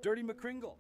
Dirty McCringle.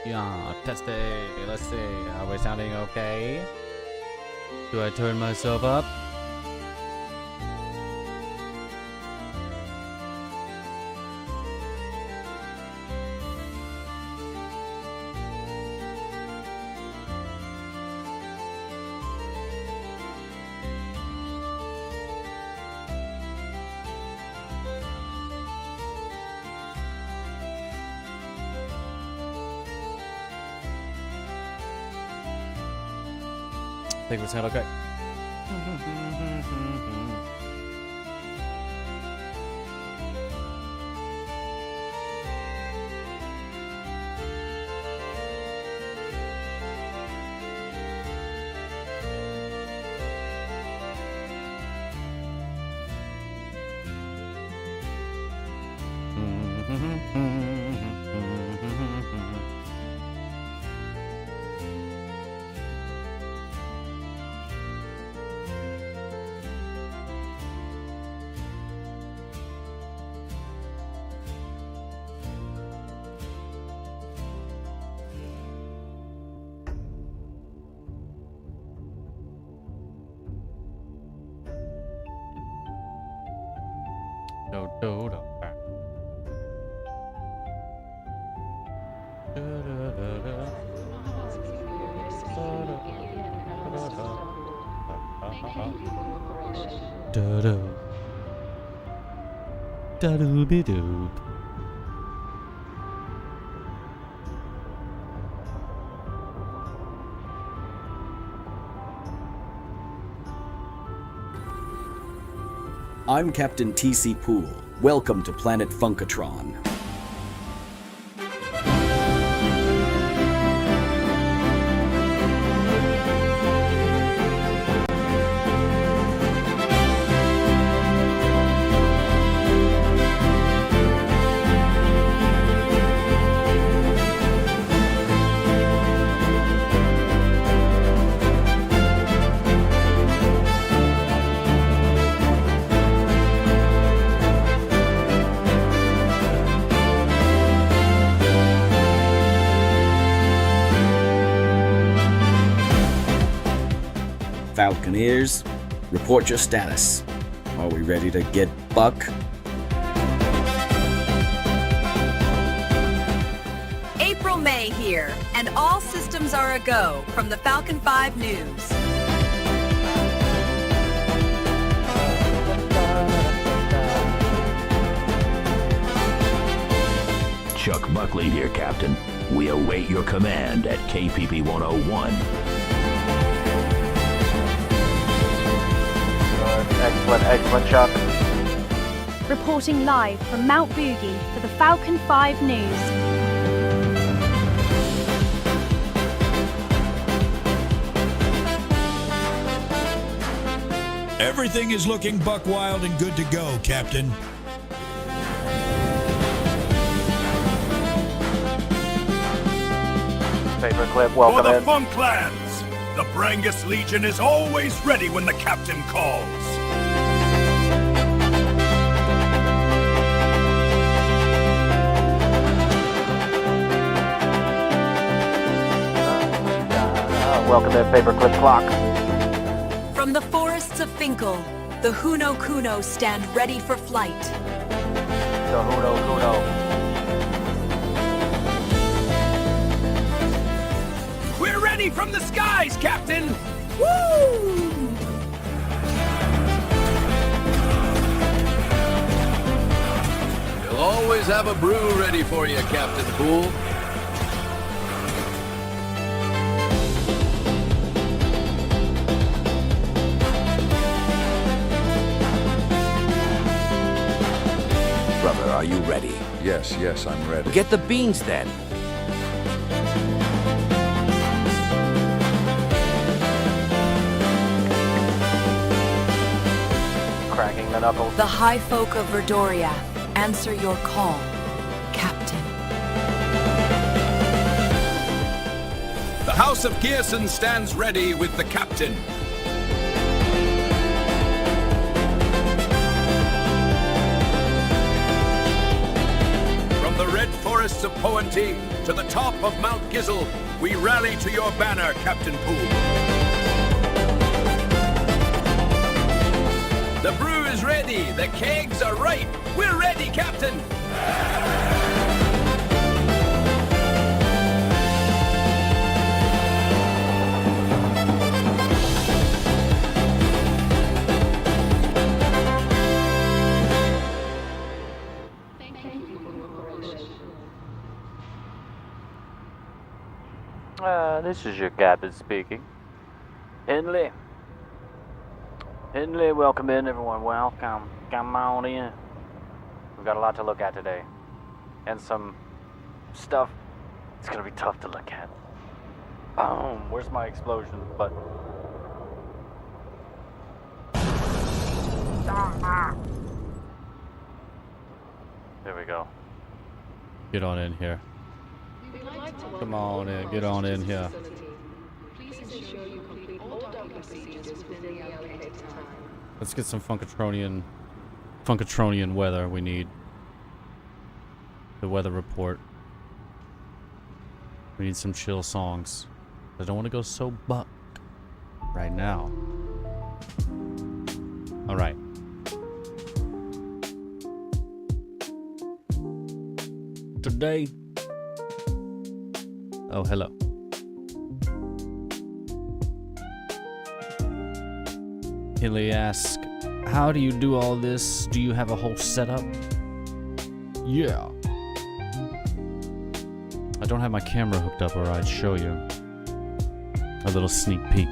Yeah, testing. Let's see. Are we sounding okay? Do I turn myself up? I think we sound okay. I'm Captain T.C. Poole. Welcome to Planet Funkatron. Falconeers, report your status. Are we ready to get buck? April May here, and all systems are a-go from the Falcon 5 News. Chuck Buckley here, Captain. We await your command at KPP 101. Excellent, Chuck. Reporting live from Mount Boogie for the Falcon 5 News. Everything is looking buck wild and good to go, Captain. Paperclip, For welcome the in. Funklands, the Brangus Legion is always ready when the captain calls. Welcome in, Paperclip Clock. From the forests of Finkel, the Huno Kuno stand ready for flight. The Huno. We're ready from the skies, Captain! Woo! We'll always have a brew ready for you, Captain Poole. Brother, are you ready? Yes, I'm ready. Get the beans then. Cracking the knuckles. The High Folk of Verdoria answer your call, Captain. The House of Gearson stands ready with the captain. From the red forests of Poenty to the top of Mount Gizzle, we rally to your banner, Captain Poole. The brew is ready, the kegs are right. We're ready, Captain. This is your captain speaking. Hindley, welcome in, everyone. Welcome. Come on in. We've got a lot to look at today. And some stuff it's gonna be tough to look at. Boom! Where's my explosion button? There we go. Get on in here. Come on in, get on in here. Let's get some Funkatronian weather. We need the weather report. We need some chill songs. I don't want to go so buck right now. All right. Today. Oh, hello. Hilly asks, how do you do all this? Do you have a whole setup? Yeah. I don't have my camera hooked up or I'd show you a little sneak peek.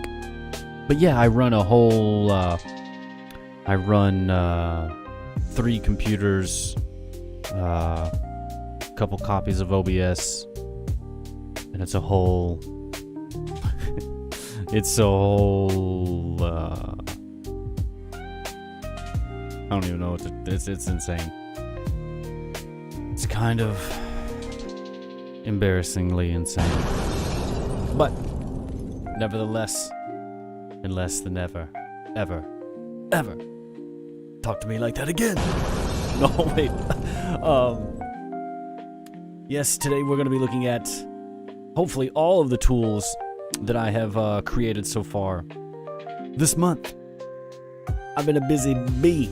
But yeah, I run a whole, I run 3 computers, a couple copies of OBS, and it's a whole, it's a whole, I don't even know what to, it's insane. It's kind of embarrassingly insane. But, nevertheless, and less than ever, ever, talk to me like that again. No, wait. Yes, today we're going to be looking at, hopefully, all of the tools that I have created so far this month. I've been a busy bee.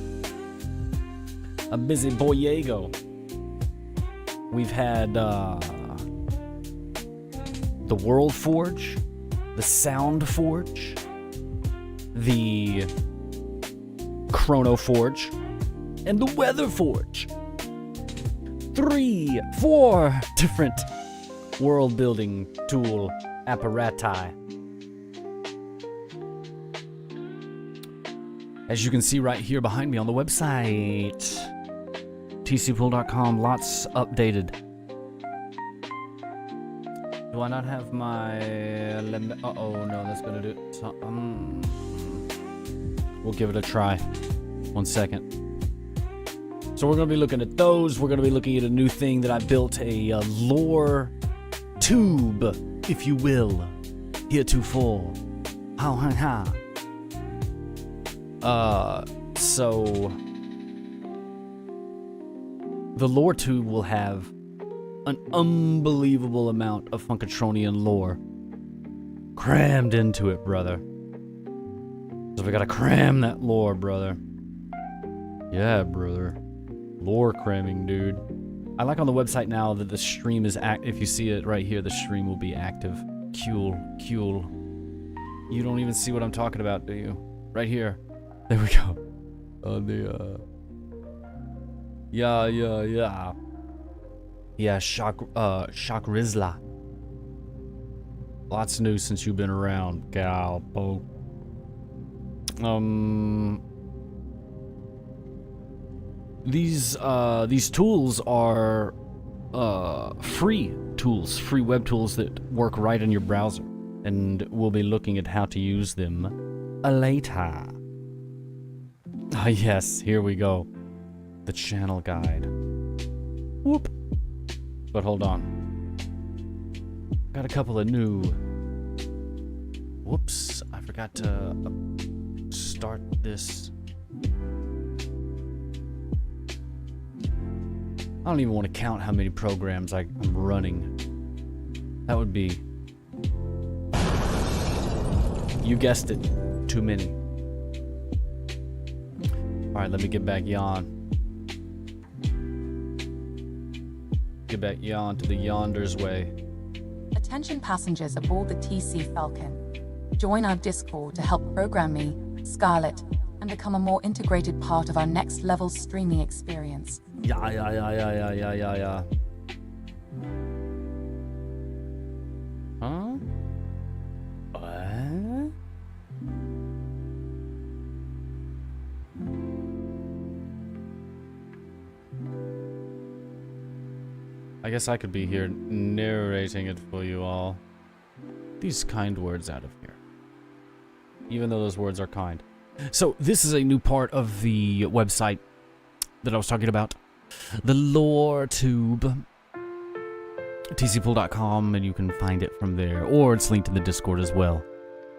A busy boyego. We've had the World Forge, the Sound Forge, the Chrono Forge, and the Weather Forge. 3, 4 different world building tool apparati. As you can see right here behind me on the website, tcpool.com, lots updated. Do I not have my... Uh-oh, no, that's gonna do it. We'll give it a try. 1 second. So we're gonna be looking at those. We're gonna be looking at a new thing that I built, a lore tube, if you will, heretofore. Ha. So the lore tube will have an unbelievable amount of Funkatronian lore crammed into it, brother. So we gotta cram that lore, brother. Yeah, brother. Lore cramming, dude. I like on the website now that the stream is if you see it right here, the stream will be active. Cool. You don't even see what I'm talking about, do you? Right here. There we go. On the Yeah, Shock Rizla. Lots new since you've been around, gal. These tools are free tools, free web tools that work right in your browser, and we'll be looking at how to use them later. Ah, yes, here we go. The channel guide. Whoop. But hold on. Got a couple of new... Whoops, I forgot to start this. I don't even want to count how many programs I'm running. That would be... You guessed it. Too many. Alright, let me get back yawn. Get back yawn to the Yonder's way. Attention passengers aboard the TC Falcon. Join our Discord to help program me, Scarlet, and become a more integrated part of our next level streaming experience. Yeah. Huh? What? I guess I could be here narrating it for you all. These kind words out of here. Even though those words are kind. So, this is a new part of the website that I was talking about. The lore tube. tcpool.com, and you can find it from there. Or it's linked in the Discord as well.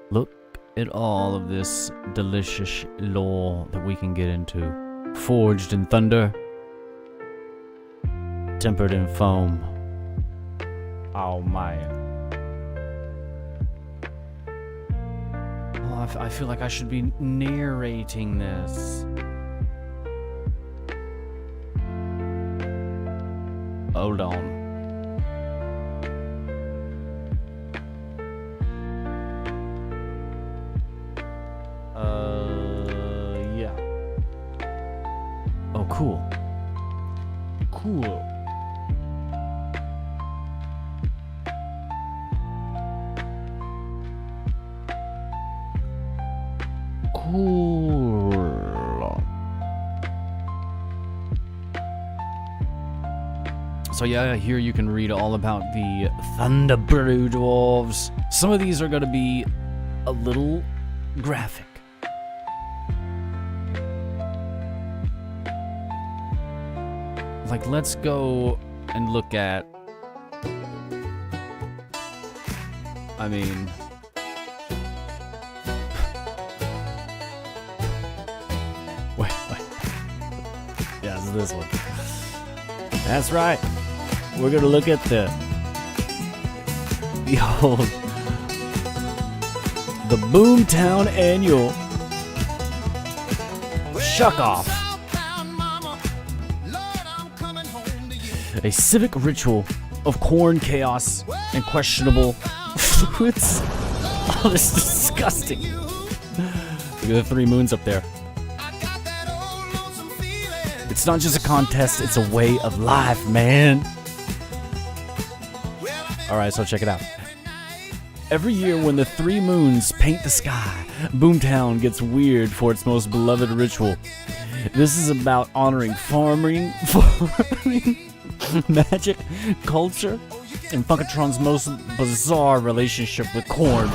Look at all of this delicious lore that we can get into. Forged in thunder. Tempered in foam. Oh, man. Oh, I feel like I should be narrating this. Hold on. Yeah. Oh, cool. Cool. So yeah, here you can read all about the Thunderbrew Dwarves. Some of these are going to be a little graphic. Like, let's go and look at... I mean... Wait. Yeah, it's this one. That's right. We're gonna look at the Boomtown Annual Shuck Off. A civic ritual of corn chaos and questionable fluids. Oh, this is disgusting. Look at the 3 moons up there. It's not just a contest, it's a way of life, man. Alright, so check it out. Every year when the 3 moons paint the sky, Boomtown gets weird for its most beloved ritual. This is about honoring farming, magic, culture, and Funkatron's most bizarre relationship with corn.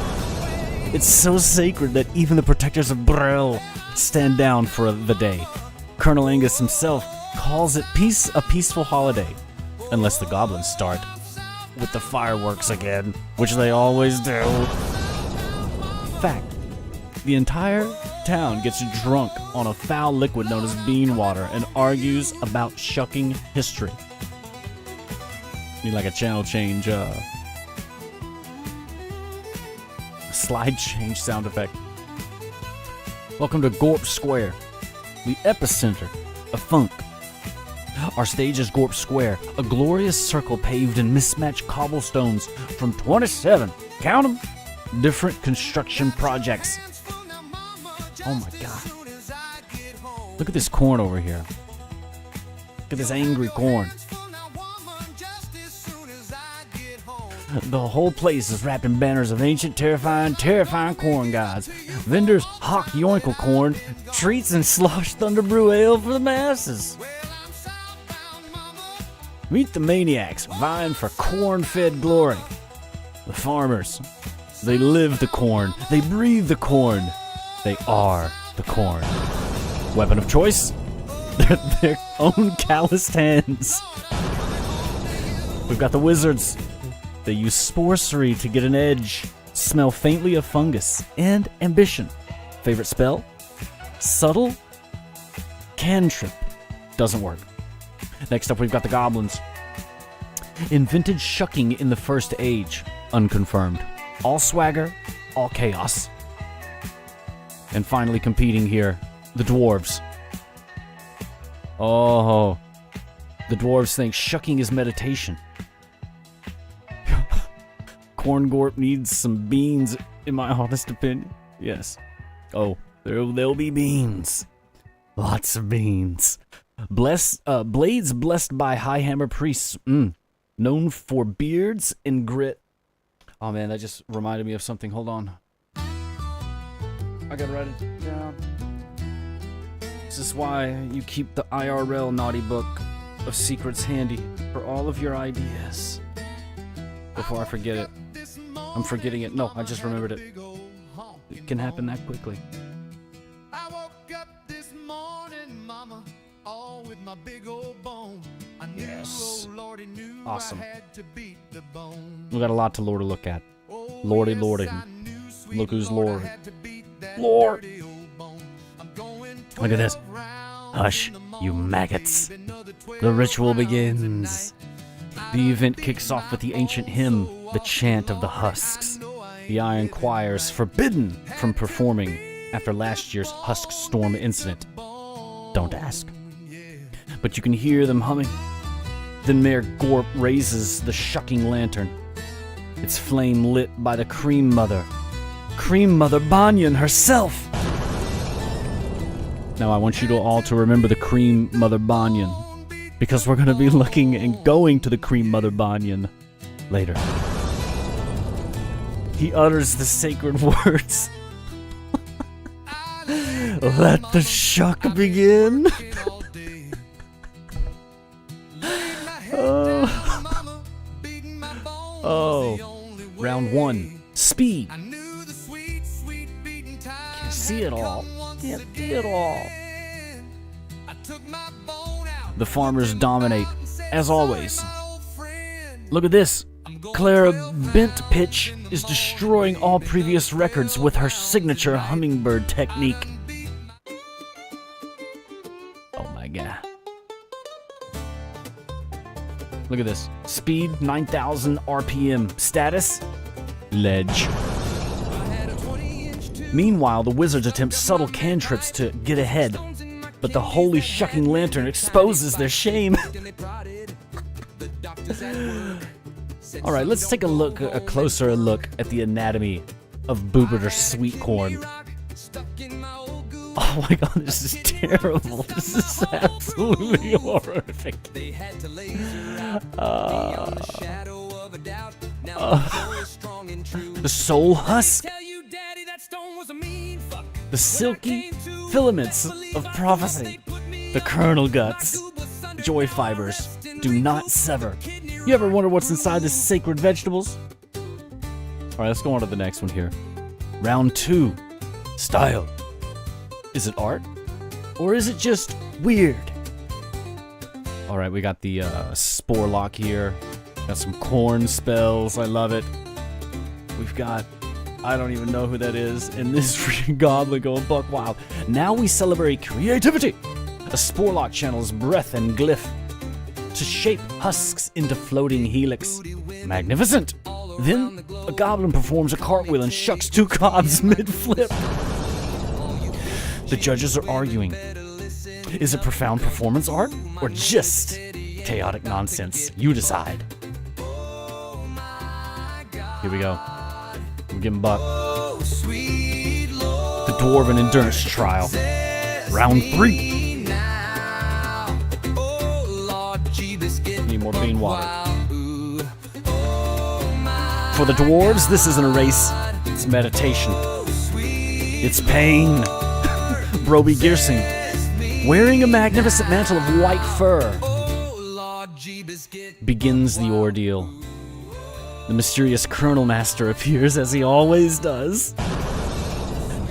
It's so sacred that even the protectors of Brill stand down for the day. Colonel Angus himself calls it a peaceful holiday, unless the goblins start with the fireworks again, which they always do. Fact, the entire town gets drunk on a foul liquid known as bean water and argues about shucking history. Need like a channel change, slide change sound effect. Welcome to Gorp Square, the epicenter of funk. Our stage is Gorp Square, a glorious circle paved in mismatched cobblestones from 27, count 'em, different construction projects. Oh my god. Look at this corn over here. Look at this angry corn. The whole place is wrapped in banners of ancient, terrifying corn gods. Vendors hawk yoinkle corn, treats and slosh thunder brew ale for the masses. Meet the maniacs vying for corn-fed glory. The farmers. They live the corn. They breathe the corn. They are the corn. Weapon of choice? Their own calloused hands. We've got the wizards. They use sorcery to get an edge, smell faintly of fungus, and ambition. Favorite spell? Subtle? Cantrip. Doesn't work. Next up, we've got the goblins. Invented shucking in the First Age. Unconfirmed. All swagger, all chaos. And finally competing here, the dwarves. Oh, the dwarves think shucking is meditation. Corn Gorp needs some beans, in my honest opinion. Yes. Oh, there'll be beans. Lots of beans. Blades blessed by High Hammer priests. Known for beards and grit. Oh man, that just reminded me of something. Hold on. I gotta write it down. This is why you keep the IRL naughty book of secrets handy for all of your ideas. Before I forget it. I'm forgetting it. No, I just remembered it. It can happen that quickly. Yes. Awesome. We got a lot to lore to look at. Lordy. Look who's Lord. Lord! Look at this. Hush, you maggots. The ritual begins. The event kicks off with the ancient hymn, the chant of the husks. The Iron Choir's forbidden from performing after last year's Husk Storm incident. Don't ask. But you can hear them humming. Then Mayor Gorp raises the shucking lantern. Its flame lit by the Cream Mother Banyan herself. Now I want you to all to remember the Cream Mother Banyan, because we're going to be looking and going to the Cream Mother Banyan later. He utters the sacred words. Let the shuck begin. Oh. Round 1. Speed. Can't see it all. Can't see it all. The farmers dominate, as always. Look at this. Clara Bent Pitch is destroying all previous records with her signature hummingbird technique. Oh my god. Look at this. Speed 9,000 RPM. Status? Ledge. Meanwhile, the wizards attempt subtle cantrips to get ahead, but the holy shucking lantern exposes their shame. Alright, let's take a closer look at the anatomy of Boobiter Sweet Corn. Oh my god, this is terrible. This is absolutely horrific. The soul husk. The silky filaments of prophecy. The kernel guts. Joy fibers. Do not sever. You ever wonder what's inside the sacred vegetables? Alright, let's go on to the next one here. Round 2. Style. Is it art? Or is it just weird? Alright, we got the spore lock here. Got some corn spells. I love it. We've got... I don't even know who that is. And this freaking goblin going buck wild. Now we celebrate creativity. A spore lock channels breath and glyph to shape husks into floating helix. Magnificent. Then a goblin performs a cartwheel and shucks 2 cobs mid-flip. The judges are arguing. Is it profound performance art or just chaotic nonsense? You decide. Here we go. We're getting buck. The Dwarven Endurance Trial. Round 3. Need more bean water. For the dwarves, this isn't a race. It's meditation. It's pain. Broby Gearsing, wearing a magnificent mantle of white fur, begins the ordeal. The mysterious Colonel Master appears as he always does.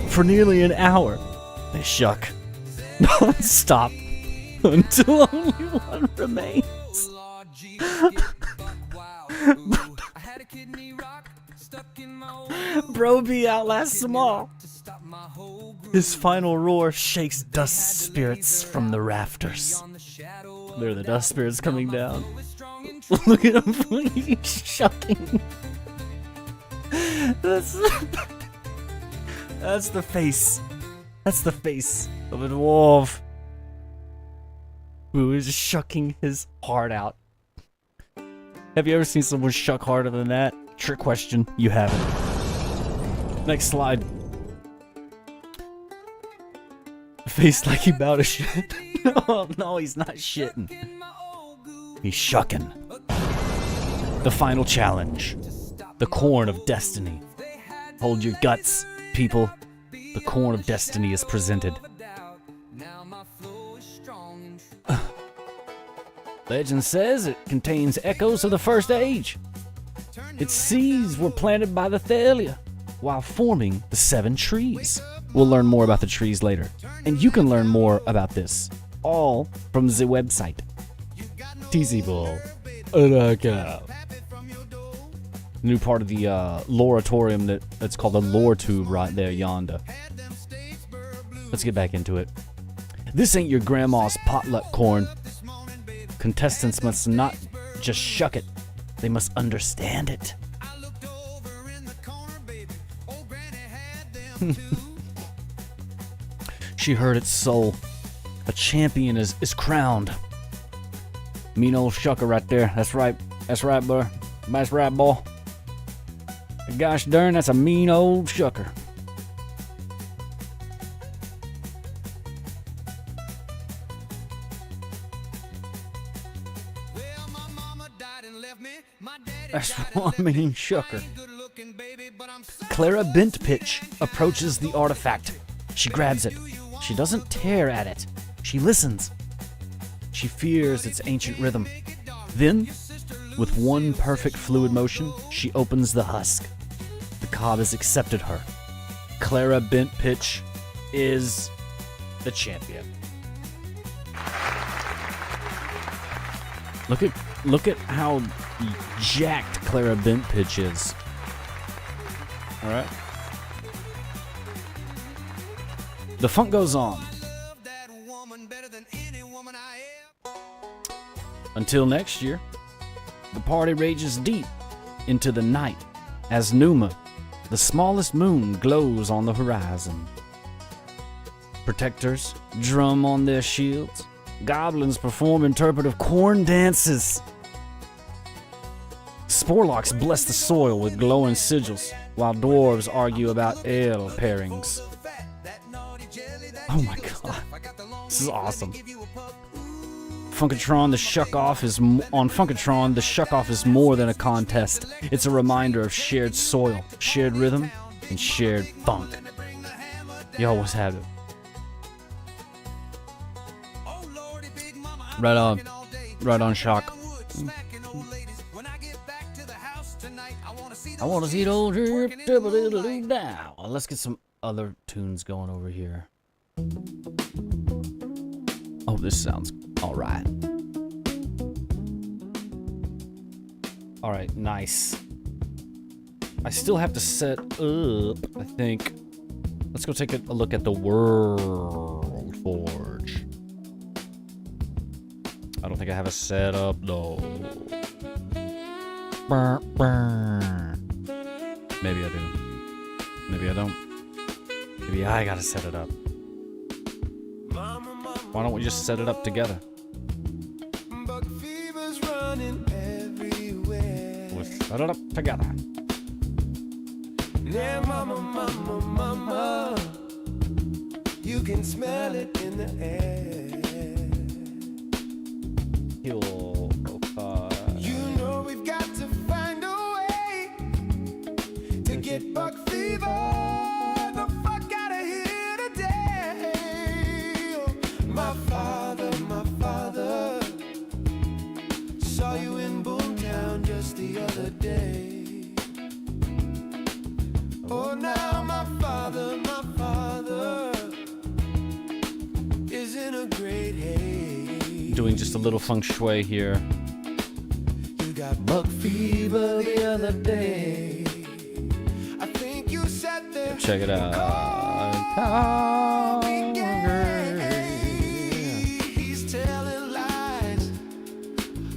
For nearly an hour, they shuck non-stop until only one remains. Broby outlasts them all. His final roar shakes dust spirits from the rafters. There are the dust spirits coming down. Look at him, he's shucking. That's the face. That's the face of a dwarf who is shucking his heart out. Have you ever seen someone shuck harder than that? Trick question, you haven't. Next slide. Face like he about to shit. No, he's not shitting. He's shucking. The final challenge. The corn of destiny. Hold your guts, people. The corn of destiny is presented. Legend says it contains echoes of the first age. Its seeds were planted by the Thalia while forming the 7 trees. We'll learn more about the trees later. And you can learn more about this, all from the website. TZBull.com. New part of the Loratorium that's called the Lore Tube right there yonder. Let's get back into it. This ain't your grandma's potluck corn. Contestants must not just shuck it, they must understand it. She heard its soul. A champion is crowned. Mean old shucker right there. That's right. That's right, boy. That's right, boy. Gosh darn, that's a mean old shucker. That's one mean shucker. Clara Bentpitch approaches the artifact. She grabs it. She doesn't tear at it. She listens. She fears its ancient rhythm. Then, with one perfect fluid motion, she opens the husk. The cob has accepted her. Clara Bentpitch is the champion. Look at how jacked Clara Bentpitch is. All right. The funk goes on. Until next year, the party rages deep into the night as Numa, the smallest moon, glows on the horizon. Protectors drum on their shields. Goblins perform interpretive corn dances. Sporelocks bless the soil with glowing sigils, while dwarves argue about ale pairings. Oh my god. This is awesome. Funkatron, the shuck-off is on Funkatron, the shuck-off is more than a contest. It's a reminder of shared soil, shared rhythm, and shared funk. You always have it. Right on. Right on, Shock. I want to see it all drip, now. Let's get some other tunes going over here. Oh, this sounds alright. Alright, nice. I still have to set up, I think. Let's go take a look at the World Forge. I don't think I have a setup though. Maybe I do. Maybe I don't. Maybe I gotta set it up. Why don't we just set it up together? We'll set it up together. Yeah, mama, mama, mama, you can smell it in the air. You know we've got to find a way to get buck fever the fuck out of here today. My father saw you in Boomtown just the other day. Oh, now my father is in a great haze. Doing just a little feng shui here. You got buck fever the other day. I think you sat there. Check it out. He's telling lies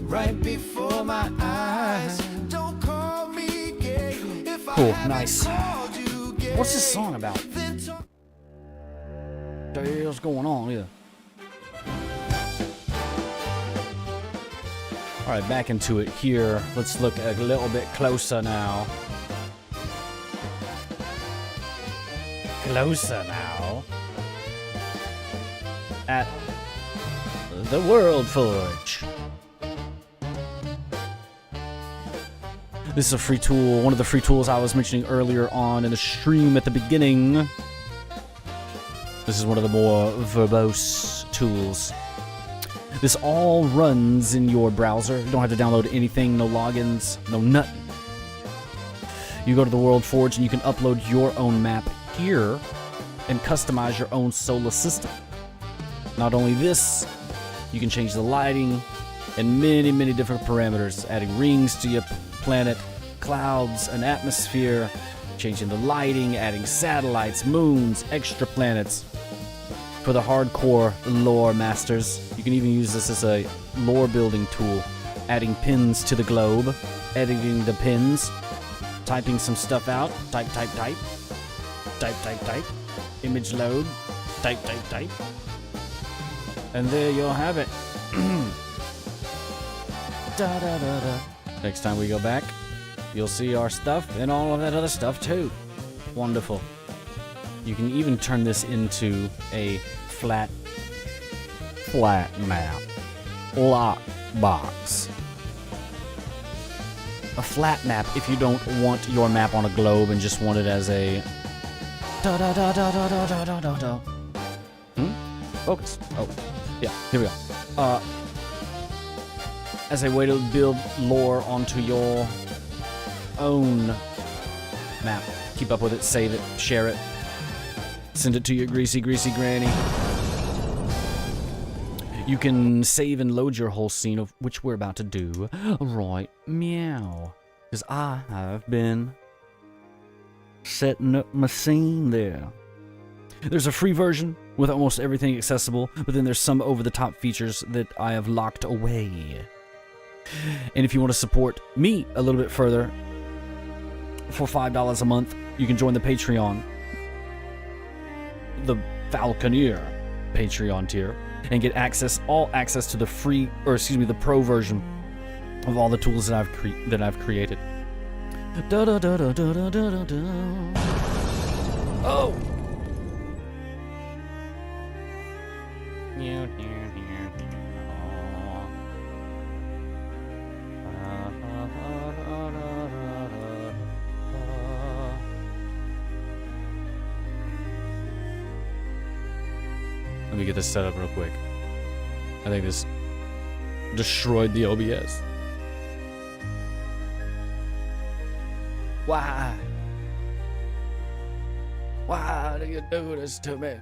right before my eyes. Don't call me gay if Cool, I nice. called you gay. What's this song about? What the hell's going on here? Alright, back into it here. Let's look a little bit closer now. Closer now. At the World Forge. This is a free tool, one of the free tools I was mentioning earlier on in the stream at the beginning. This is one of the more verbose tools. This all runs in your browser. You don't have to download anything, no logins, no nothing. You go to the World Forge and you can upload your own map here and customize your own solar system. Not only this, you can change the lighting and many, many different parameters, adding rings to your planet, clouds, an atmosphere, changing the lighting, adding satellites, moons, extra planets. For the hardcore lore masters, you can even use this as a lore building tool, adding pins to the globe, editing the pins, typing some stuff out, type, image load, type. And there you'll have it. Next time we go back, you'll see our stuff and all of that other stuff too. Wonderful. You can even turn this into a flat map. Lockbox. A flat map if you don't want your map on a globe and just want it as a Focus. Oh, yeah, here we go. As a way to build lore onto your own map. Keep up with it, save it, share it. Send it to your greasy granny. You can save and load your whole scene, of which we're about to do right meow. Because I have been setting up my scene there. There's a free version with almost everything accessible, but then there's some over-the-top features that I have locked away. And if you want to support me a little bit further, for $5 a month, you can join the Patreon. The Falconeer Patreon tier, and get all access to the free, or excuse me, the pro version of all the tools that I've created. Oh! Let me get this set up real quick. I think this destroyed the OBS. Why? Why do you do this to me?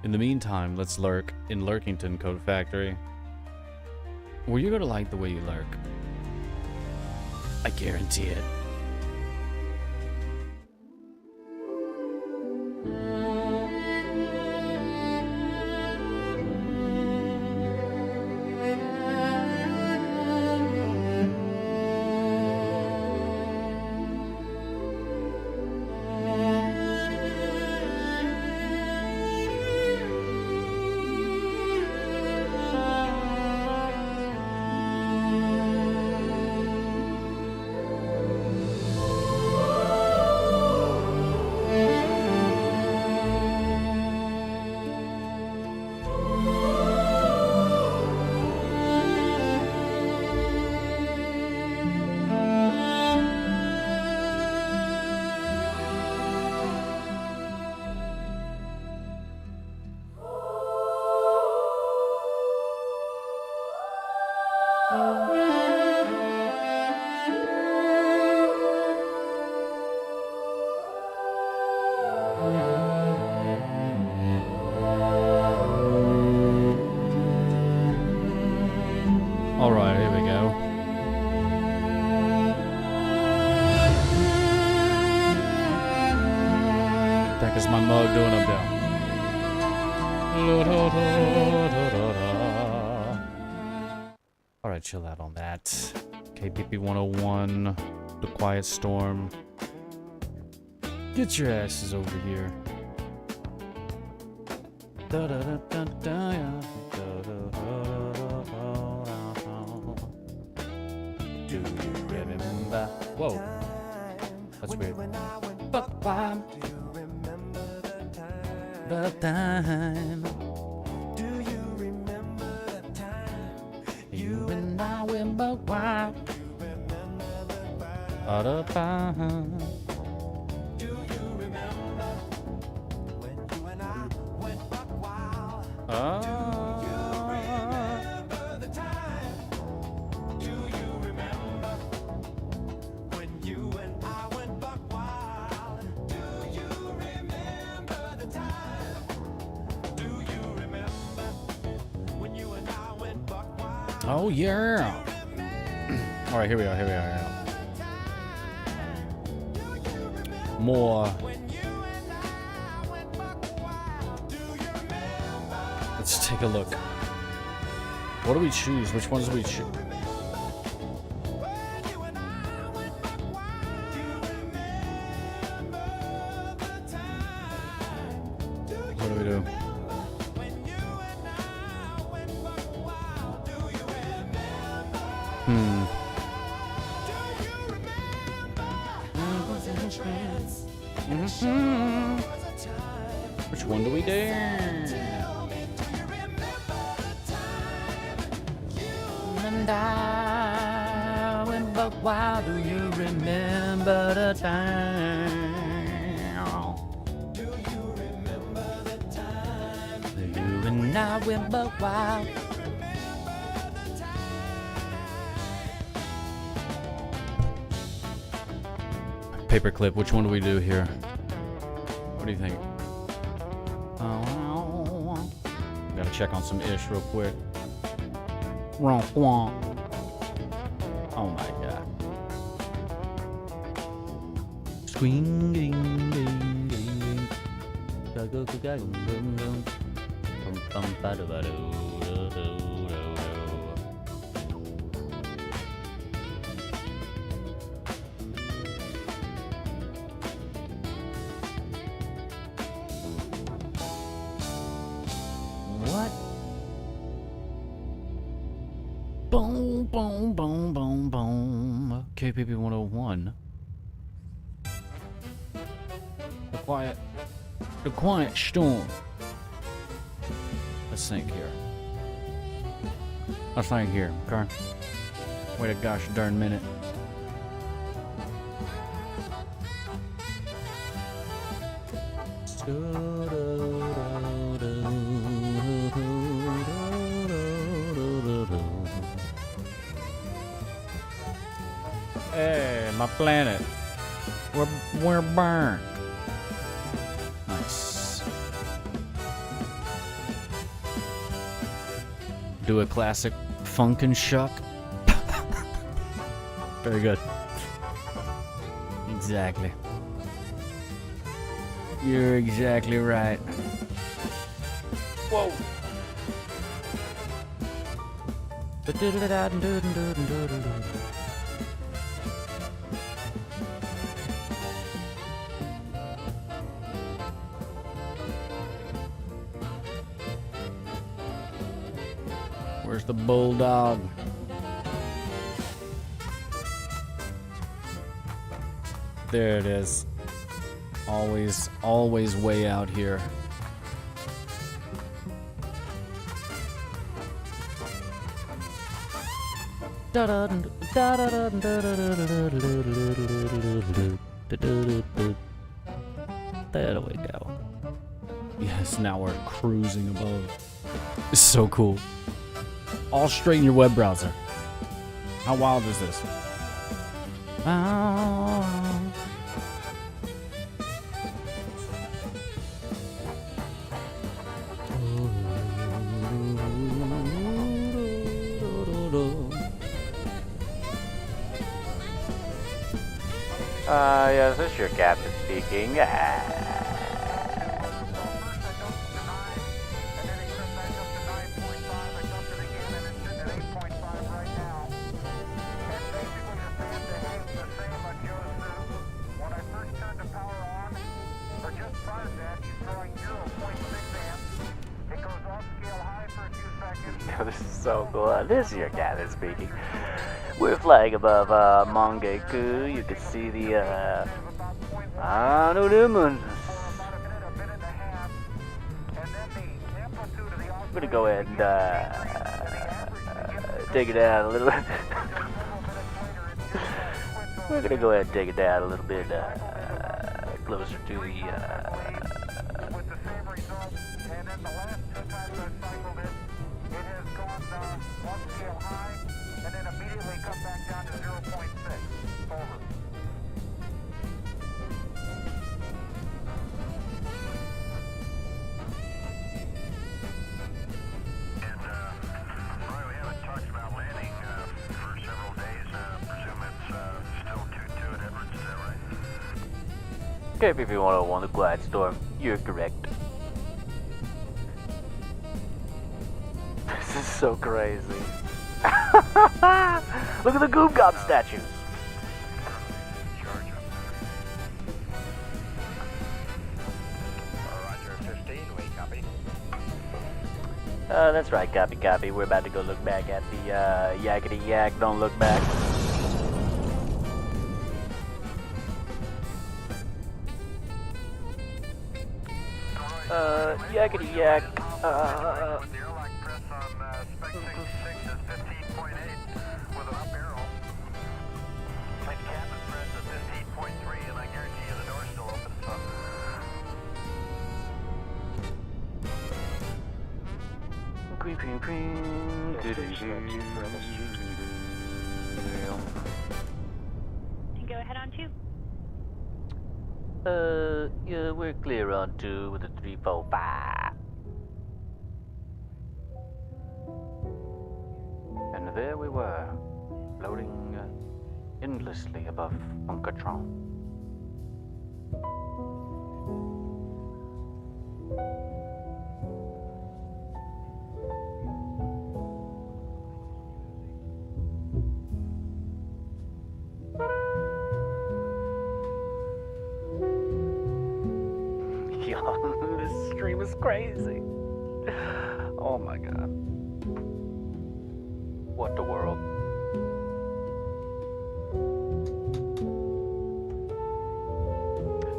In the meantime, let's lurk in Lurkington Code Factory. Well, you're gonna like the way you lurk. I guarantee it. Alright, here we go. That is my mug doing up there. Alright, chill out on that. KPP 101, The Quiet Storm. Get your asses over here. Do you remember? Whoa. That's weird. But why? The time. Do you remember the time? You and I went but why? The time. Do you remember when you and I went buck wild? Oh yeah! All right, here we are. Here we are. More. Let's take a look. What do we choose? Which ones do we choose? What do we do? Which one do we do? And I went but why do you remember the time? Do you remember the time? You and I went but why? Paperclip, which one do we do here? What do you think? Gotta check on some ish real quick. Oh my god. Swing ding ding ding. Go go go go go. Bum ba do ba do. What? Boom, boom, boom, boom, boom. KPP 101. Be quiet. The quiet storm. Let's think here. Let's think here, okay? Wait a gosh darn minute. Hey, my planet. We're burned. Nice. Do a classic funk and shuck. Very good. Exactly. You're exactly right. Whoa. Where's the bulldog? There it is. Always way out here. There we go. Yes, now we're cruising above. It's so cool. All straight in your web browser. How wild is this? Yes, this is your captain speaking. This is so cool. This is your captain speaking. We're flying above Mongeku. You can see the moon. I'm gonna go ahead and take it down a little bit. We're gonna go ahead and take it down a little bit closer to the KPP 101, the Quiet Storm. You're correct. This is so crazy. Look at the Goop Gob statues. That's right, copy. We're about to go look back at the yakety yak. Don't look back. Yakety yak. Go ahead on 2. Yeah, we're clear on 2 with a 345. And there we were, floating endlessly above Funkatron. This stream is crazy. Oh my god. What the world?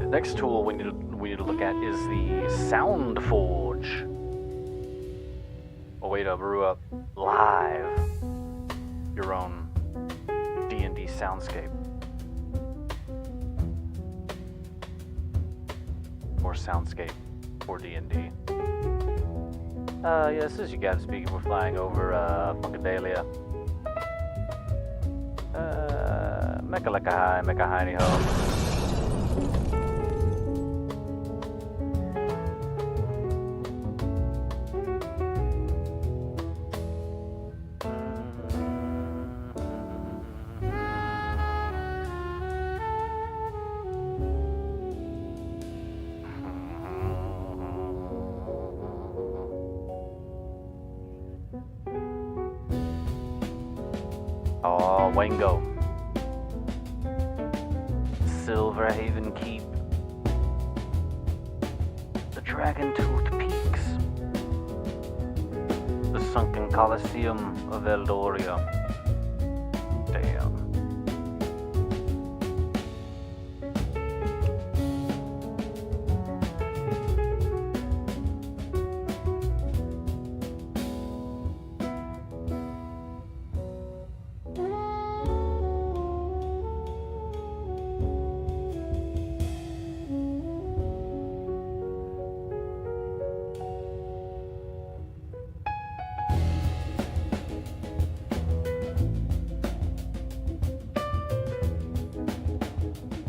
The next tool we we need to look at is the Sound Forge. A way to brew up live your own D&D soundscape. Or soundscape for D&D. Yeah, this is you guys speaking. We're flying over Funkadalia. Mecca like a high, mecca hiney ho. Oh, Wango. Silverhaven Keep. The Dragon Tooth Peaks. The Sunken Coliseum of Eldoria. Damn.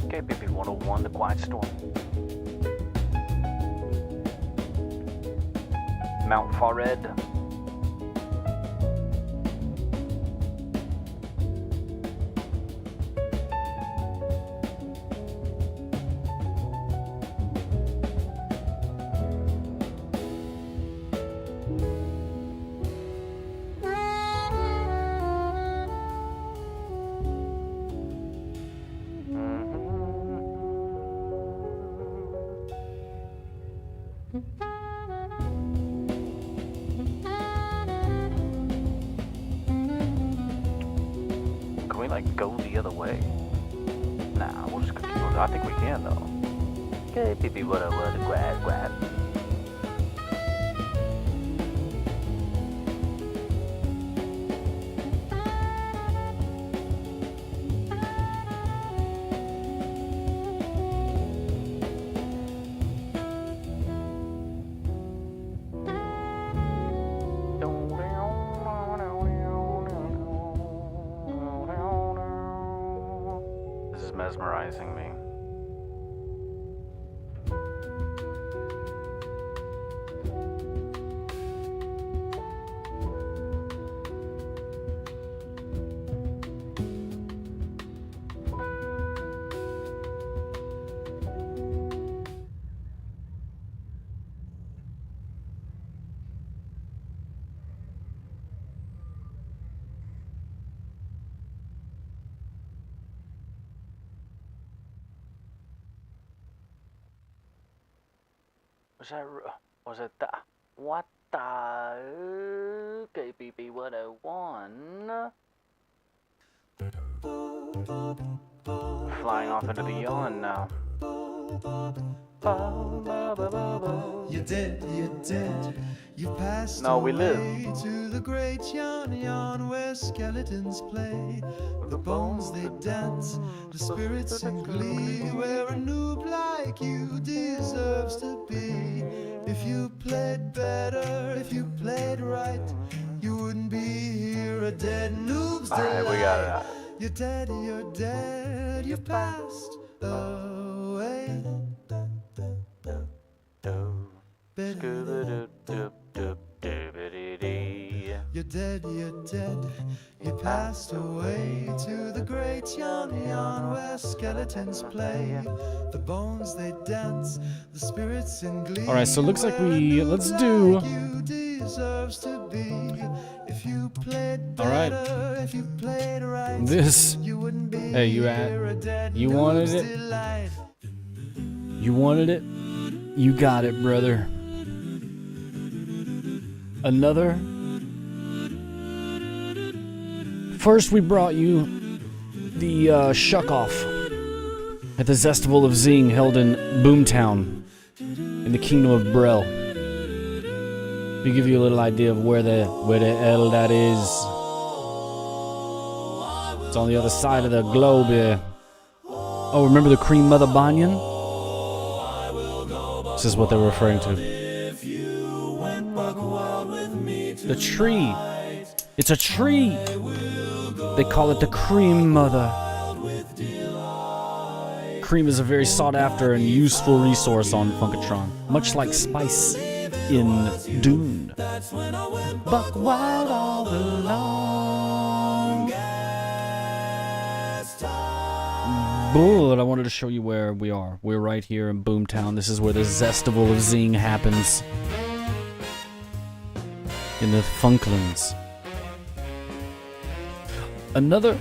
KPP 101, The Quiet Storm. Mount Fared. Can we like go the other way? Nah, we'll just keep going. I think we can though. Okay, PP, what grab. This is mesmerizing me. Was it the what the KPP 101? Flying off into the yawn now. You're dead, you passed No, we live. away to the great yawn where skeletons play. The bones they dance, the spirits in glee, where a noob like you deserves to be. If you played better, if you played right, you wouldn't be here a dead noob's delight. Alright, we got it. You're dead, you've passed away. You're dead, you passed away to the great yawn where skeletons play. The bones they dance, the spirits in glee. All right, so it looks like let's do. You deserves to be. If you played better, All right. if you played right, This. you wouldn't be Hey, you here a at? dead You wanted noob's it? delight. You wanted it. You got it, brother. Another. First, we brought you the Shuck Off at the Zestival of Zing held in Boomtown in the kingdom of Brel. To give you a little idea of where the hell that is. It's on the other side of the globe here. Oh, remember the Cream Mother Banyan? This is what they're referring to. The tree. It's a tree. They call it the Cream Mother. Cream is a very sought after and useful resource on Funkatron, much like spice in Dune. Buck wild all along. But I wanted to show you where we are. We're right here in Boomtown. This is where the Zestival of Zing happens. In the Funklands. Another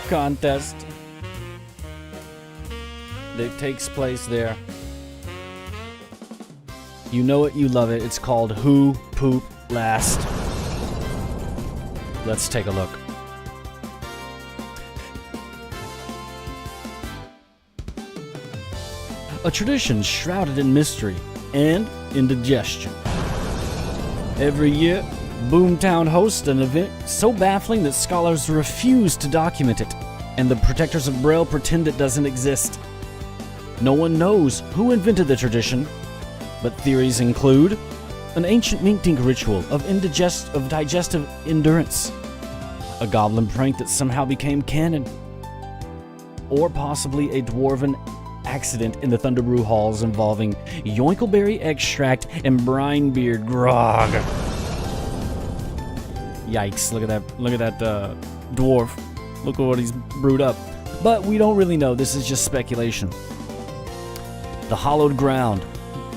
contest that takes place there. You know it, you love it. It's called Who Poop Last. Let's take a look. A tradition shrouded in mystery and indigestion. Every year, Boomtown hosts an event so baffling that scholars refuse to document it, and the protectors of Braille pretend it doesn't exist. No one knows who invented the tradition, but theories include an ancient mink-dink ritual of digestive endurance, a goblin prank that somehow became canon, or possibly a dwarven accident in the Thunderbrew halls involving yoinkleberry extract and brinebeard grog. Yikes, look at that dwarf. Look at what he's brewed up. But we don't really know, this is just speculation. The Hollowed Ground,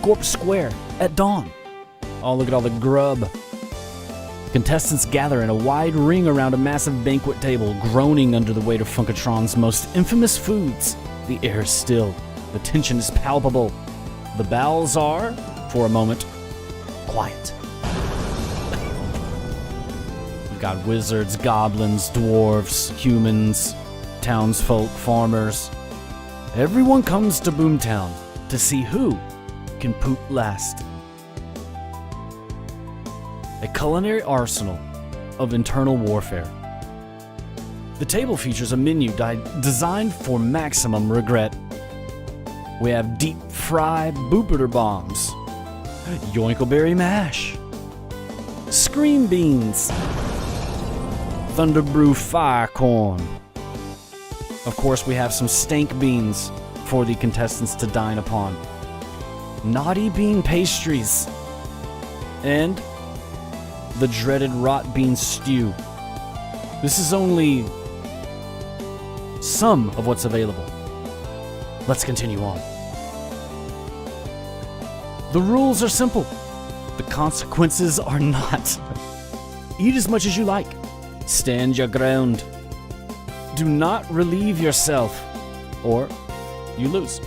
Gorp Square, at dawn. Oh, look at all the grub. Contestants gather in a wide ring around a massive banquet table, groaning under the weight of Funkatron's most infamous foods. The air is still. The tension is palpable. The bowels are, for a moment, quiet. We've got wizards, goblins, dwarves, humans, townsfolk, farmers. Everyone comes to Boomtown to see who can poop last. A culinary arsenal of internal warfare. The table features a menu designed for maximum regret. We have deep fried boopiter bombs, yoinkleberry mash, scream beans, Thunderbrew fire corn. Of course, we have some stank beans for the contestants to dine upon, naughty bean pastries, and the dreaded rot bean stew. This is only some of what's available. Let's continue on. The rules are simple. The consequences are not. Eat as much as you like. Stand your ground. Do not relieve yourself, or you lose.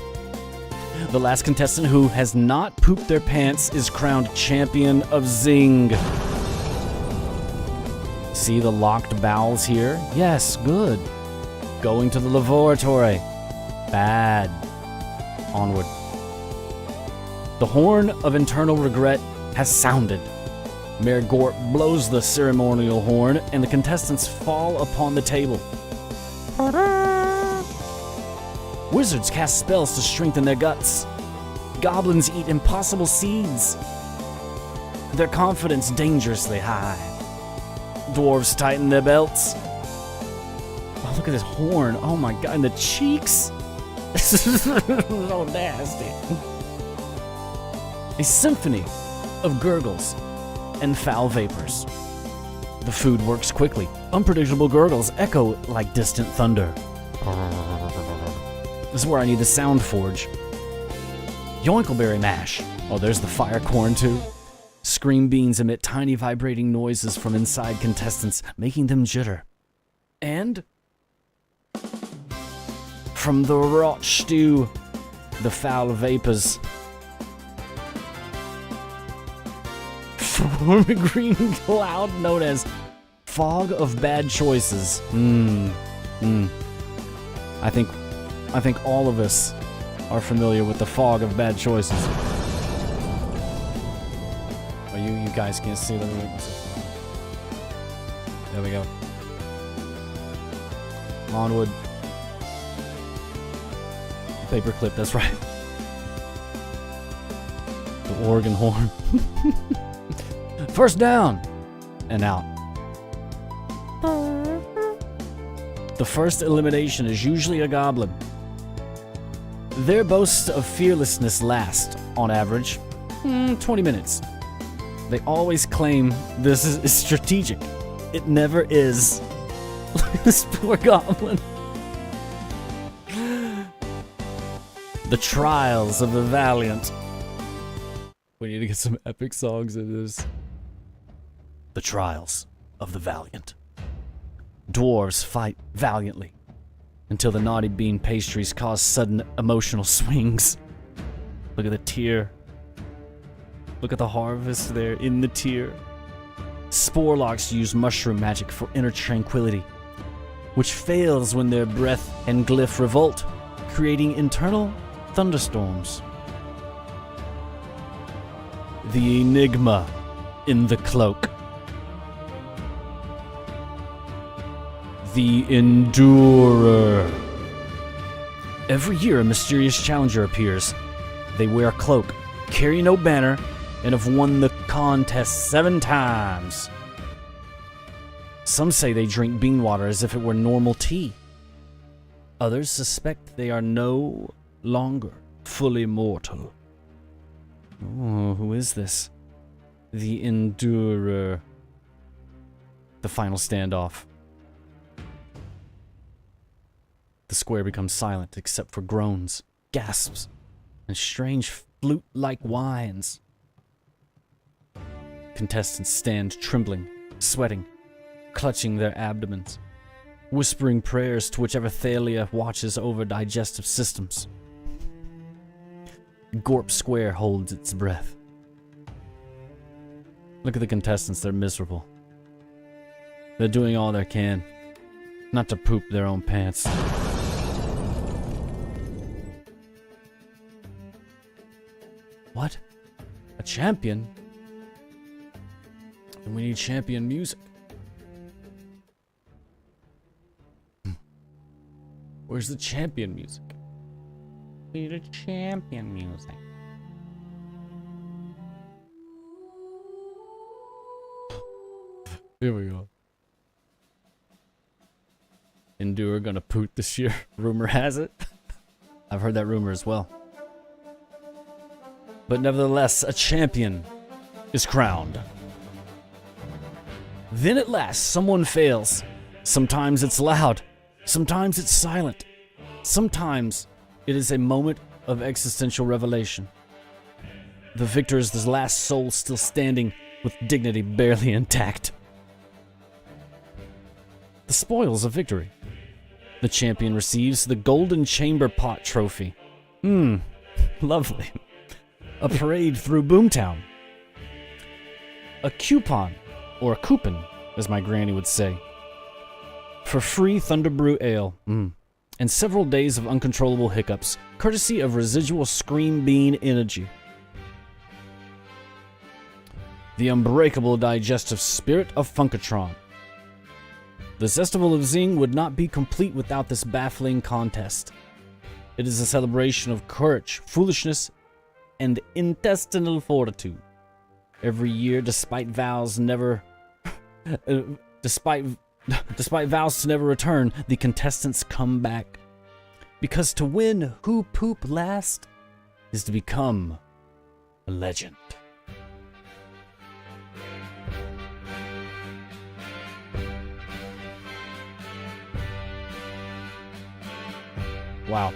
The last contestant who has not pooped their pants is crowned champion of Zing. See the locked bowels here? Yes, good. Going to the laboratory. Bad. Onward. The horn of internal regret has sounded. Mayor Gorp blows the ceremonial horn, and the contestants fall upon the table. Wizards cast spells to strengthen their guts. Goblins eat impossible seeds. Their confidence dangerously high. Dwarves tighten their belts. Oh, look at this horn. Oh my god, and the cheeks. This is so nasty. A symphony of gurgles and foul vapors. The food works quickly. Unpredictable gurgles echo like distant thunder. This is where I need the sound forge. Yoinkleberry mash. Oh, there's the fire corn too. Scream beans emit tiny vibrating noises from inside contestants, making them jitter. And from the rot stew, the foul vapors form a green cloud known as fog of bad choices. I think all of us are familiar with the fog of bad choices. Oh, you guys can't see. Let me make myself. There we go. Onward. Paperclip, that's right. The organ horn. First down and out. The first elimination is usually a goblin. Their boasts of fearlessness last, on average, 20 minutes. They always claim this is strategic. It never is. Look at this poor goblin. The trials of the valiant. We need to get some epic songs in this. The trials of the valiant. Dwarves fight valiantly until the naughty bean pastries cause sudden emotional swings. Look at the tear. Look at the harvest there in the tear. Sporelocks use mushroom magic for inner tranquility, which fails when their breath and glyph revolt, creating internal thunderstorms. The enigma in the cloak. The Endurer. Every year a mysterious challenger appears. They wear a cloak, carry no banner, and have won the contest 7 times. Some say they drink bean water as if it were normal tea. Others suspect they are no longer fully mortal. Oh, who is this? The Endurer. The final standoff. The square becomes silent except for groans, gasps, and strange flute-like whines. Contestants stand trembling, sweating, clutching their abdomens, whispering prayers to whichever Thalia watches over digestive systems. Gorp Square holds its breath. Look at the contestants, they're miserable. They're doing all they can, not to poop their own pants. What? A champion? And we need champion music. Where's the champion music? We need a champion music. Here we go. Endure gonna poot this year. Rumor has it. I've heard that rumor as well. But nevertheless, a champion is crowned. Then at last, someone fails. Sometimes it's loud. Sometimes it's silent. Sometimes it is a moment of existential revelation. The victor is the last soul still standing with dignity barely intact. The spoils of victory. The champion receives the Golden Chamber Pot Trophy. Lovely. A parade through Boomtown. A coupon, or a coupon, as my granny would say, for free Thunderbrew Ale, and several days of uncontrollable hiccups, courtesy of residual Scream Bean energy. The unbreakable digestive spirit of Funkatron. The Festival of Zing would not be complete without this baffling contest. It is a celebration of courage, foolishness, and intestinal fortitude. Every year, despite vows to never return, the contestants come back. Because to win Who Poop Last is to become a legend. Wow.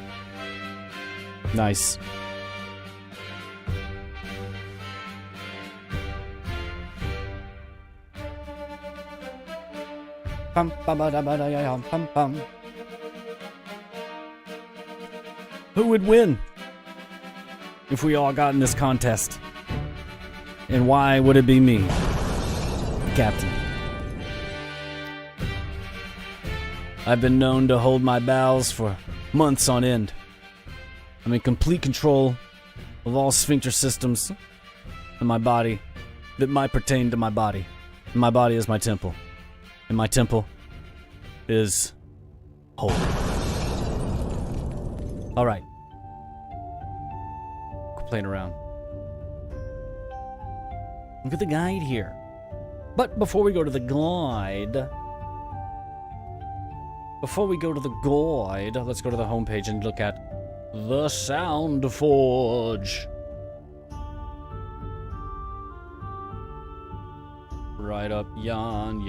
Nice. Who would win if we all got in this contest? And why would it be me, the captain? I've been known to hold my bowels for months on end. I'm in complete control of all sphincter systems in my body that might pertain to my body. And my body is my temple. And my temple is holy. Alright. Quit playing around. Look at the guide here. But before we go to the guide, let's go to the homepage and look at the Sound Forge. Right up yon.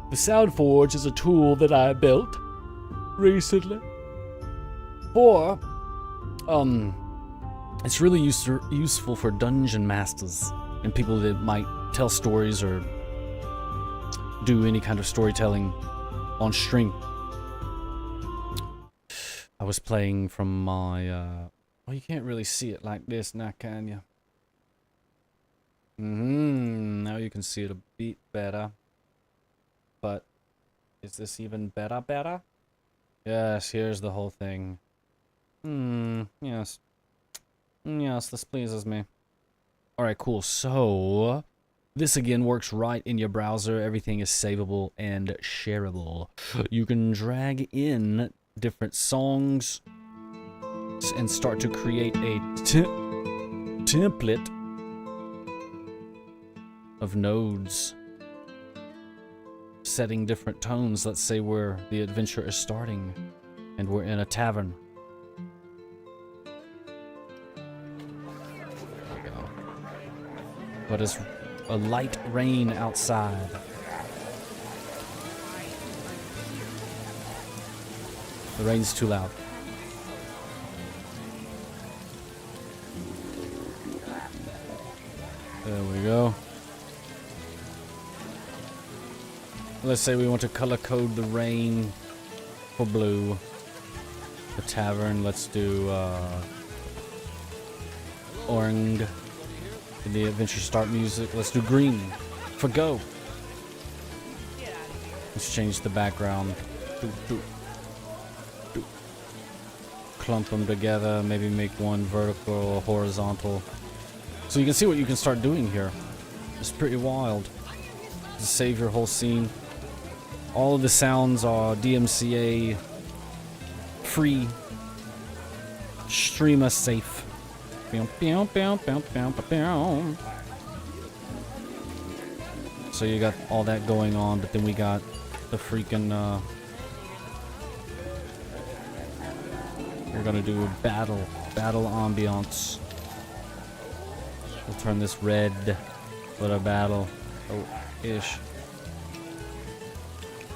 The Sound Forge is a tool that I built recently for, it's really useful for dungeon masters and people that might tell stories or do any kind of storytelling on stream. I was playing from my, well, you can't really see it like this now, can you? Now you can see it a bit better. But is this even better? Yes, here's the whole thing. Yes. Yes, this pleases me. Alright, cool. So, this again works right in your browser. Everything is savable and shareable. You can drag in different songs and start to create a template of nodes setting different tones. Let's say where the adventure is starting and we're in a tavern. But it's a light rain outside. The rain's too loud. There we go. Let's say we want to color code the rain for blue. The tavern, let's do orange. The adventure start music, let's do green for go. Let's change the background. Clump them together, maybe make one vertical or horizontal. So you can see what you can start doing here. It's pretty wild. Just save your whole scene. All of the sounds are DMCA free, streamer safe. So you got all that going on, but then we got the freaking we're gonna do battle ambiance. We'll turn this red for the battle. Oh-ish.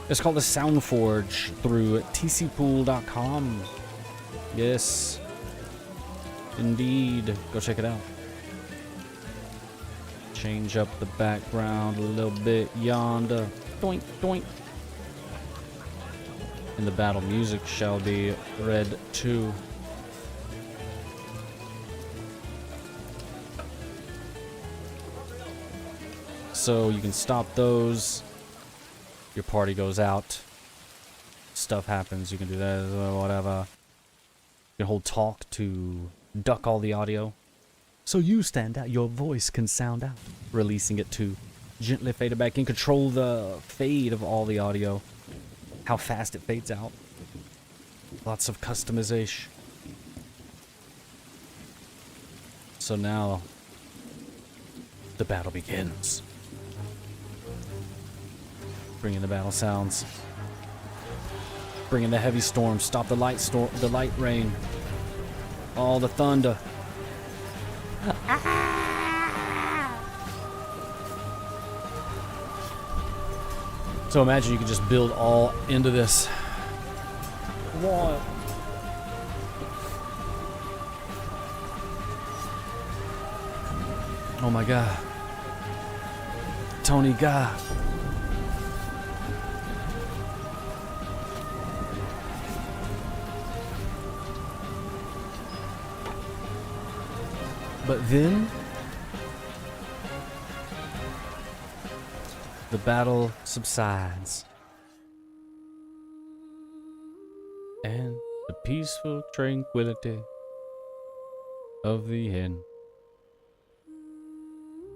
It's called the Sound Forge through tcpool.com. Yes. Indeed. Go check it out. Change up the background a little bit yonder. Doink, doink. And the battle music shall be red too. So you can stop those. Your party goes out. Stuff happens. You can do that or whatever. You can hold talk to duck all the audio. So you stand out. Your voice can sound out. Releasing it to gently fade it back in. Control the fade of all the audio. How fast it fades out. Lots of customization. So now the battle begins. Bring in the battle sounds. Bring in the heavy storm. Stop the light storm. The light rain. All the thunder. So imagine you could just build all into this. What? Oh my god. Tony God. But then the battle subsides. and the peaceful tranquility of the end.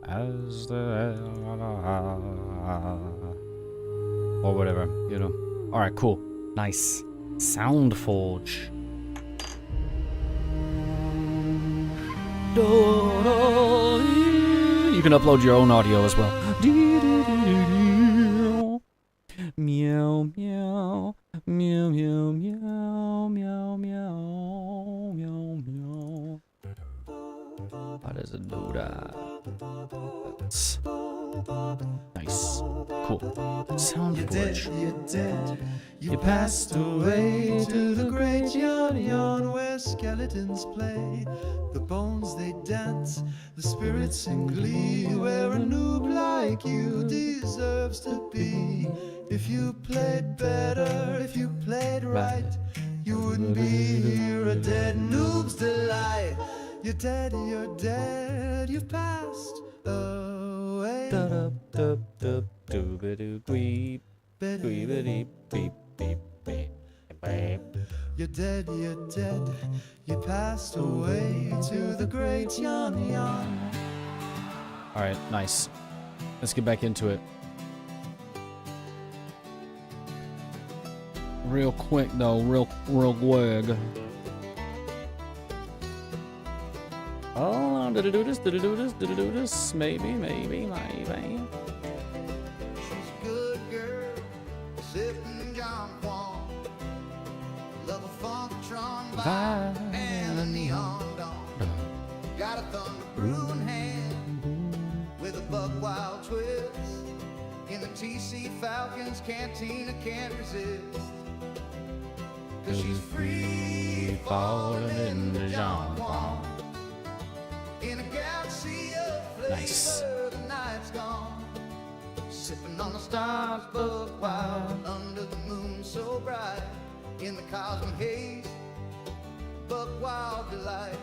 As the or whatever, you know. All right, cool, nice. Sound Forge. You can upload your own audio as well. Meow meow meow meow meow meow meow meow meow. How does it do that? Nice. Cool. Sound Forge. You're dead. You passed away to the great yon where skeletons play. The bones they dance, the spirits in glee. Where a noob like you deserves to be. If you played better, if you played right, you wouldn't be here a dead noob's delight. You're dead, you've passed away. You're dead, you passed away to the great yon. Alright, nice. Let's get back into it. Real quick though, real quick. Oh, did I do this? Maybe. She's a good girl, sipping John Juan. Love a funkatron vibe and a neon dawn. Got a thunder brewing hand with a buck wild twist. In the TC Falcons cantina can't resist. Cause she's free falling in the John Juan. In a galaxy of flavor, Nice. the night's gone. Sipping on the stars, buck wild, under the moon so bright. In the cosmic haze, buck wild delight.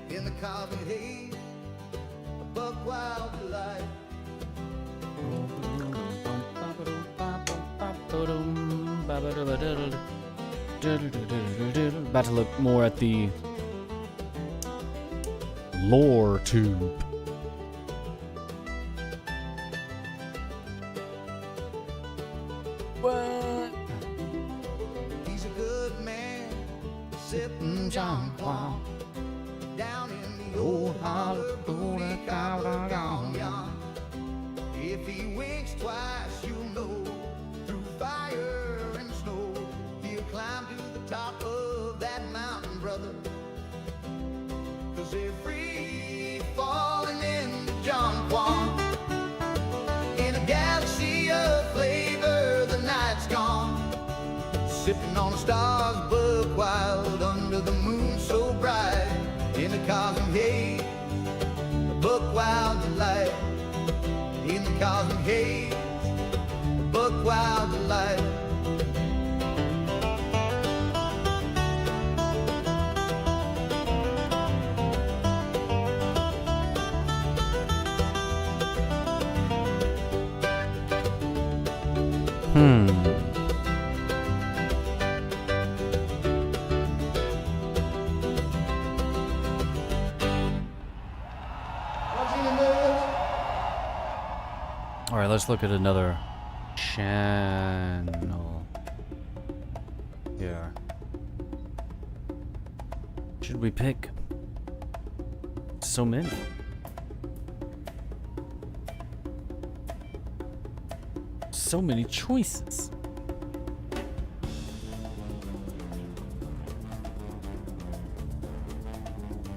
In the cosmic haze, buck wild delight. About to look more at the lore tube. What? He's a good man, sipping John Juan. Down in the old holler, booty cow yon. If he winks twice, you'll know. Through fire and snow, he'll climb to the top of that mountain, brother. Cause they're free falling in John Juan. In a galaxy of flavor, the night's gone. Sipping on the stars, buck wild, under the moon so bright. In the cosmic haze, a buck wild delight. In the cosmic haze, a buck wild delight. All right, let's look at another channel. Here. Should we pick? So many. So many choices.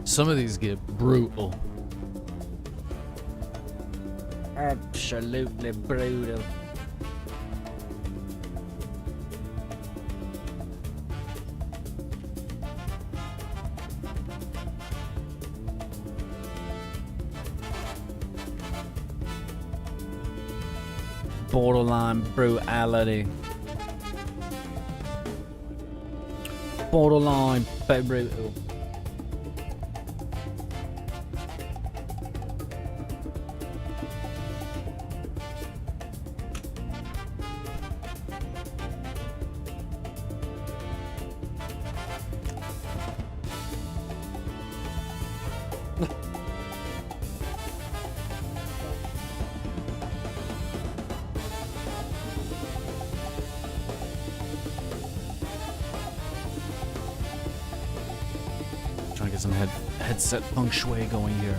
Some of these get brutal. Absolutely brutal. Borderline brutality. Borderline brutal. get some headset feng shui going here.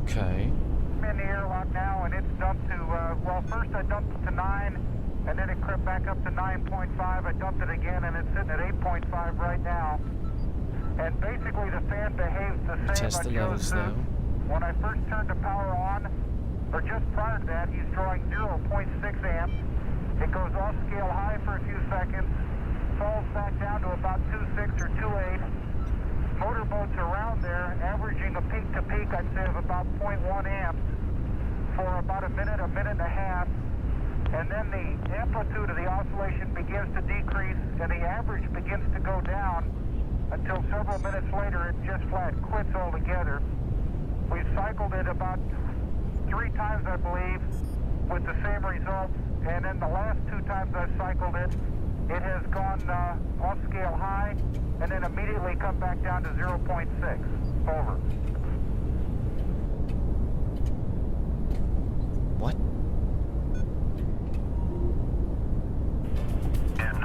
Okay. I'm in the airlock now, and it's dumped to, well, first I dumped it to 9, and then it crept back up to 9.5. I dumped it again, and it's sitting at 8.5 right now. And basically the fan behaves the same. Test the levels, though. When I first turned the power on, or just prior to that, he's drawing 0.6 amps. It goes off scale high for a few seconds, falls back down to about 2.6 or 2.8. Motorboats around there, averaging a peak to peak, I'd say, of about 0.1 amps for about a minute and a half. And then the amplitude of the oscillation begins to decrease, and the average begins to go down until several minutes later it just flat quits altogether. We've cycled it about 3 times, I believe, with the same results. And then the last 2 times I've cycled it, it has gone off scale high and then immediately come back down to 0.6. Over. What? And,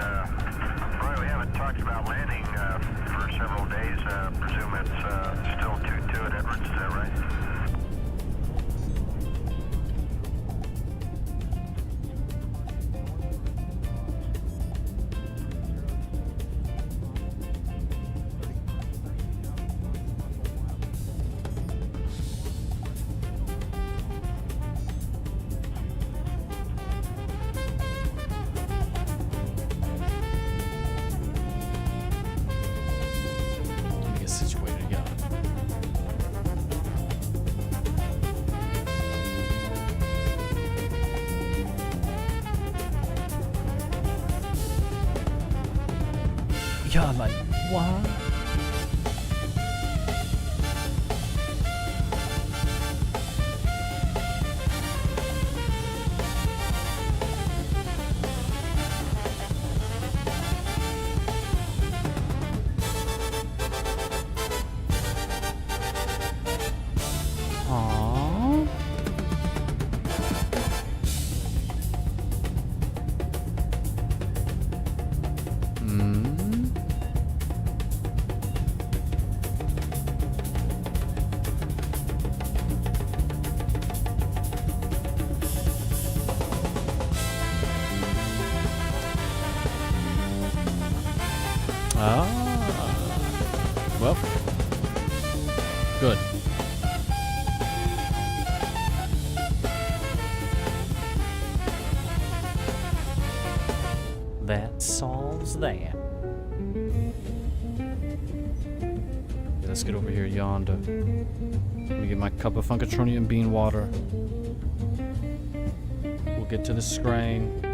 Roy, we haven't talked about landing for several days. Presume it's still 2-2 at Edwards, is that right? Let me get situated again. Yeah, like, what? Aww. Hmm. Ah. Well. Good. That solves that. Let's get over here yonder. Let me get my cup of Funkatronium bean water. We'll get to the screen.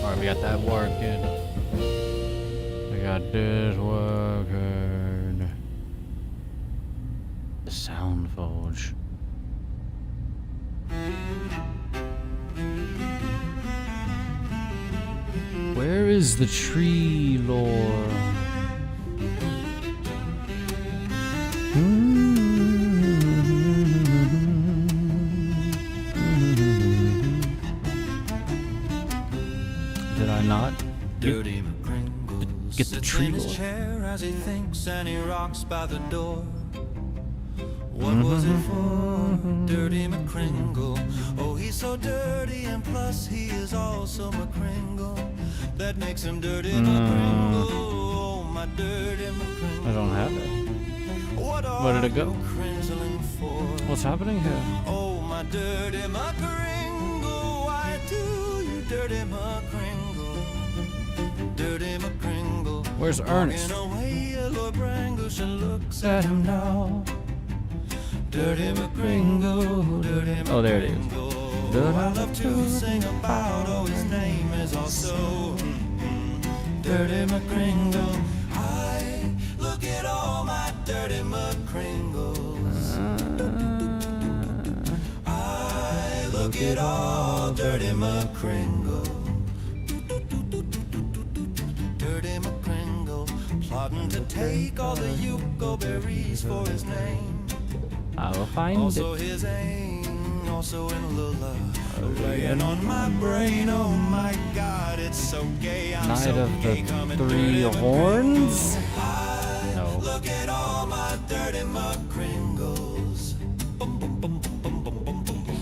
Alright, we got that working. We got this working. The sound forge. Where is the tree lore? Did I not get the tree lore? As he thinks and he rocks by the door. What was it for? Dirty McCringle. Oh, he's so dirty, and plus he is also McCringle. That makes him Dirty McCringle. Oh, my Dirty McCringle. I don't have it. Where did it go? What's happening here? Oh, my Dirty McCringle. Why do you Dirty McCringle? Dirty McCringle. Where's Ernest? Looks at him now. Dirty McCringle, Dirty McCringle. Oh, there it is. I love to sing about, oh, his name is also Dirty McCringle. I look at all my Dirty McCringles. I look at all Dirty McCringle. Dirty McCringle, plotting to take all the yucca berries for his name. I will find also it. His aim, also in Lula, laying on my brain. Oh my God, it's so gay. I'm Night so of gay. the Three Horns? No. Look at all my Dirty McCringles.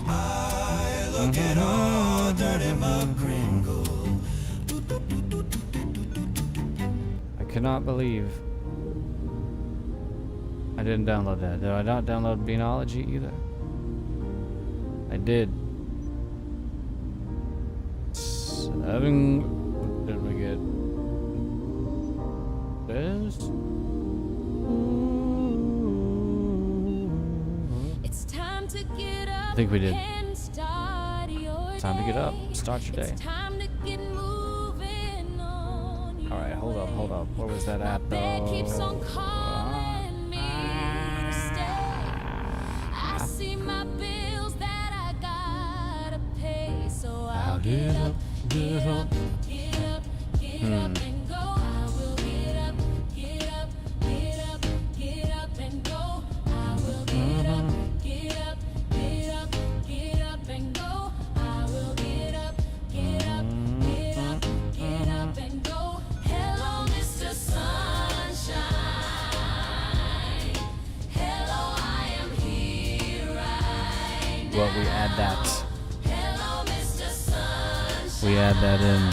I look at all Dirty McCringles. I cannot believe I didn't download that. Did I not download Beanology either? I did. 7. What did we get? This? It's time to get up. I think we did. And start your Time to get up. Start your day. It's time to get moving on. Alright, hold up. Where was that at though? Keeps on calling me to stay. I see my bills that I gotta pay, so I'll get up, get up, get up, get up and go. I will get up, get up, get up, get up and go. I will get up, get up, get up, get up and go. I will get up, get up, get up, get up and go. Hello, Mr. Sunshine. Hello, I am here right now. Well, we add that. Hello, Mr. Sunshine. We add that in.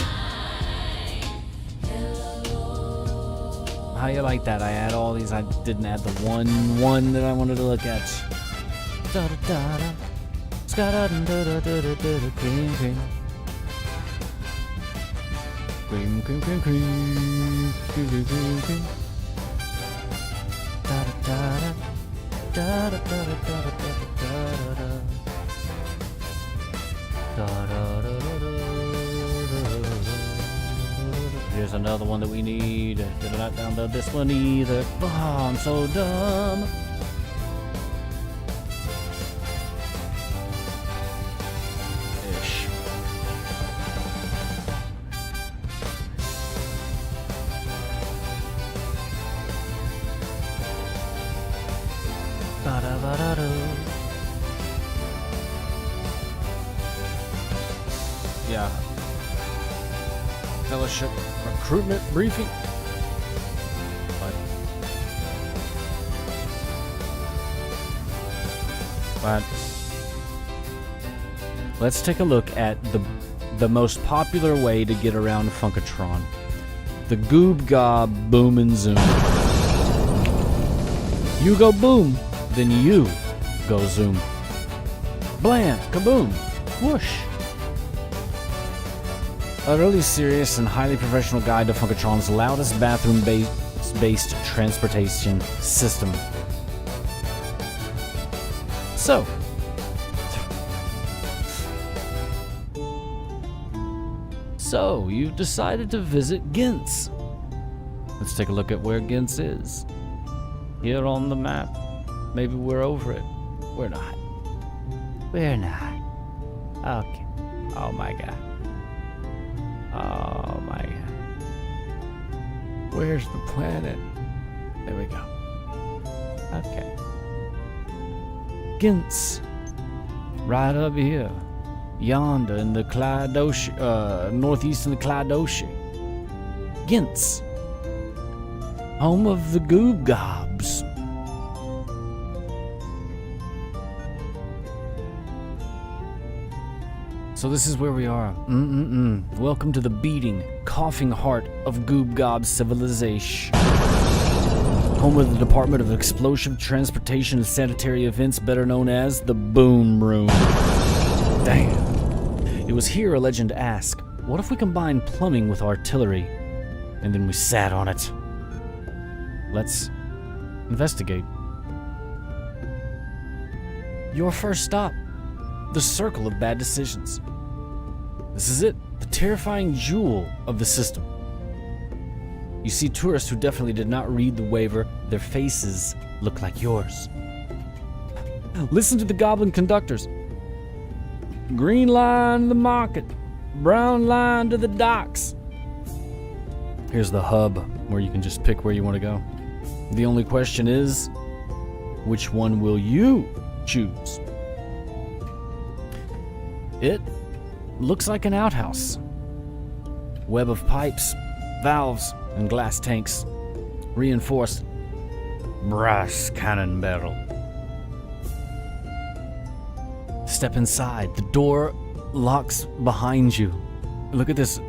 How you like that? I add all these. I didn't add the one that I wanted to look at. Da da da da. Ska da da da da da da da. Cream cream. Cream cream cream cream. Cream cream cream cream. Da da da da. Da da da da da da da da da. Da da da da da. Here's another one that we need. Did I not download this one either? Oh, I'm so dumb. Ish. Ba-da-ba-da-do. Yeah. Fellowship recruitment briefing. But let's take a look at the most popular way to get around Funkatron. The Goob Gob Boom and Zoom. You go boom, then you go zoom. Blam, kaboom, whoosh. A really serious and highly professional guide to Funkatron's loudest bathroom-based transportation system. So, So, you've decided to visit Gintz. Let's take a look at where Gintz is. Here on the map. Maybe we're over it. We're not. We're not. Okay. Oh my god. Oh my god. Where's the planet? There we go. Okay. Gintz. Right up here. Yonder in the northeast of the Clydoshi. Gintz. Home of the Goob Gobs. So this is where we are. Welcome to the beating, coughing heart of Goob Gob civilization. Home of the Department of Explosive Transportation and Sanitary Events, better known as the Boom Room. Damn. It was here a legend asked, what if we combine plumbing with artillery? And then we sat on it. Let's investigate. Your first stop, the circle of bad decisions. This is it, the terrifying jewel of the system. You see tourists who definitely did not read the waiver. Their faces look like yours. Listen to the goblin conductors. Green line to the market, brown line to the docks. Here's the hub where you can just pick where you want to go. The only question is, which one will you choose? It looks like an outhouse. Web of pipes, valves, and glass tanks. Reinforced brass cannon barrel. Step inside. The door locks behind you. Look at this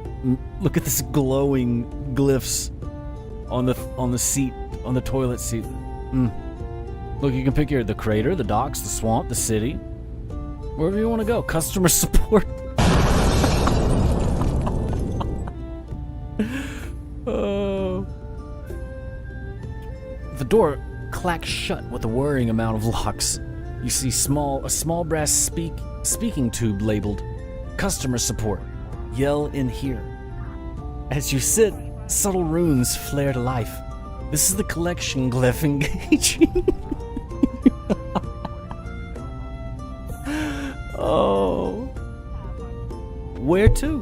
glowing glyphs on the seat, on the toilet seat. Look, you can pick the crater, the docks, the swamp, the city. Wherever you want to go. Customer support. Oh. The door clacks shut with a worrying amount of locks. You see a small brass speaking tube labeled customer support. Yell in here. As you sit, subtle runes flare to life. This is the collection glyph engaging. Oh. Where to?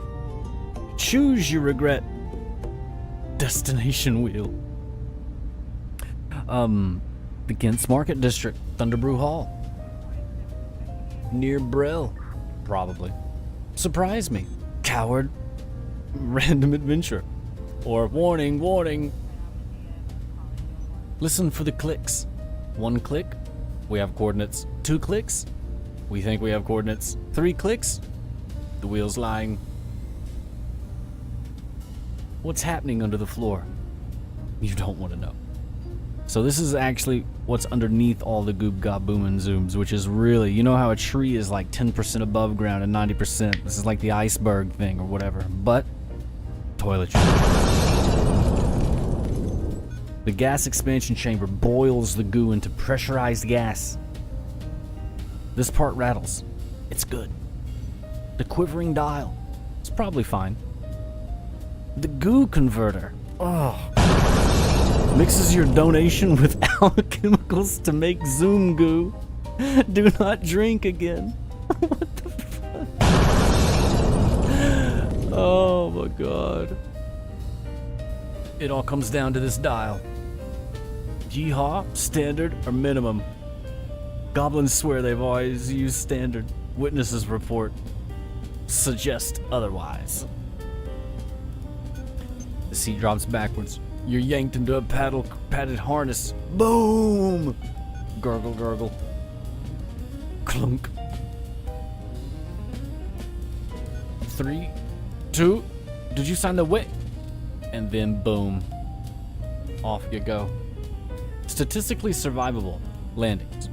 Choose your regret. Destination wheel. The Gintz Market District, Thunderbrew Hall. Near Brill, probably. Surprise me. Coward. Random adventure. Or warning, warning. Listen for the clicks. 1 click, we have coordinates. 2 clicks, we think we have coordinates. 3 clicks, the wheel's lying. What's happening under the floor? You don't want to know. So this is actually what's underneath all the Goob Gob Boom and Zooms, which is really, you know how a tree is like 10% above ground and 90%. This is like the iceberg thing or whatever, but toiletry. The gas expansion chamber boils the goo into pressurized gas. This part rattles. It's good. The quivering dial. It's probably fine. The goo converter. Oh. Mixes your donation with alchemicals to make Zoom goo. Do not drink again. What the fuck? Oh my god. It all comes down to this dial. Yeehaw, standard, or minimum. Goblins swear they've always used standard. Witnesses report suggest otherwise. The seat drops backwards. You're yanked into a padded harness. Boom! Gurgle, gurgle. Clunk. 3, 2, did you sign the way? And then boom. Off you go. Statistically survivable landings.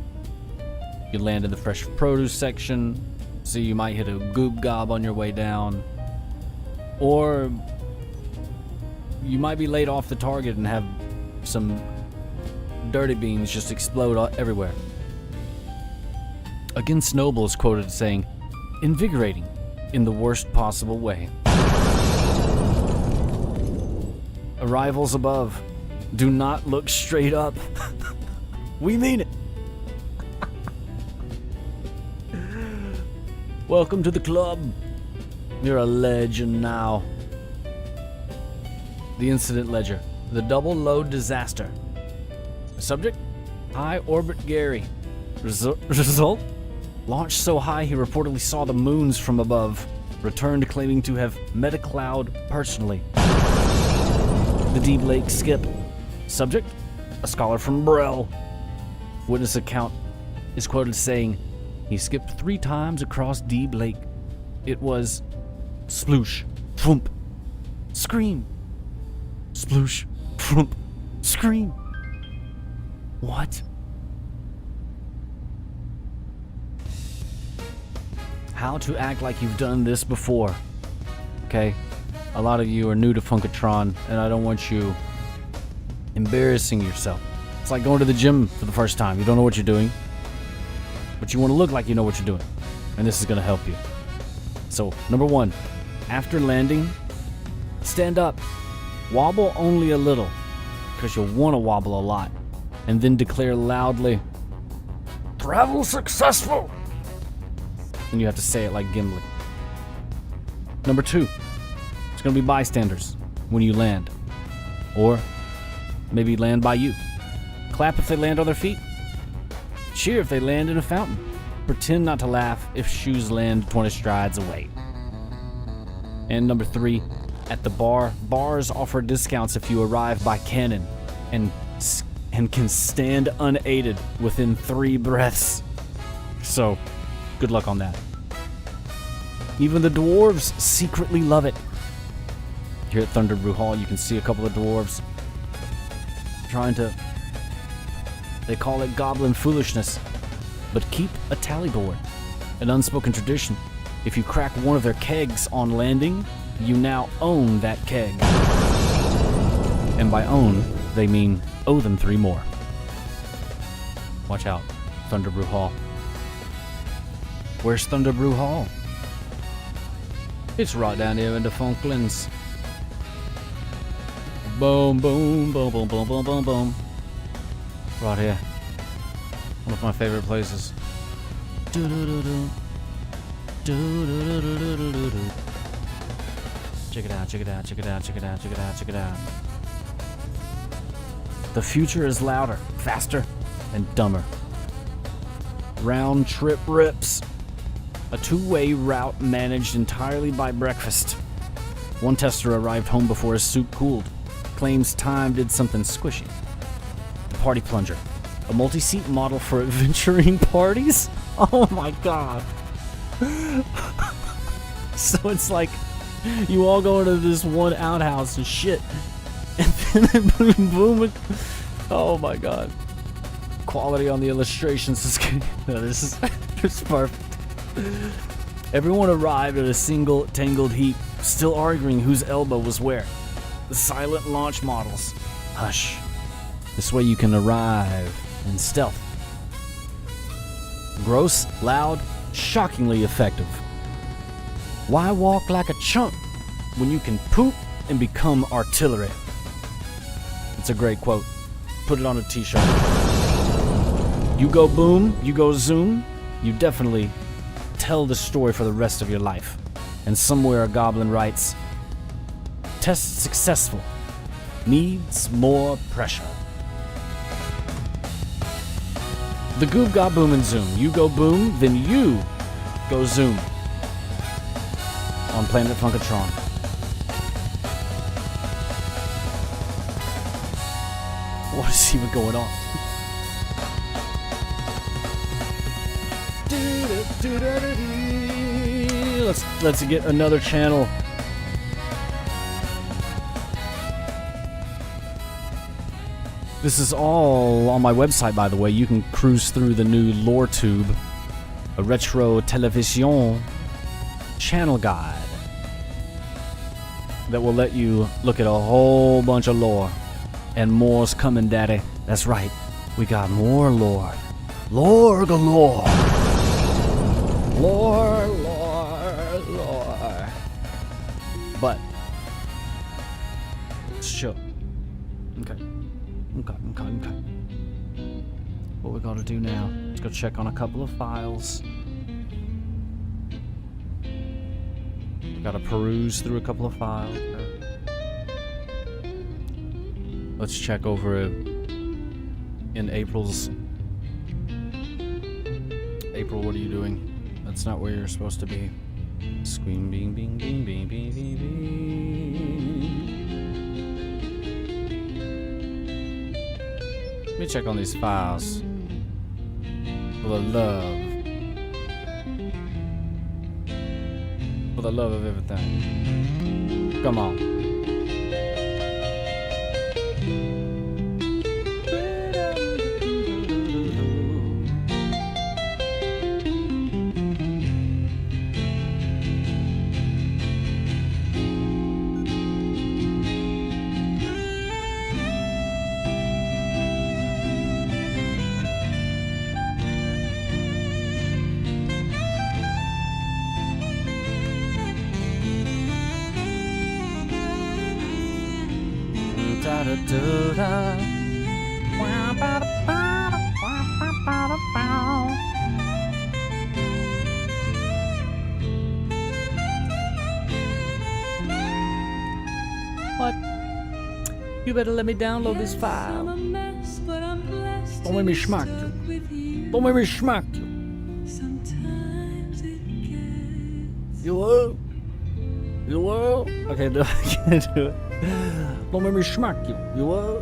You land in the fresh produce section, so you might hit a Goob Gob on your way down. Or you might be laid off the target and have some dirty beans just explode everywhere. Again, Snowball is quoted as saying, invigorating in the worst possible way. Arrivals above. Do not look straight up. We mean it. Welcome to the club. You're a legend now. The incident ledger. The double load disaster. Subject? High orbit Gary. Result? Launched so high he reportedly saw the moons from above. Returned claiming to have met a cloud personally. The Deep Lake skip. Subject? A scholar from Brell. Witness account is quoted saying he skipped 3 times across Deep Lake. It was sploosh, thwump, scream. Sploosh, thwump, scream. What? How to act like you've done this before. Okay? A lot of you are new to Funkatron, and I don't want you embarrassing yourself. It's like going to the gym for the first time. You don't know what you're doing, but you want to look like you know what you're doing, and this is going to help you. So, number 1, after landing, stand up. Wobble only a little, because you'll want to wobble a lot, and then declare loudly, "Travel successful!" And you have to say it like Gimli. Number 2, it's going to be bystanders when you land, or maybe land by you. Clap if they land on their feet. Cheer if they land in a fountain. Pretend not to laugh if shoes land 20 strides away. And number 3, at the bar, bars offer discounts if you arrive by cannon and can stand unaided within 3 breaths. So, good luck on that. Even the dwarves secretly love it. Here at Thunder Brew Hall, you can see a couple of dwarves they call it goblin foolishness, but keep a tally board. An unspoken tradition. If you crack one of their kegs on landing, you now own that keg. And by own, they mean owe them 3 more. Watch out, Thunder Brew Hall. Where's Thunder Brew Hall? It's right down here in the Funklands. Boom, boom, boom, boom, boom, boom, boom, boom. Right here. One of my favorite places. Do-do-do-do. Do-do-do-do-do-do-do. Check it out, check it out, check it out, check it out, check it out, check it out. The future is louder, faster, and dumber. Round trip rips. A 2-way route managed entirely by breakfast. One tester arrived home before his soup cooled. Claims time did something squishy. The Party Plunger. A multi-seat model for adventuring parties? Oh my god. So it's like you all go into this one outhouse and shit. And then boom, boom. Oh my god. Quality on the illustrations is good. No, this is perfect. Everyone arrived at a single tangled heap, still arguing whose elbow was where. The silent launch models. Hush. This way you can arrive in stealth. Gross, loud, shockingly effective. Why walk like a chump when you can poop and become artillery? It's a great quote. Put it on a t-shirt. You go boom, you go zoom, you definitely tell the story for the rest of your life. And somewhere a goblin writes, test successful. Needs more pressure. The goob got boom and zoom. You go boom, then you go zoom. On Planet Funkatron. What is even going on? Let's get another channel. This is all on my website, by the way. You can cruise through the new lore tube, a retro television channel guide that will let you look at a whole bunch of lore. And more's coming, daddy. That's right. We got more lore. Lore galore. Lore, lore, lore. But, let's show. Okay. What we gotta do now? Let's go check on a couple of files. Gotta peruse through a couple of files. Let's check over in April's. April, what are you doing? That's not where you're supposed to be. Scream, bing, bing, bing, bing, bing, bing, bing. Let me check on these files. For the love. For the love of everything. Come on. What? You better let me download this file. Don't make me smack you. Don't make me smack you. You will? You will? Okay, no, I can't do it. Don't make me smack you. You will?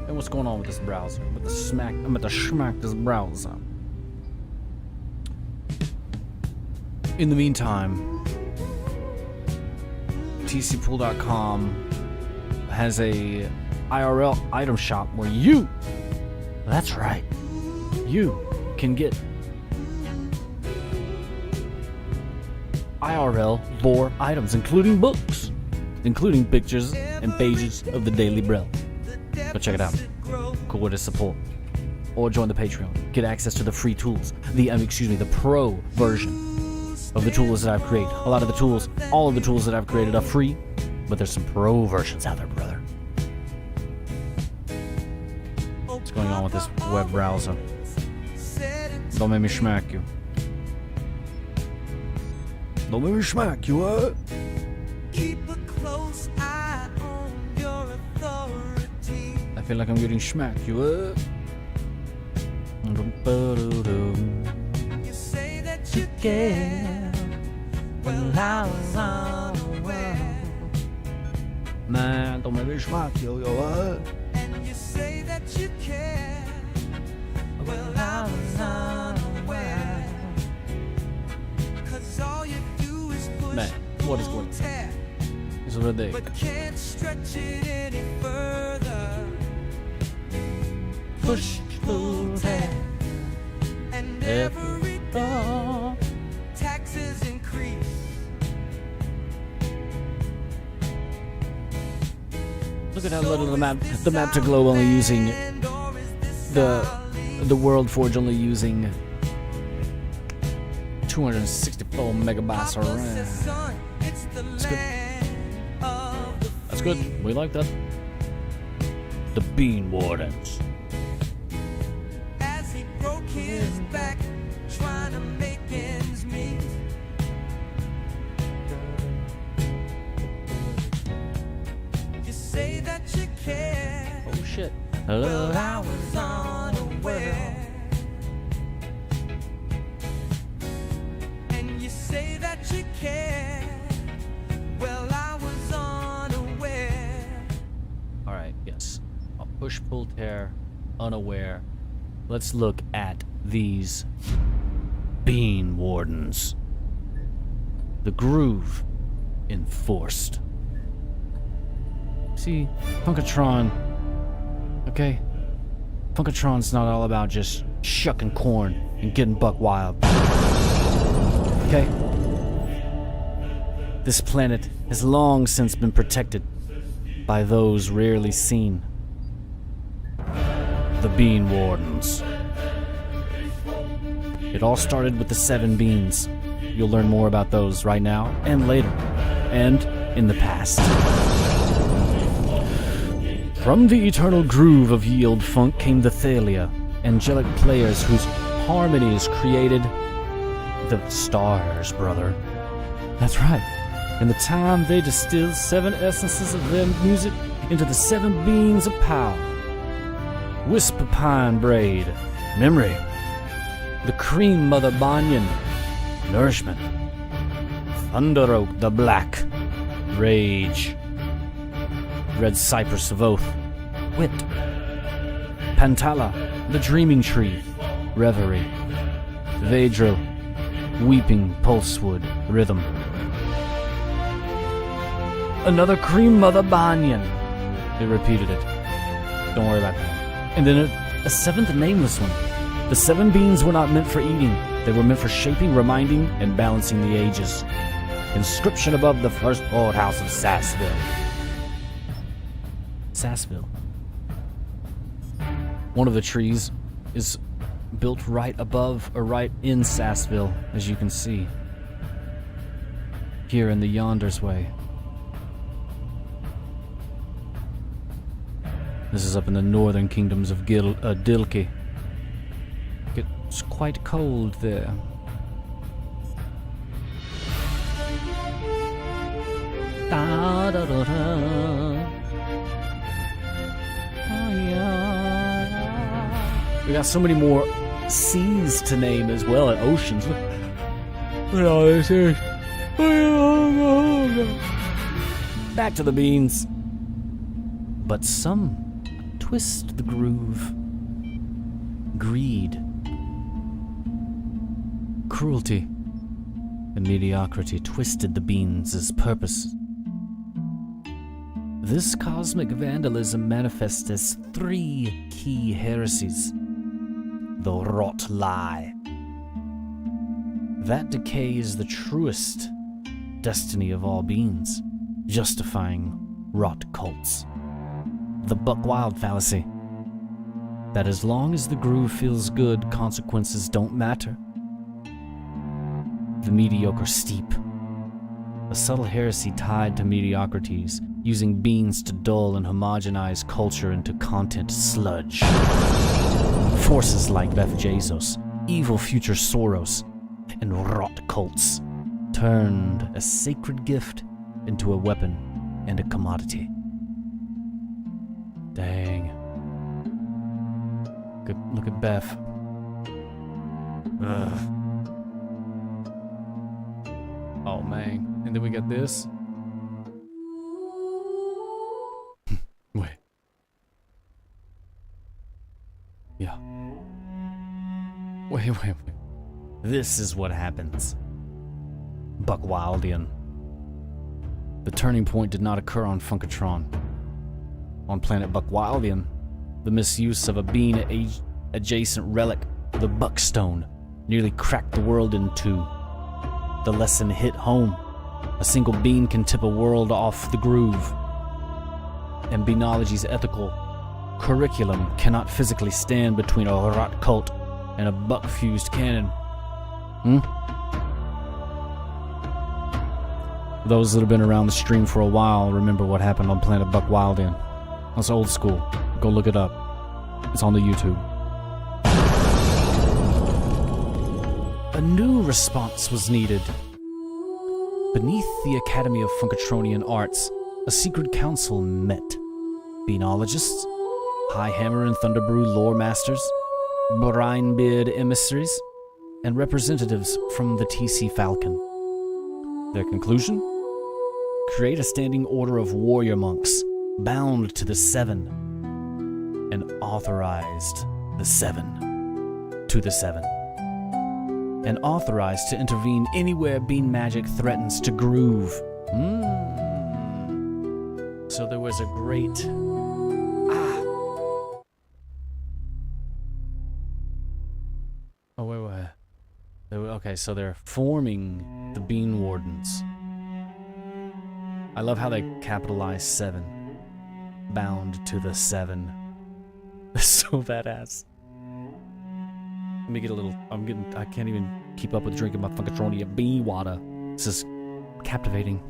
And what's going on with this browser? I'm about to smack this browser. In the meantime, tcpool.com has a IRL item shop where you, that's right, you can get IRL lore items, including books, including pictures and pages of the Daily Braille. Go check it out. Cool way to support. Or join the Patreon. Get access to the free tools. The pro version of the tools that I've created. A lot of the tools, all of the tools that I've created are free, but there's some pro versions out there, brother. What's going on with this web browser? Don't make me smack you. Don't make me smack you, what? Keep a close eye on your authority. I feel like I'm getting smacked, you what? You say that you care. Well, I was unaware. Man, don't make me smack you, you what? And you say that you care. Well, I was unaware. 'Cause all you do is push. Man, what is going on? It's ridiculous. But can't stretch it any further. Push, pull, tear. And every day taxes increase. Look at how little the map to globe only using the World Forge only using 264 megabytes of RAM. That's good. That's good. We like that. The Bean Wardens. As he broke his back trying to make ends meet. You say that you care. Oh shit. Well, I was unaware. And you say that you care. Well, I was unaware. Alright, yes. I'll push, pull, tear, unaware. Let's look at these Bean Wardens. The groove enforced. See, Funkatron. Okay? Funkatron's not all about just shucking corn and getting buck wild. Okay? This planet has long since been protected by those rarely seen. The Bean Wardens. It all started with the 7 beans. You'll learn more about those right now and later, and in the past. From the eternal groove of yield funk came the Thalia, angelic players whose harmonies created the stars, brother. That's right. In the time they distilled 7 essences of their music into the 7 beings of power. Wisp of pine braid, memory. The cream mother banyan, nourishment. Thunder oak the black, rage. Red cypress of oath, wit. Pantala, the dreaming tree, reverie. Vedril, weeping pulsewood, rhythm. Another cream mother banyan. They repeated it. Don't worry about that. And then a 7th nameless one. The 7 beans were not meant for eating. They were meant for shaping, reminding, and balancing the ages. Inscription above the first courthouse of Sassville. Sassville. One of the trees is built right above or right in Sassville, as you can see. Here in the Yonder's Way. This is up in the northern kingdoms of Dilke. It's quite cold there. Da, da, da, da. Oh, yeah. We got so many more seas to name as well, and oceans. Look at all this here. Back to the beans. But some twist the groove. Greed, cruelty, and mediocrity twisted the beans' purpose. This cosmic vandalism manifests as 3 key heresies. The rot lie. That decay is the truest destiny of all beings, justifying rot cults. The buck wild fallacy. That as long as the groove feels good, consequences don't matter. The mediocre steep. A subtle heresy tied to mediocrities, using beans to dull and homogenize culture into content sludge. Forces like Beth Jesus, evil future Soros, and rot cults turned a sacred gift into a weapon and a commodity. Dang. Look at Beth. Ugh. Oh man. And then we got this. Wait. Yeah. Wait. This is what happens. Buckwildian. The turning point did not occur on Funkatron. On planet Buckwildian, the misuse of a bean-adjacent relic, the Buckstone, nearly cracked the world in 2. The lesson hit home. A single bean can tip a world off the groove. And Beanology's ethical curriculum cannot physically stand between a rot cult and a buck-fused cannon. Those that have been around the stream for a while remember what happened on planet Buckwildian. That's old school. Go look it up. It's on the YouTube. A new response was needed. Beneath the Academy of Funkatronian Arts, a secret council met. Beanologists, Highhammer and Thunderbrew lore masters, Brinebeard emissaries, and representatives from the TC Falcon. Their conclusion? Create a standing order of warrior monks, bound to the 7, and authorized the 7 to the 7, and authorized to intervene anywhere bean magic threatens to groove. So there was a great wait. Okay, so they're forming the Bean Wardens. I love how they capitalize 7. Bound to the 7. That's so badass. Let me get a little... I can't even keep up with drinking my Funkatronia bean water. This is captivating.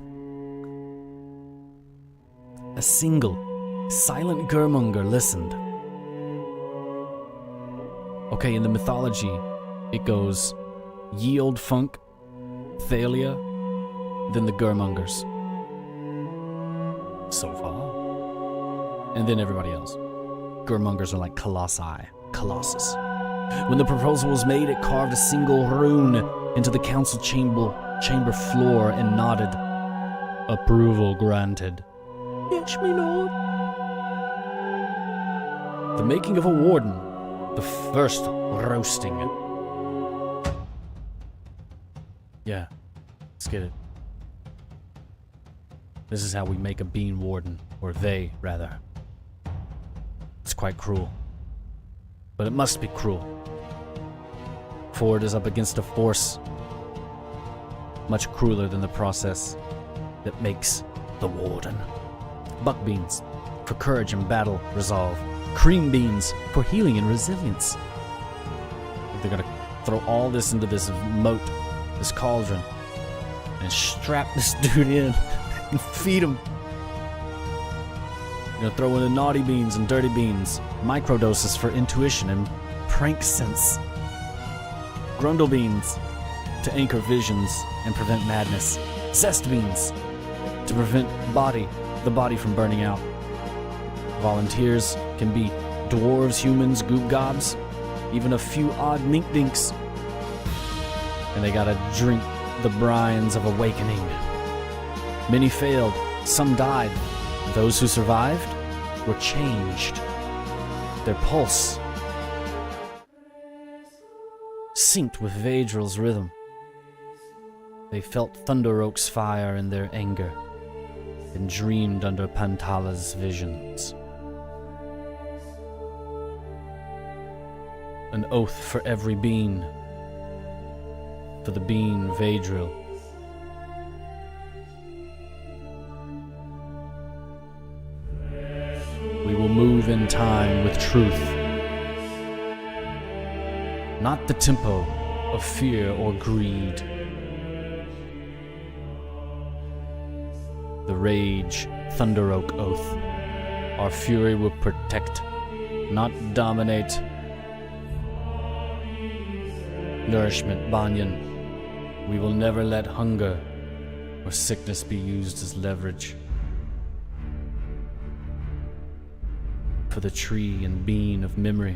A single Silent Gurmonger listened. Okay, in the mythology, it goes Ye Old Funk, Thalia, then the Gurmongers. So far. And then everybody else. Gurmongers are like Colossus. When the proposal was made, it carved a single rune into the council chamber floor and nodded. Approval granted. Yes, my lord. The making of a warden. The first roasting. Yeah, let's get it. This is how we make a bean warden. Or they, rather. It's quite cruel. But it must be cruel. Ford is up against a force much crueler than the process that makes the warden. Buck beans for courage and battle resolve. Cream beans for healing and resilience. They're gonna throw all this into this moat, this cauldron, and strap this dude in and feed him. You're gonna throw in the naughty beans and dirty beans, microdoses for intuition and prank sense. Grundle beans to anchor visions and prevent madness. Zest beans to prevent the body from burning out. Volunteers can be dwarves, humans, goop gobs, even a few odd mink dinks. And they gotta drink the brines of awakening. Many failed, some died. Those who survived were changed. Their pulse synced with Vadril's rhythm. They felt Thunder Oak's fire in their anger and dreamed under Pantala's visions. An oath for every bean. For the bean Vadril. We will move in time with truth. Not the tempo of fear or greed. The rage, Thunder Oak oath. Our fury will protect, not dominate. Nourishment, Banyan. We will never let hunger or sickness be used as leverage. For the tree and bean of memory,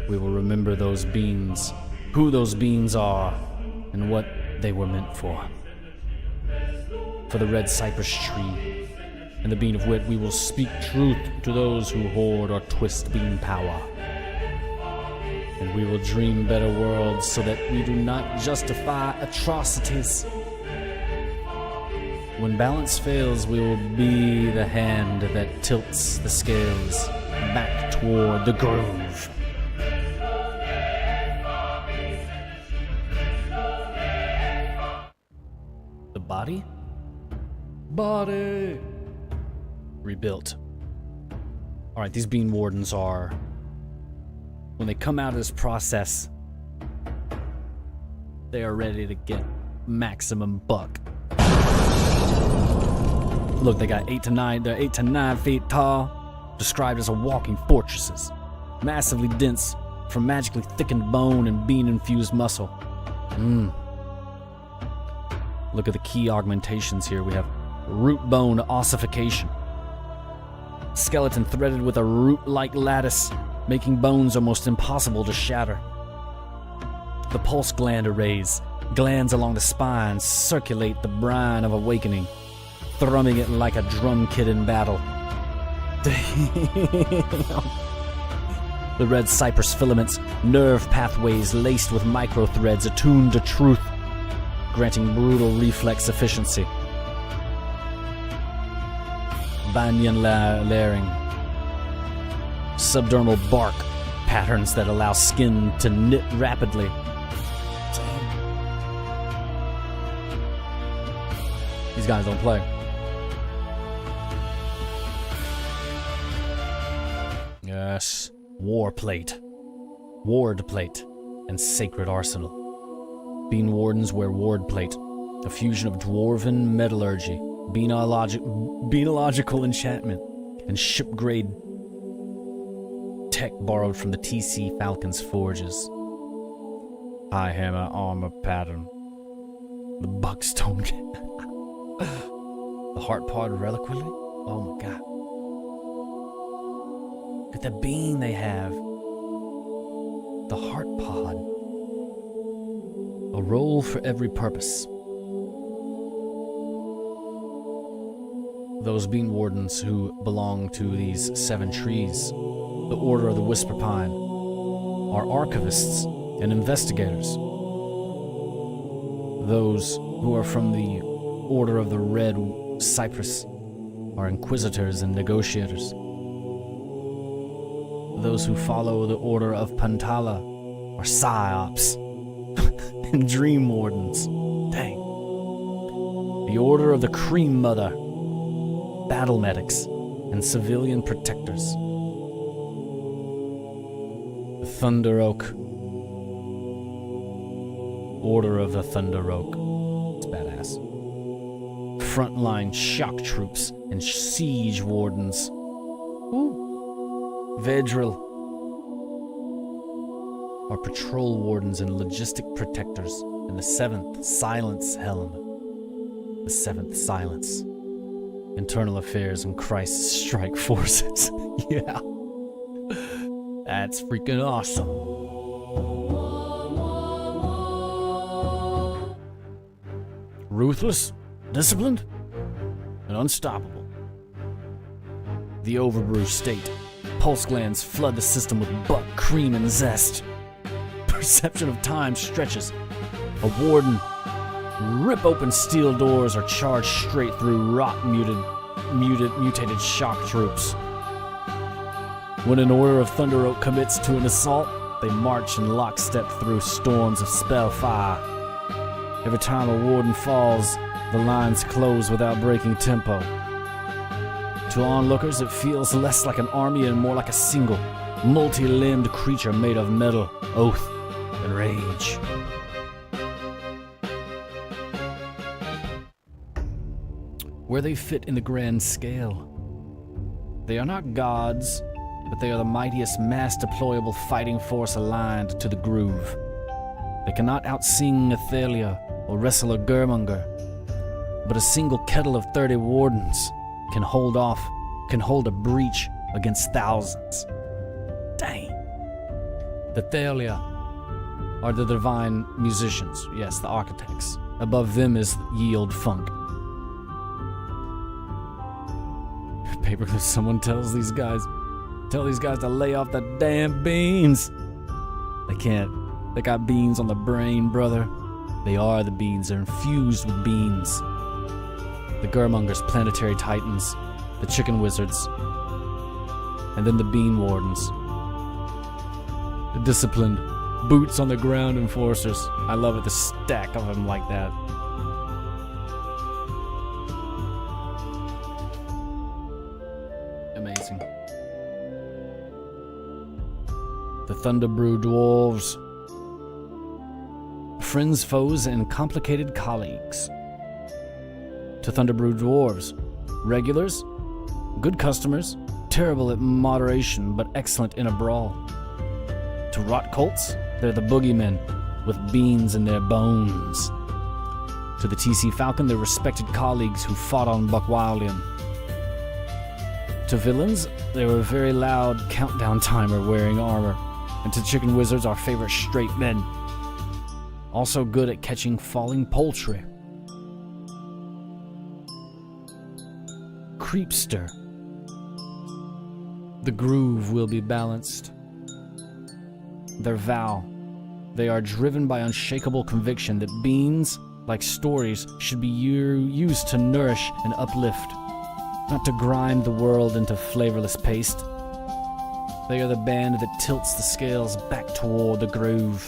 we will remember those beans, who those beans are, and what they were meant for. For the red cypress tree and the bean of wit, we will speak truth to those who hoard or twist bean power. And we will dream better worlds so that we do not justify atrocities. When balance fails, we will be the hand that tilts the scales back toward the groove. The body? Body! Rebuilt. Alright, these bean wardens are... when they come out of this process, they are ready to get maximum buck. Look, they're 8 to 9 feet tall, described as a walking fortresses, massively dense from magically thickened bone and bean-infused muscle. Look at the key augmentations here. We have root bone ossification, skeleton threaded with a root-like lattice, making bones almost impossible to shatter. The pulse gland arrays, glands along the spine circulate the brine of awakening, thrumming it like a drum kit in battle. The red cypress filaments, nerve pathways laced with microthreads attuned to truth, granting brutal reflex efficiency. Banyan layering, subdermal bark patterns that allow skin to knit rapidly. These guys don't play. Yes, war plate, ward plate, and sacred arsenal. Bean wardens wear ward plate, a fusion of dwarven metallurgy, beanological enchantment, and ship-grade tech borrowed from the TC Falcon's forges. High hammer armor pattern. The buckstone. The heart pod reliquary? Oh my god. Look at the bean they have. The heart pod. A role for every purpose. Those bean wardens who belong to these 7 trees, the Order of the Whisper Pine, are archivists and investigators. Those who are from the Order of the Red Cypress are inquisitors and negotiators. Those who follow the Order of Pantala are psyops and dream wardens. Dang. The Order of the Cream Mother, battle medics and civilian protectors. The Thunder Oak, Order of the Thunder Oak. It's badass. Frontline shock troops and siege wardens. Ooh. Vedril are patrol wardens and logistic protectors. And the 7th Silence Helm. The 7th Silence. Internal Affairs and Crisis Strike Forces. Yeah. That's freaking awesome. Ruthless, disciplined, and unstoppable. The Overbrew State. Pulse glands flood the system with butt, cream, and zest. Perception of time stretches. A warden rip open steel doors or charge straight through mutated shock troops. When an Order of Thunder Oak commits to an assault, they march in lockstep through storms of spell fire. Every time a warden falls, the lines close without breaking tempo. To onlookers, it feels less like an army and more like a single, multi-limbed creature made of metal, oath, and rage. Where they fit in the grand scale. They are not gods, but they are the mightiest mass deployable fighting force aligned to the groove. They cannot outsing Athelia or wrestle a Germonger, but a single kettle of 30 wardens can hold a breach against thousands. Dang. The Thalia are the divine musicians, yes, the architects. Above them is Yield Funk. Paperclip, someone tell these guys to lay off the damn beans. They can't. They got beans on the brain, brother. They are the beans. They're infused with beans. The Germongers, planetary titans, the chicken wizards, and then the bean wardens. The disciplined, boots on the ground enforcers. I love it, the stack of them like that. Amazing. The Thunderbrew Dwarves. Friends, foes, and complicated colleagues. To Thunderbrew Dwarves. Regulars, good customers, terrible at moderation, but excellent in a brawl. To Rot Colts, they're the boogeymen, with beans in their bones. To the TC Falcon, they're respected colleagues who fought on Buckwildian. To villains, they were a very loud countdown timer wearing armor. And to Chicken Wizards, our favorite straight men. Also good at catching falling poultry. Creepster. The groove will be balanced. Their vow. They are driven by unshakable conviction that beans, like stories, should be used to nourish and uplift, not to grind the world into flavorless paste. They are the band that tilts the scales back toward the groove.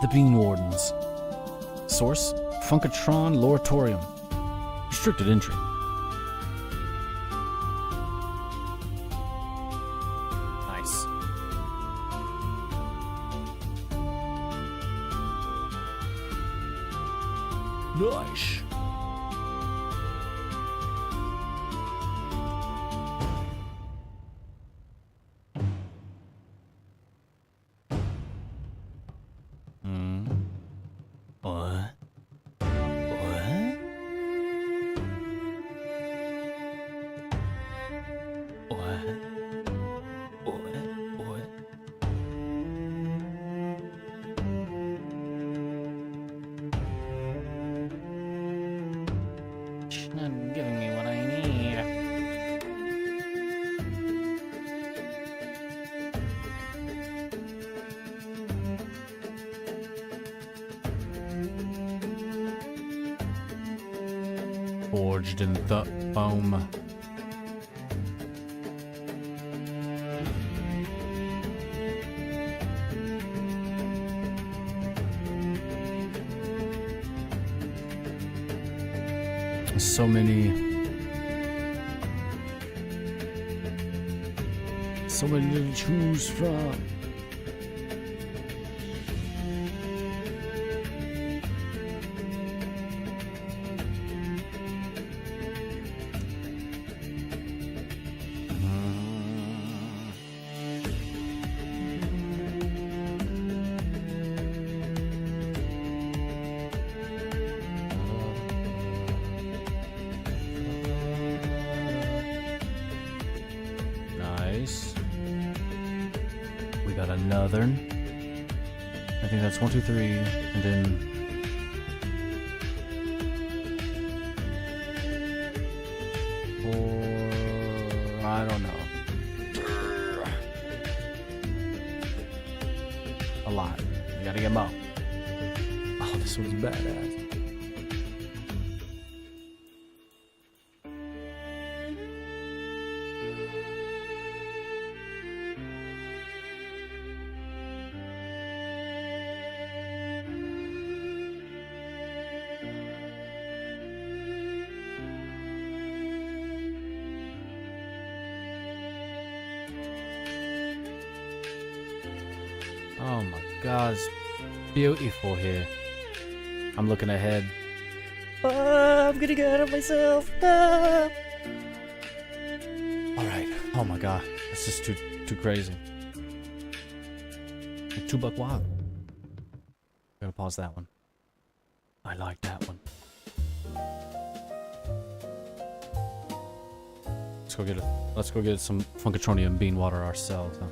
The Bean Wardens. Source: Funkatron Loratorium. Restricted entry. Nice. Nice. Forged in the foam. So many to choose from. Nice. We got another. I think that's 1, 2, 3, and then four. I don't know. A lot. We gotta get them up. Oh, this one's badass. Oh my god, it's beautiful here. I'm looking ahead. I'm gonna get out of myself. Alright, oh my god, this is too crazy. Too buck wild. Gotta pause that one. I like that one. Let's go get some Funkatronium bean water ourselves, huh?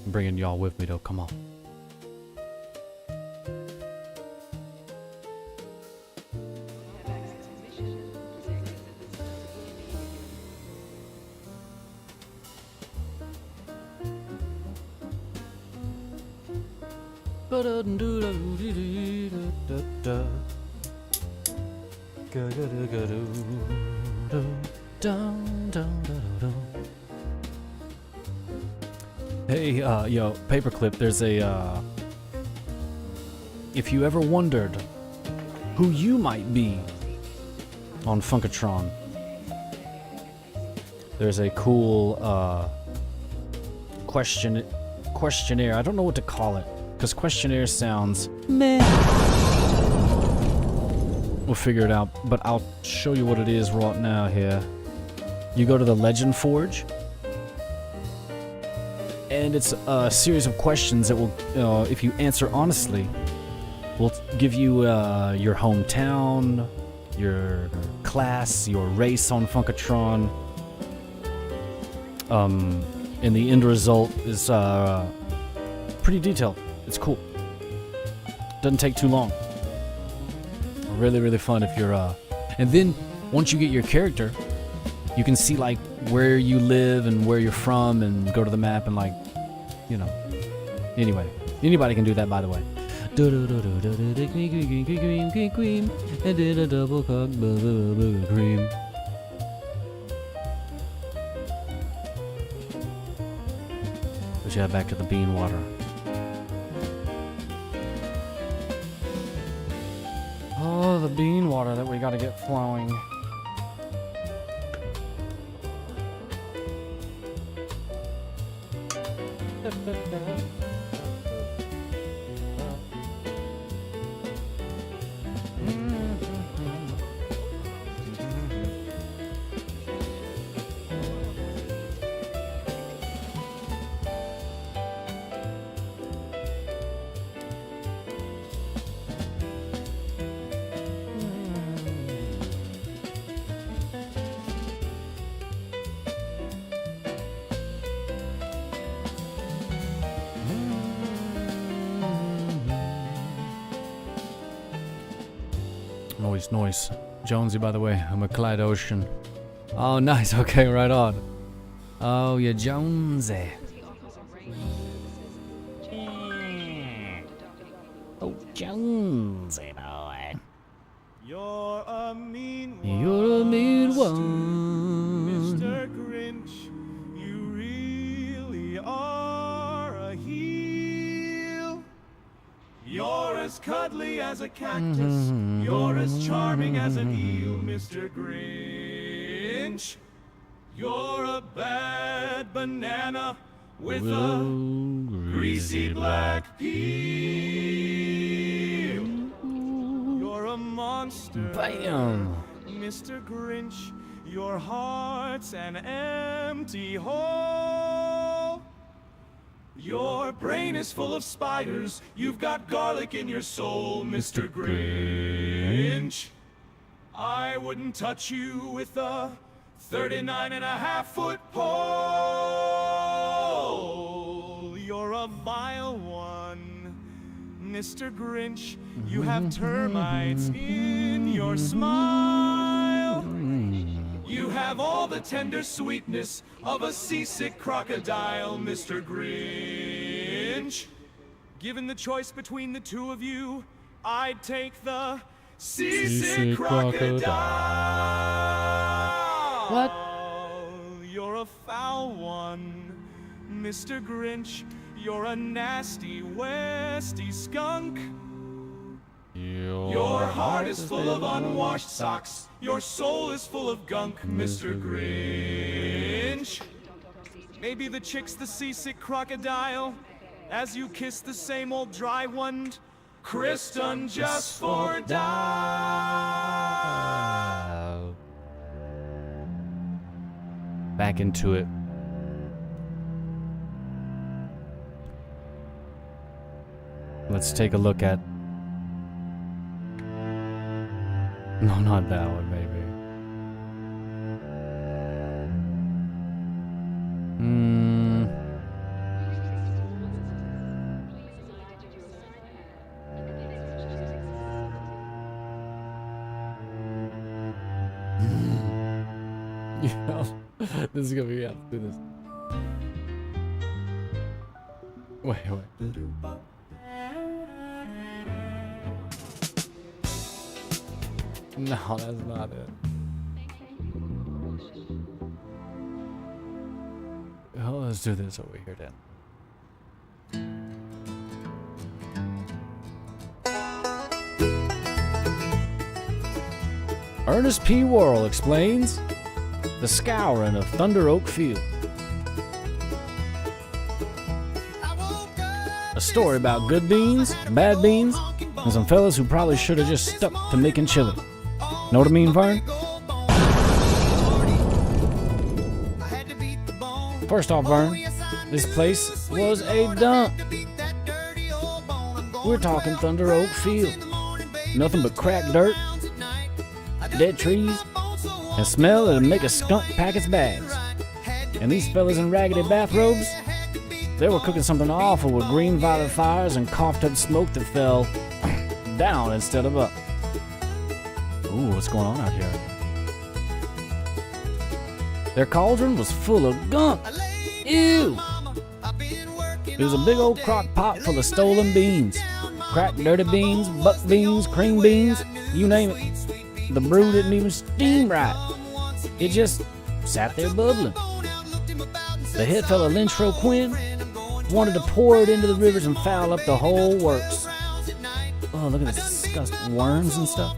I'm bringing y'all with me though, come on. Hey, yo, Paperclip, there's a, if you ever wondered who you might be on Funkatron, there's a cool, questionnaire. I don't know what to call it, because questionnaire sounds meh. We'll figure it out, but I'll show you what it is right now here. You go to the Legend Forge, and it's a series of questions that will, if you answer honestly, will give you your hometown, your class, your race on Funkatron. And the end result is pretty detailed. It's cool. Doesn't take too long. Really, really fun if you're and then once you get your character, you can see like where you live and where you're from, and go to the map and, like, you know. Anyway, anybody can do that, by the way. And did a double cock cream. But yeah, back to the bean water. Oh, the bean water that we gotta get flowing. Noise. Jonesy, by the way. I'm a Clyde Ocean. Oh, nice. Okay, right on. Oh, you're Jonesy. Oh, Jonesy boy. You're a mean one. You're a mean one. Mr. Grinch, you really are a heel. You're as cuddly as a cactus. You're as charming as an eel, Mr. Grinch. You're a bad banana with a greasy black peel. You're a monster. Bam. Mr. Grinch, your heart's an empty hole. Your brain is full of spiders. You've got garlic in your soul, Mr. Grinch. I wouldn't touch you with a 39.5-foot pole. You're a vile one, Mr. Grinch. You have termites in your smile. You have all the tender sweetness of a seasick crocodile, Mr. Grinch. Given the choice between the two of you, I'd take the seasick crocodile. What? You're a foul one, Mr. Grinch. You're a nasty, westy skunk. Your heart is full of unwashed socks. Your soul is full of gunk, Mr. Grinch. Maybe the chick's the seasick crocodile, as you kiss the same old dry one. Kristen just for die. Back into it. Let's take a look at... No, not that one, maybe. This is gonna be, yeah, let's do this. Wait. No, that's not it. Oh, let's do this over here then. Ernest P. Worrell explains the scouring of Thunder Oak Field. A story about good beans, bad beans, and some fellas who probably should have just stuck to making chili. Know what I mean, Vern? First off, Vern, this place was a dump. We're talking Thunder Oak Field. Nothing but cracked dirt, dead trees, and smell that'll make a skunk pack its bags. And these fellas in raggedy bathrobes, they were cooking something awful with green violet fires and coughed up smoke that fell down instead of up. Ooh, what's going on out here? Their cauldron was full of gunk. Ew! It was a big old crock pot full of stolen beans. Cracked dirty beans, buck beans, cream beans, you name it. The brew didn't even steam right. It just sat there bubbling. The head fella Lynchro Quinn wanted to pour it into the rivers and foul up the whole works. Oh, look at this disgusting worms and stuff.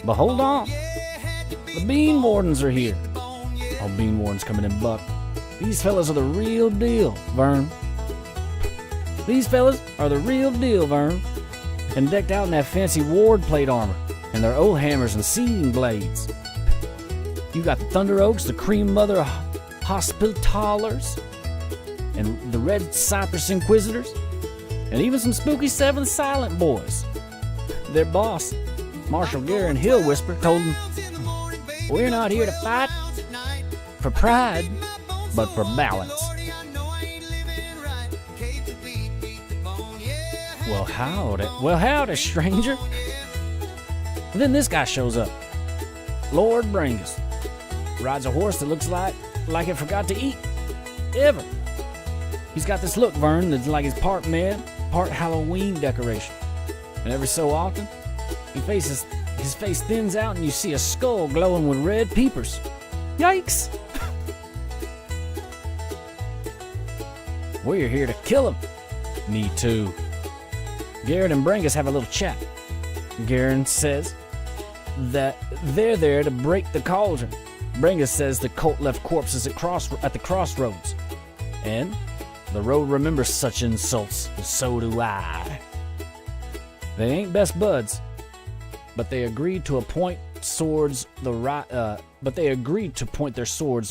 But hold on. The bean wardens are here. Oh, bean wardens coming in buck. These fellas are the real deal, Vern. These fellas are the real deal, Vern. And decked out in that fancy ward plate armor and their old hammers and seeding blades. You got the Thunder Oaks, the Cream Mother Hospitalers, and the Red Cypress Inquisitors, and even some spooky Seventh Silent Boys. Their boss, Marshal Garen Hill Whisper, told them, "We're not here to fight for pride, but for balance." Well, howdy, stranger. And then this guy shows up. Lord Brangus. Rides a horse that looks like it forgot to eat. Ever. He's got this look, Vern, that's like he's part man, part Halloween decoration. And every so often, his face thins out and you see a skull glowing with red peepers. Yikes! We're here to kill him. Me too. Garrett and Brangus have a little chat. Garrett says that they're there to break the cauldron. Brangus says the cult left corpses at the crossroads. And the road remembers such insults, and so do I. They ain't best buds, but they agreed to point their swords the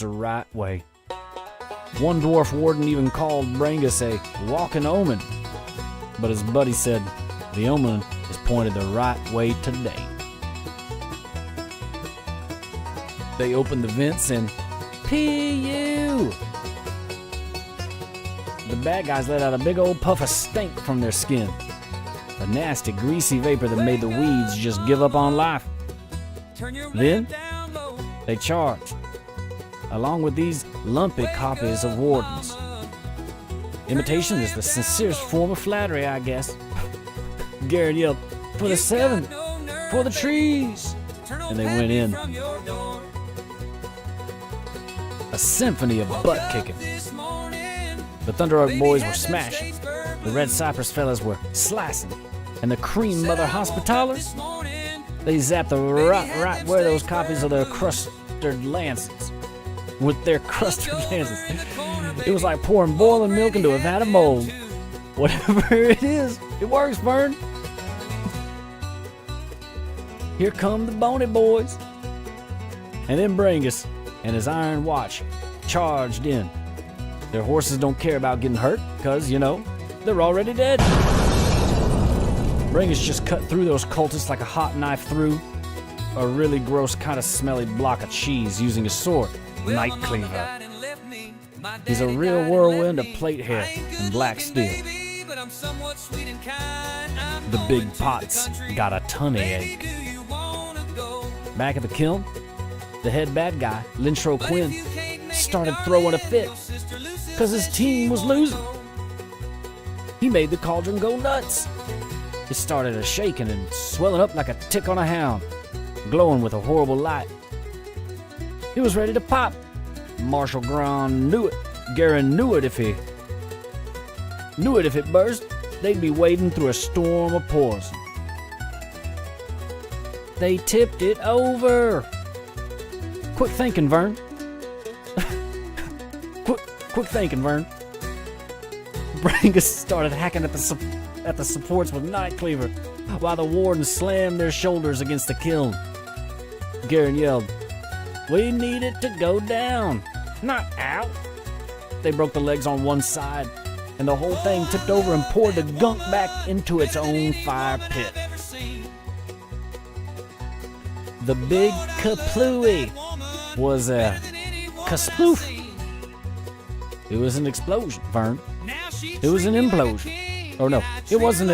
right way. One dwarf warden even called Brangus a walking omen, but his buddy said the omen is pointed the right way today. They opened the vents and P.U. The bad guys let out a big old puff of stink from their skin. A nasty, greasy vapor that made the weeds just give up on life. Then, they charged, along with these lumpy copies of wardens. Imitation is the sincerest form of flattery, I guess. Garrett yelled, "For the seven! For the trees!" And they went in. A symphony of butt-kicking. The Thunder Oak boys were smashing. The Red Cypress fellas were slicing. And the Cream Mother Hospitalers, they zapped the right where those copies of their crusted lances. With their crusted lances. It was like pouring boiling milk into a vat of mold. Whatever it is, it works, Vern. Here come the Bony Boys. And then Brangus and his iron watch charged in. Their horses don't care about getting hurt, because, they're already dead. Brangus just cut through those cultists like a hot knife through a really gross, kind of smelly block of cheese using his sword, Night Cleaver. He's a real whirlwind of plate hair and black steel. The big pots got a tummy ache. Back at the kiln, the head bad guy, Lintro Quinn, started throwing a fit because his team was losing. He made the cauldron go nuts. It started a shaking and swelling up like a tick on a hound, glowing with a horrible light. He was ready to pop. Marshal Gran knew it. Garen knew it if it burst, they'd be wading through a storm of poison. They tipped it over. Quick thinking, Vern. Quick thinking, Vern. Brangus started hacking at the supports with Night Cleaver, while the wardens slammed their shoulders against the kiln. Garen yelled, "We need it to go down, not out." They broke the legs on one side, and the whole thing tipped over and poured the gunk back into its own fire pit. The big kaplooey was a kasploof. It was an explosion, Vern. It was an implosion. Or no, it wasn't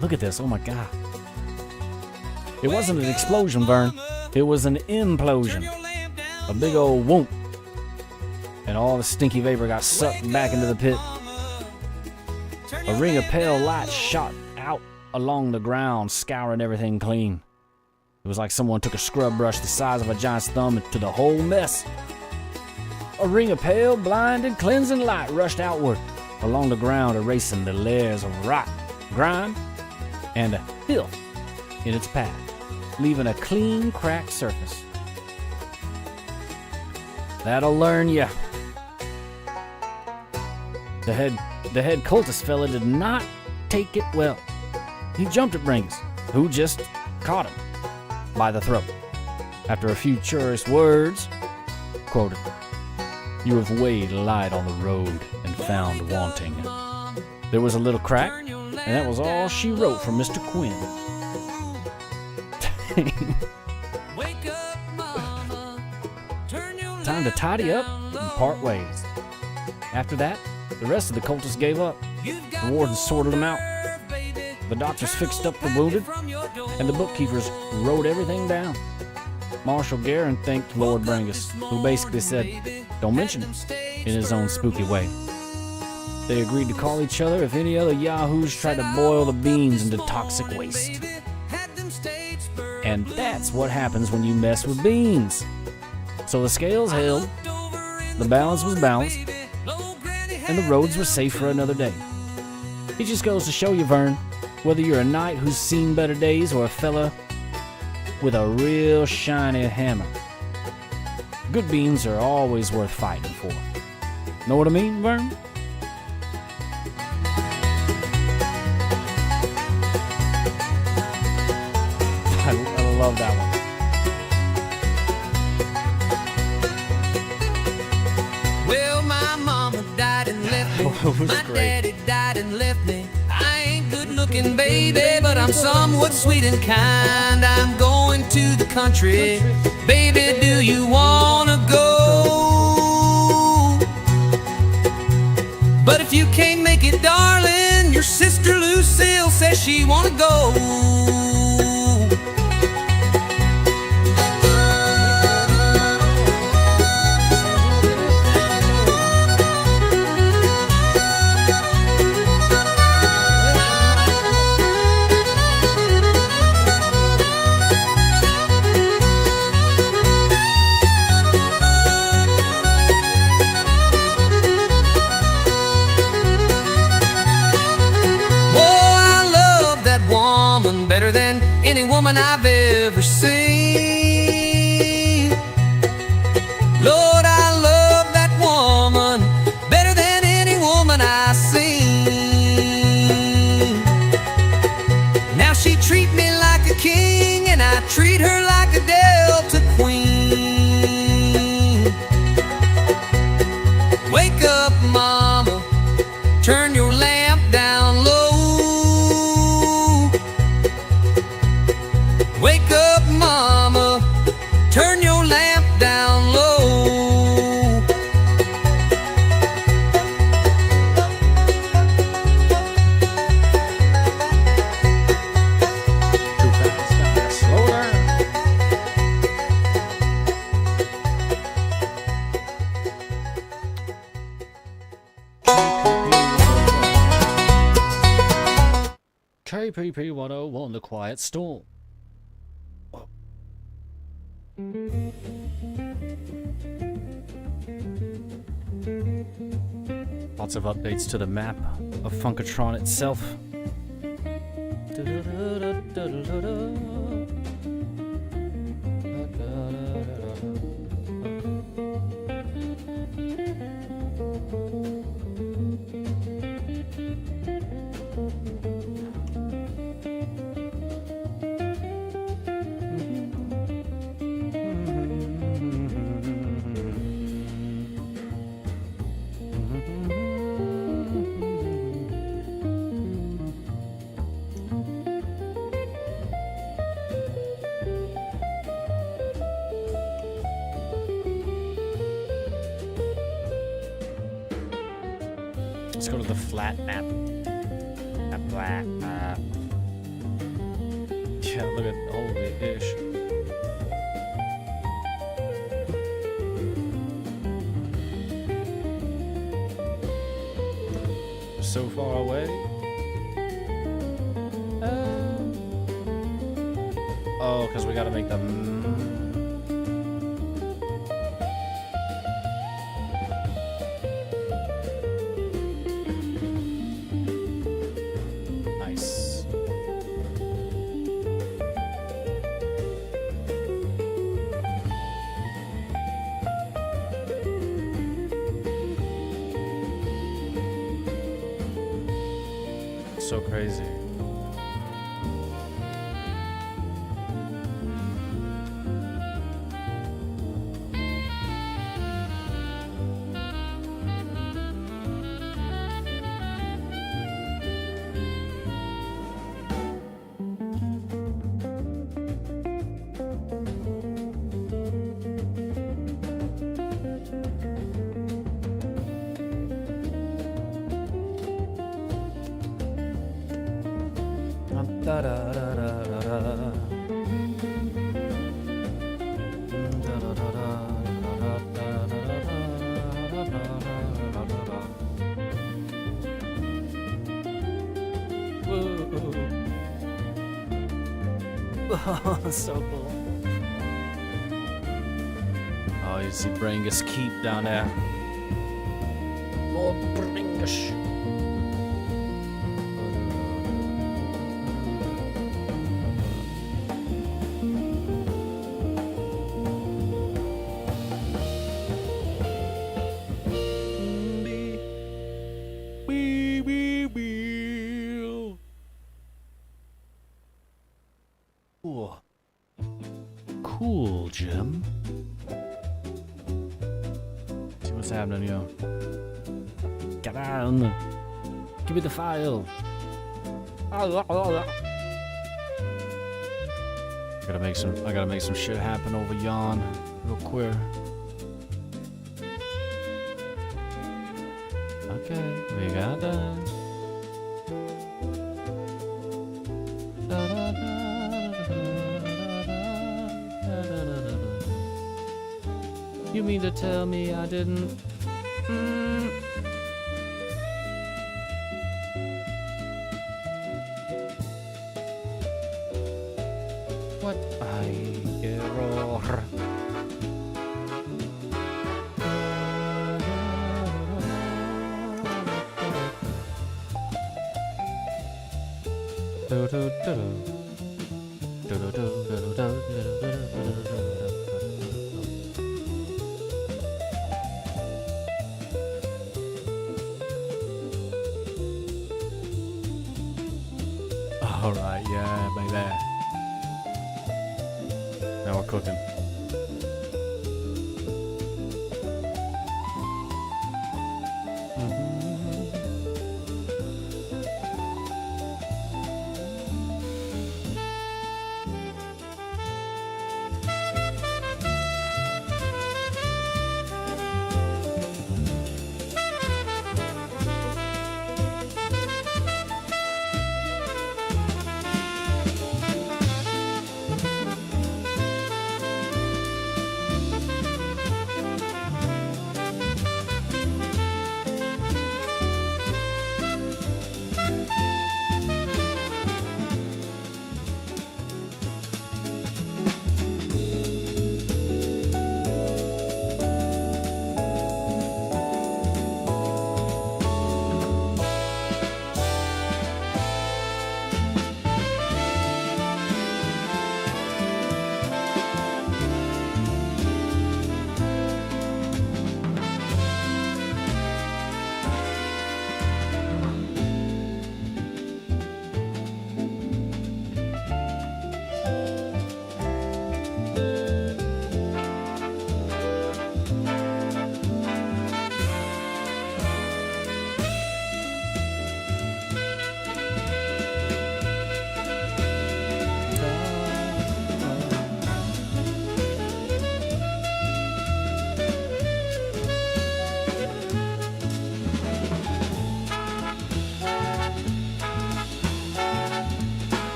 Look at this, oh my god. It wasn't an explosion, Vern. It was an implosion. A big old whoomp. And all the stinky vapor got sucked back into the pit. A ring of pale light shot out along the ground, scouring everything clean. It was like someone took a scrub brush the size of a giant's thumb into the whole mess. A ring of pale, blinding, cleansing light rushed outward along the ground, erasing the layers of rot, grime, and filth in its path, leaving a clean, cracked surface. That'll learn ya. The head cultist fella did not take it well. He jumped at Brangus, who just caught him by the throat. After a few choice words, quoted, "You have weighed light on the road and found wanting." There was a little crack, and that was all she wrote from Mr. Quinn. Time to tidy up and part ways. After that, the rest of the cultists gave up. The wardens sorted them out. The doctors fixed up the wounded, and the bookkeepers wrote everything down. Marshal Garen thanked Lord Brangus, who basically said, "Don't mention it," in his own spooky way. They agreed to call each other if any other yahoos tried to boil the beans into toxic waste. And that's what happens when you mess with beans. So the scales held, the balance was balanced, and the roads were safe for another day. It just goes to show you, Vern, whether you're a knight who's seen better days or a fella with a real shiny hammer, good beans are always worth fighting for. Know what I mean, Vern? I love that one. Well, my mama died and left me. My daddy died and left me. I ain't good looking, baby, but I'm somewhat sweet and kind. I'm going to the country. Baby, do you wanna go? But if you can't make it, darling, your sister Lucille says she wanna go. Better than any woman I've ever seen. Lord, I love that woman better than any woman I've seen. Now she treat me like a king and I treat her like a Delta queen. Wake up, mama, turn your lamp down low. Wake up, mama, turn your lamp down low. Too fast, slow down. KPP 101, The Quiet Storm. Lots of updates to the map of Funkatron itself. Let's go to the flat map. A flat map. Yeah, look at holy ish. So far away. Oh, because we gotta make them. Nice. So crazy. So cool. Oh, you see Brangus Keep down there. Lord Brangus. Cool. Cool, Jim. See what's happening, yo. Get on. Give me the file. I gotta make some shit happen over yon real quick. Okay, we got that. You mean to tell me I didn't? What? Error. All right, yeah, baby. Now we're cooking.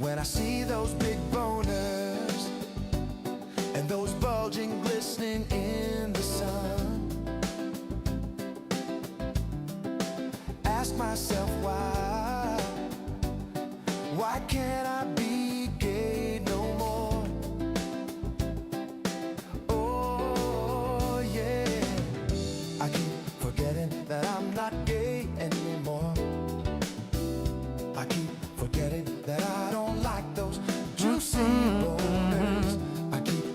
When I see those big boners and those bulging, glistening in the sun, ask myself why can't I be gay no more? Oh yeah.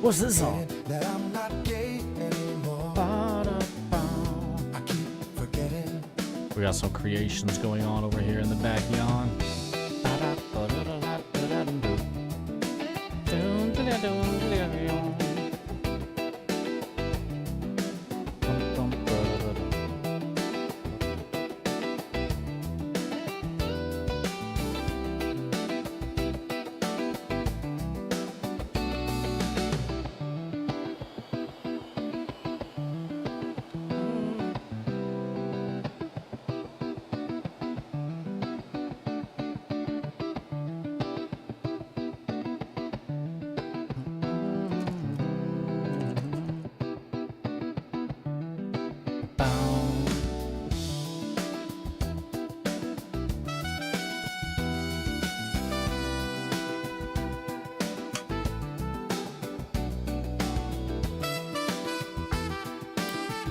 What's this song? That I'm not gay anymore. I keep forgetting. We got some creations going on over here in the backyard.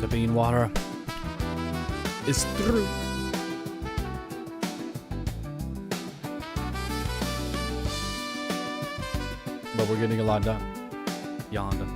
The bean water is through. But we're getting a lot done. Yonder.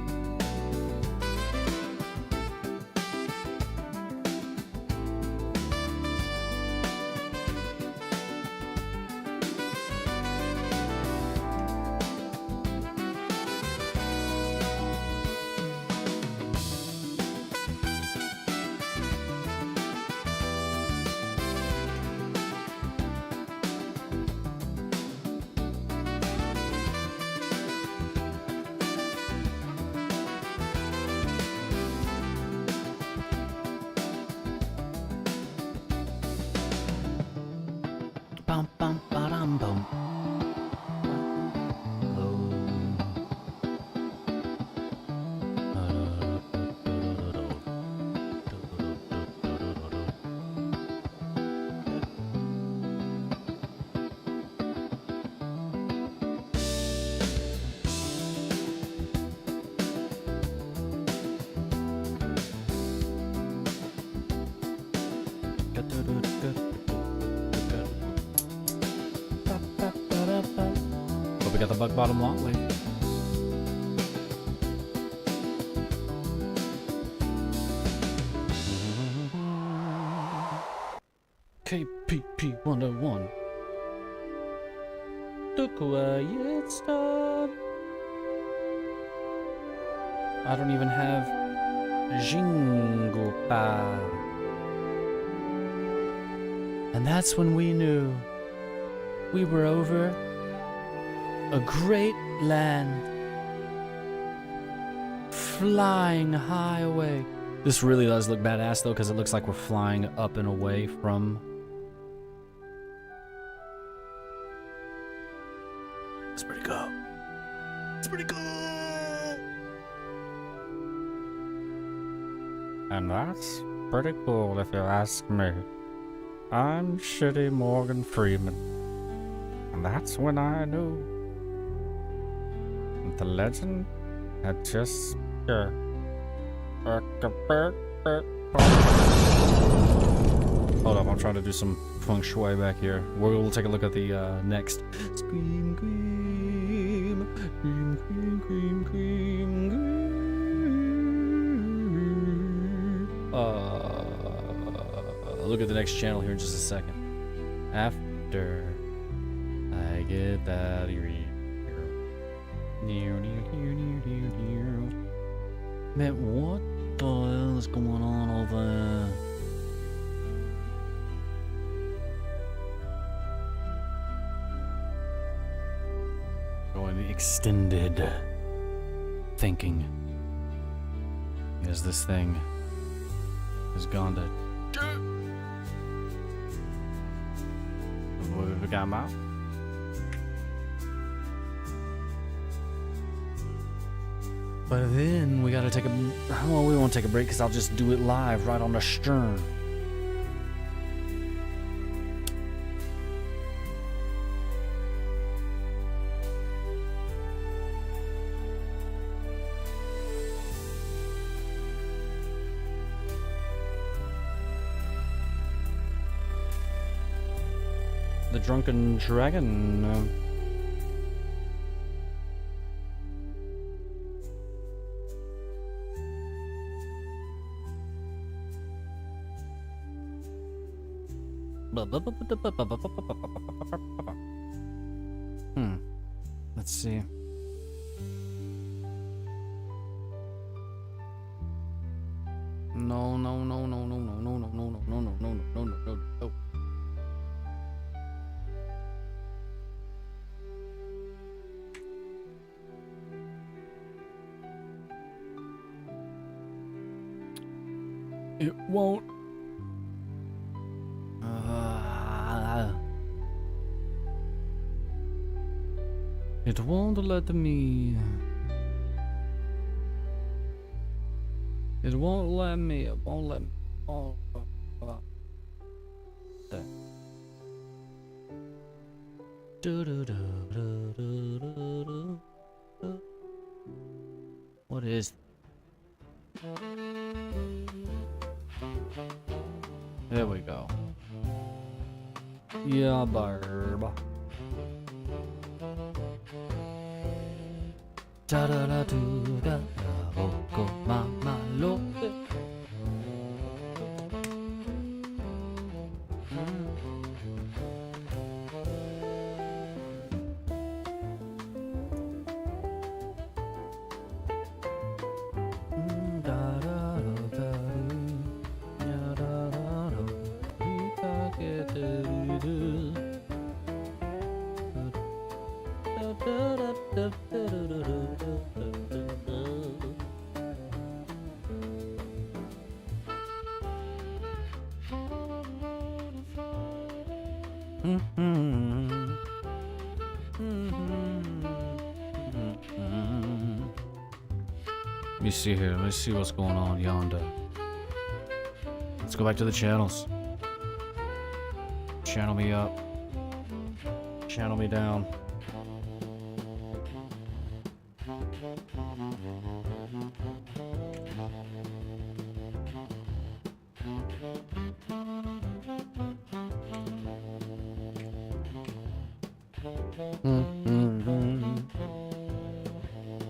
Bum bum ba-dum bum. But we got the bug bottom long way. KPP 101. The quiet storm. I don't even have Jingle Bell. And that's when we knew we were over a great land, flying high away. This really does look badass though, because it looks like we're flying up and away from. It's pretty cool. It's pretty cool. And that's pretty cool if you ask me. I'm Shitty Morgan Freeman. And that's when I knew that the legend had just begun. Hold up, I'm trying to do some feng shui back here. We'll take a look at the next. Scream, scream, scream, scream, scream, scream, scream. Look at the next channel here in just a second. After I get that man, what the hell is going on over there? Going extended thinking as this thing has gone to. We got him out. But then we gotta take a. Well, we won't take a break because I'll just do it live right on the stern. The Drunken Dragon. Let's see. No. It won't. It won't let me. It won't let me. It won't let me. Oh, there. What is? There we go. Yeah, barb. Da da da do da da go mama lo. Let me see here. Let's see what's going on yonder. Let's go back to the channels. Channel me up. Channel me down.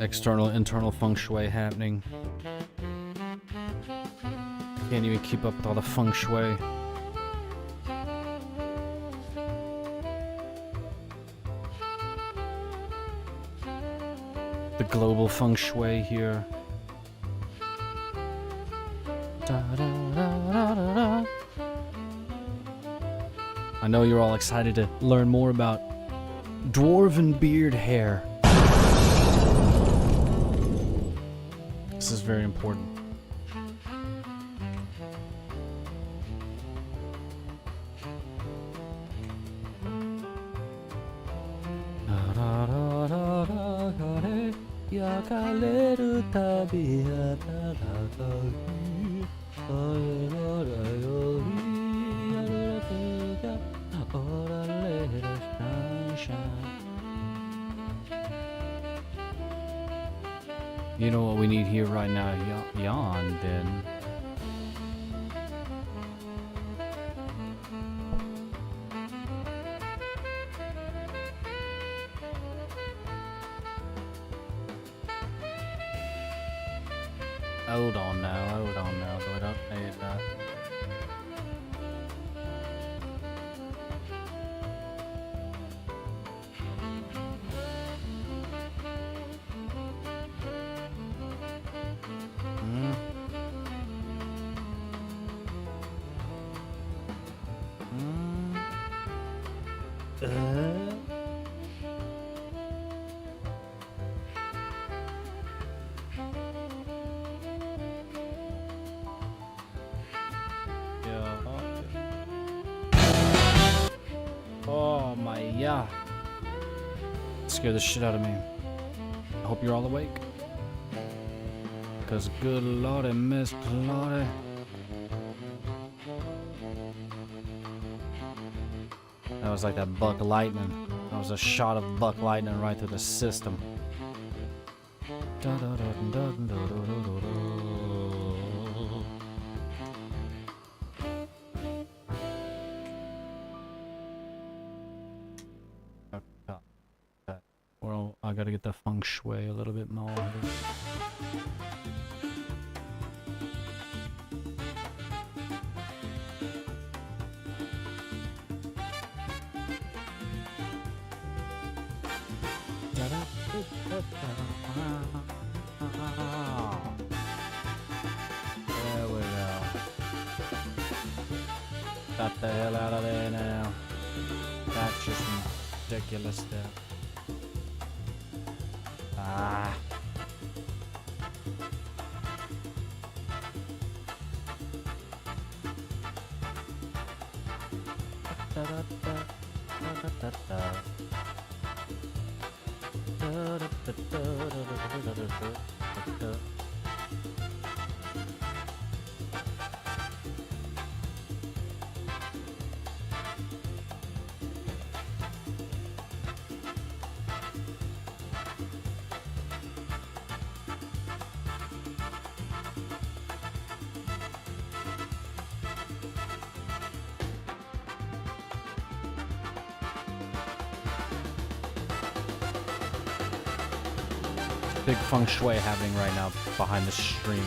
External, internal feng shui happening. Can't even keep up with all the feng shui. The global feng shui here. I know you're all excited to learn more about dwarven beard hair. This is very important. You know what we need here right now? Yawn, then. Hold on now, do it update that. Oh my, yeah. Scared the shit out of me. I hope you're all awake. Cause good lordy, Miss Lordy. That was like that Buck Lightning. That was a shot of Buck Lightning right through the system. Well, I gotta get the feng shui a little bit more. There we go. Got the hell out of there now. That's just ridiculous stuff. Ah. Big feng shui happening right now behind the stream.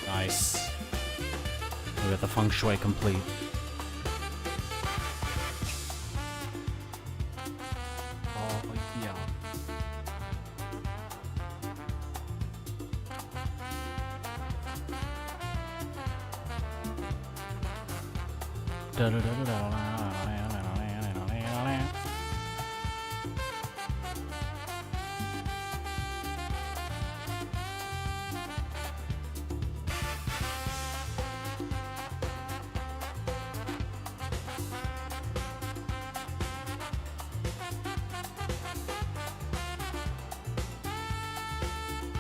Nice. We got the feng shui complete. Oh, yeah.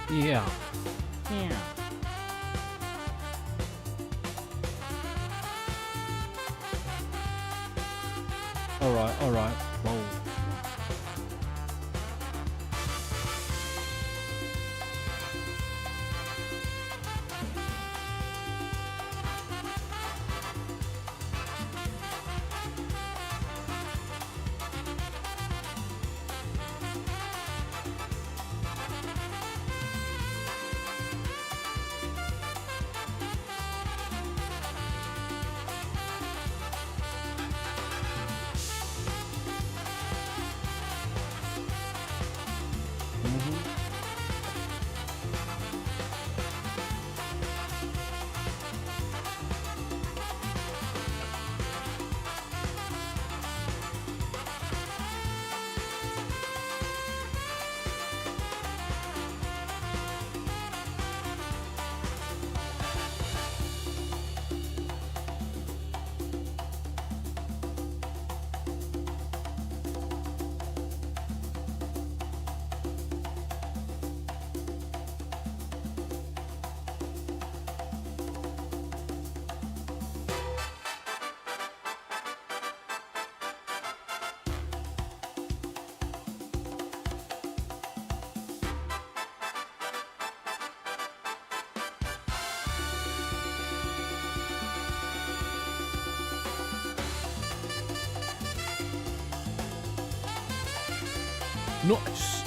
Yeah. Yeah. Alright, alright. Whoa. Nice.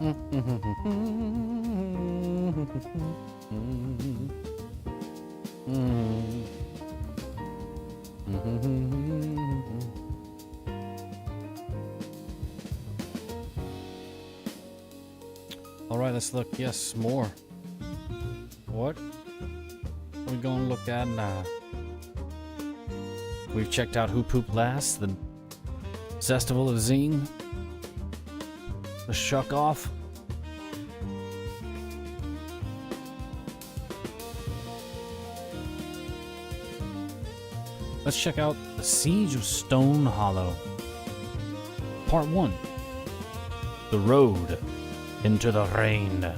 Alright, let's look. Yes, more. What are we going to look at now? We've checked out Who Pooped Last, the Festival of Zing, the Shuck Off. Let's check out The Siege of Stone Hollow. Part 1. The Road into the Rain.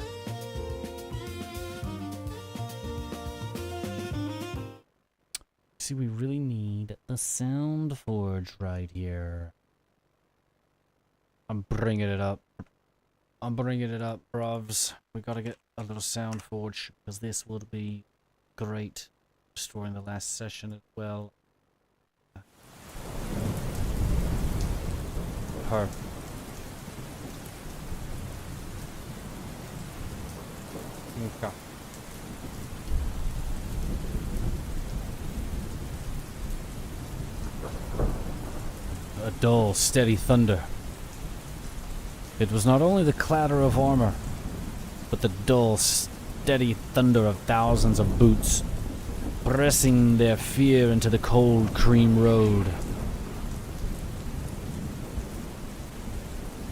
See, we really need a sound forge right here. I'm bringing it up. Brovs. We gotta get a little sound forge, because this will be great. Restoring the last session as well. Her. Okay. A dull, steady thunder. It was not only the clatter of armor, but the dull, steady thunder of thousands of boots, pressing their fear into the cold cream road.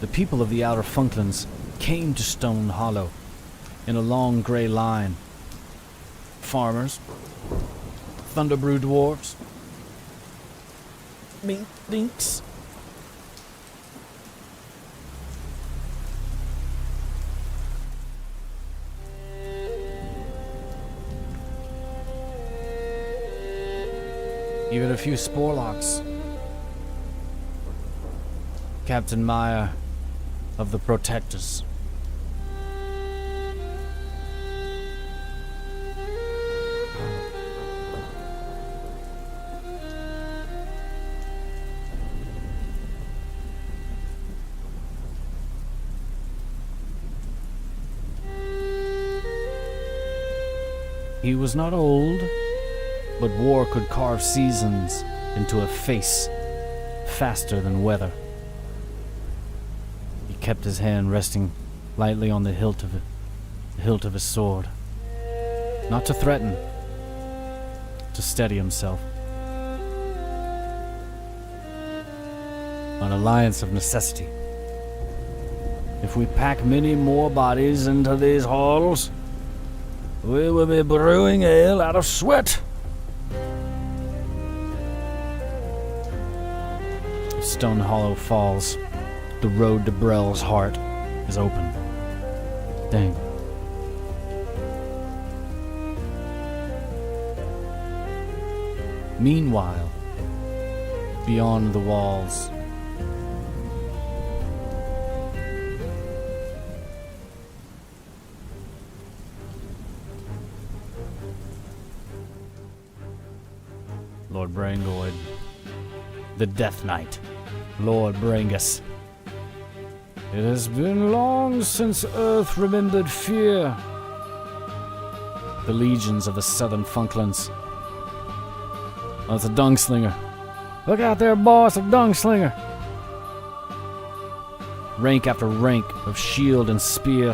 The people of the Outer Funklands came to Stone Hollow in a long grey line. Farmers, Thunderbrew dwarves, dinks. Even a few Sporlocks. Captain Meyer of the Protectors. He was not old, but war could carve seasons into a face faster than weather. He kept his hand resting lightly on the hilt of his sword, not to threaten, to steady himself. An alliance of necessity. If we pack many more bodies into these halls, we will be brewing ale out of sweat. Stone Hollow falls. The road to Brell's heart is open. Dang. Meanwhile, beyond the walls, Lord Brangoid, the Death Knight, Lord Brangus. It has been long since Earth remembered fear. The legions of the Southern Funklands. Oh, it's a Dungslinger. Look out there, boss, a Dungslinger. Rank after rank of shield and spear,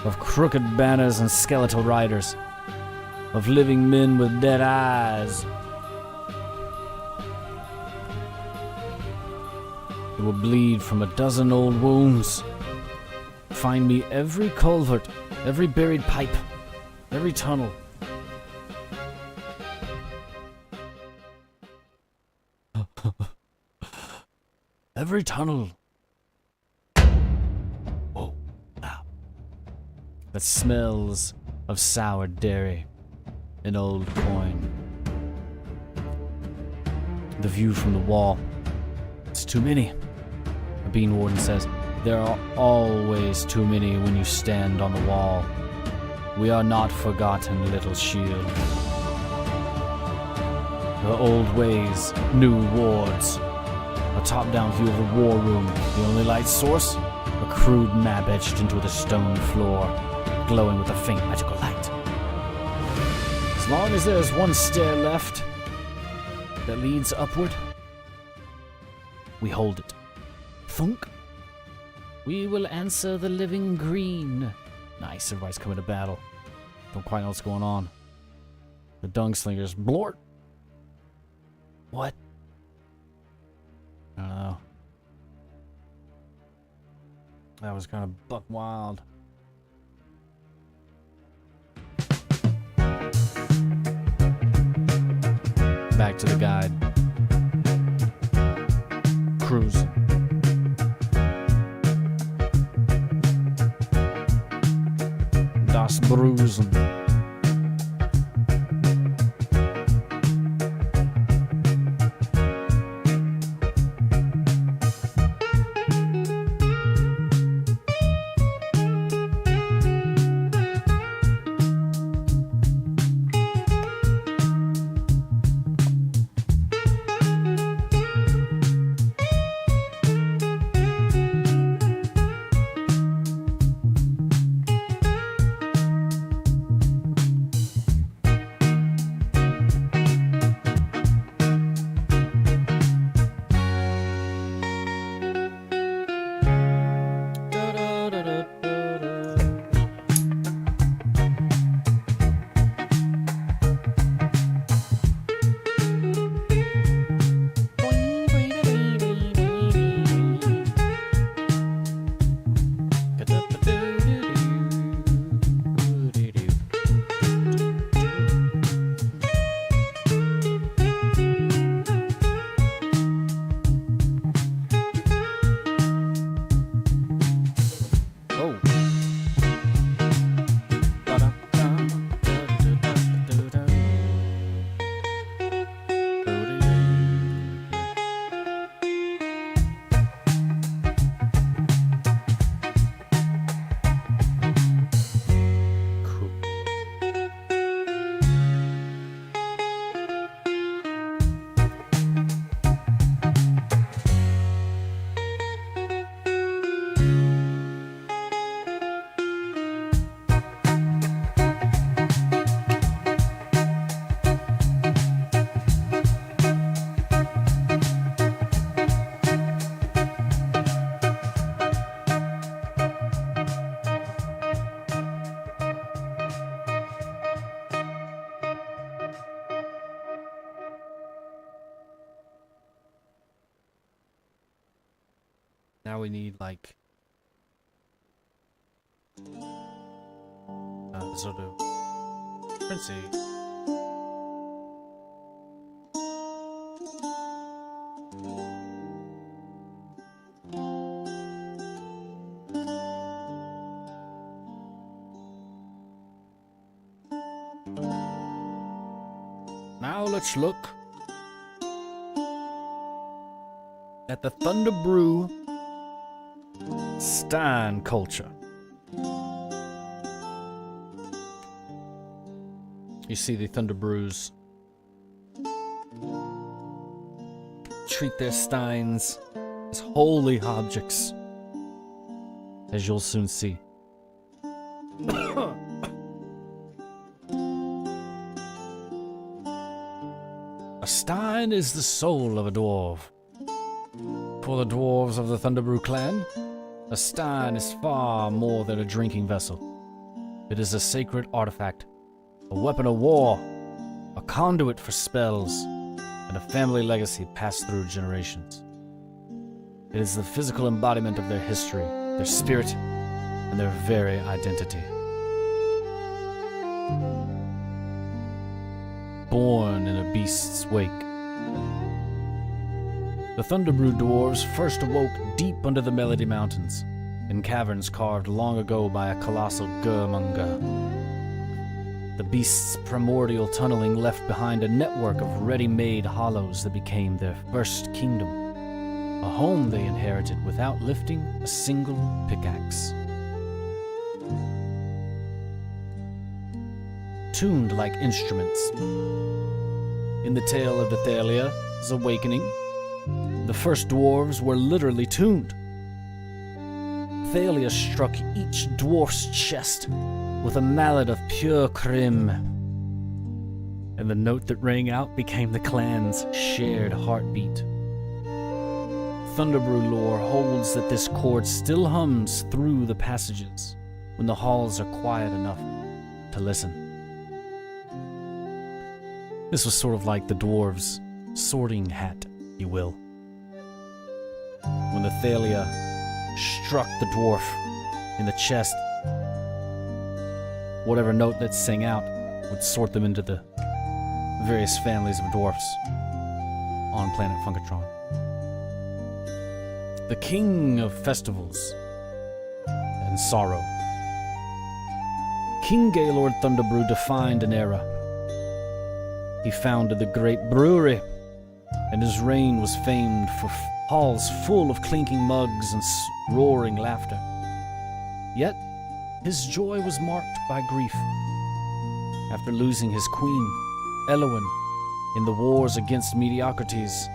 of crooked banners and skeletal riders, of living men with dead eyes. It will bleed from a dozen old wounds. Find me every culvert, every buried pipe, every tunnel. Every tunnel. Oh, now. That smells of sour dairy and old coin. The view from the wall. It's too many. The Bean Warden says, there are always too many when you stand on the wall. We are not forgotten, little shield. The old ways, new wards. A top-down view of the war room. The only light source? A crude map etched into the stone floor, glowing with a faint magical light. As long as there's one stair left that leads upward, we hold it. Thunk. We will answer the living green. Nice, everybody's coming to battle. Don't quite know what's going on. The Dungslingers. Blort. What? I don't know. That was kind of buck wild. Back to the guide. Cruising. Das Bruisen. Now we need, like, sort of Princey. Now let's look at the Thunder Brew Stein culture. You see the Thunder Brews treat their steins as holy objects, as you'll soon see. A stein is the soul of a dwarf. For the dwarves of the Thunderbrew clan, a stein is far more than a drinking vessel. It is a sacred artifact, a weapon of war, a conduit for spells, and a family legacy passed through generations. It is the physical embodiment of their history, their spirit, and their very identity. Born in a beast's wake, the Thunderbrew dwarves first awoke deep under the Melody Mountains, in caverns carved long ago by a colossal Gurmunga. The beast's primordial tunneling left behind a network of ready-made hollows that became their first kingdom, a home they inherited without lifting a single pickaxe. Tuned like instruments. In the tale of the Thalia's awakening, the first dwarves were literally tuned. Thalia struck each dwarf's chest with a mallet of pure crim. And the note that rang out became the clan's shared heartbeat. Thunderbrew lore holds that this chord still hums through the passages when the halls are quiet enough to listen. This was sort of like the dwarves' sorting hat, if you will. When the Thalia struck the dwarf in the chest, whatever note that sang out would sort them into the various families of dwarfs on planet Funkatron. The king of festivals and sorrow. King Gaylord Thunderbrew defined an era. He founded the great brewery, and his reign was famed for halls full of clinking mugs and roaring laughter. Yet, his joy was marked by grief. After losing his queen, Elowin, in the wars against mediocrities,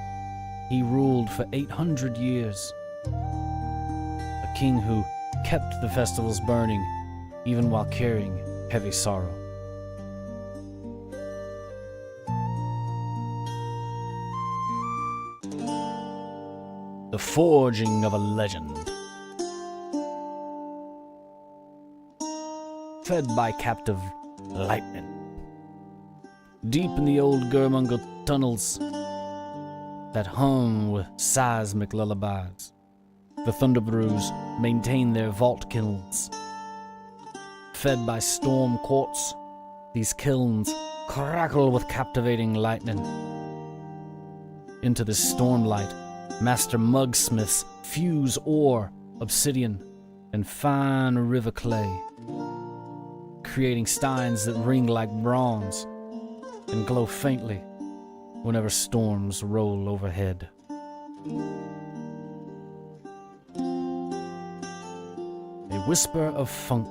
he ruled for 800 years. A king who kept the festivals burning, even while carrying heavy sorrow. The forging of a legend. Fed by captive lightning. Deep in the old Gurmungal tunnels that hum with seismic lullabies, the Thunderbrews maintain their vault kilns. Fed by storm quartz, these kilns crackle with captivating lightning. Into this stormlight, master mugsmiths fuse ore, obsidian, and fine river clay, creating steins that ring like bronze and glow faintly whenever storms roll overhead. A whisper of funk.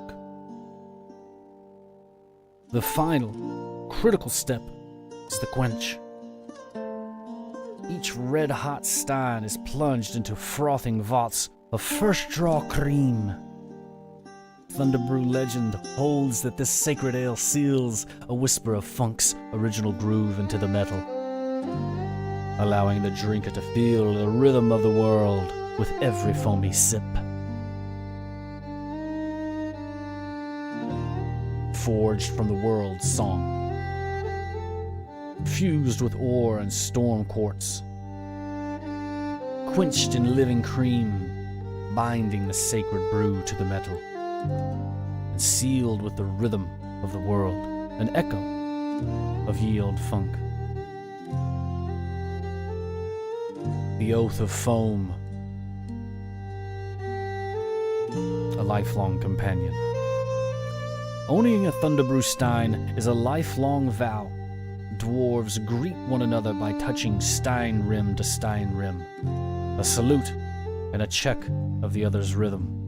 The final, critical step is the quench. Each red-hot stein is plunged into frothing vats of first-draw cream. Thunderbrew legend holds that this sacred ale seals a whisper of funk's original groove into the metal, allowing the drinker to feel the rhythm of the world with every foamy sip. Forged from the world's song, fused with ore and storm quartz, quenched in living cream, binding the sacred brew to the metal, and sealed with the rhythm of the world, an echo of ye old funk. The oath of foam, a lifelong companion. Owning a Thunderbrew stein is a lifelong vow. Dwarves greet one another by touching stein rim to stein rim, a salute and a check of the other's rhythm.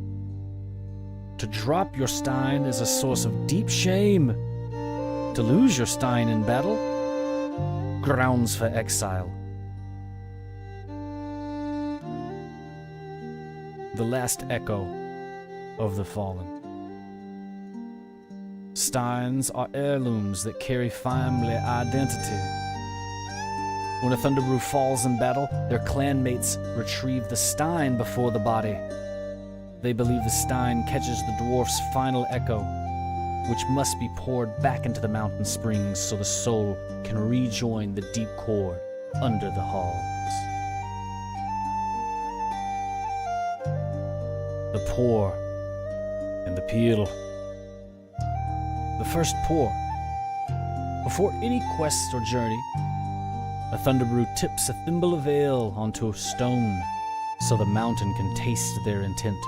To drop your stein is a source of deep shame. To lose your stein in battle, grounds for exile. The last echo of the fallen. Steins are heirlooms that carry family identity. When a Thunderbrew falls in battle, their clanmates retrieve the stein before the body. They believe the stein catches the dwarf's final echo, which must be poured back into the mountain springs so the soul can rejoin the deep core under the halls. The pour and the peel. The first pour. Before any quest or journey, a Thunderbrew tips a thimble of ale onto a stone so the mountain can taste their intent.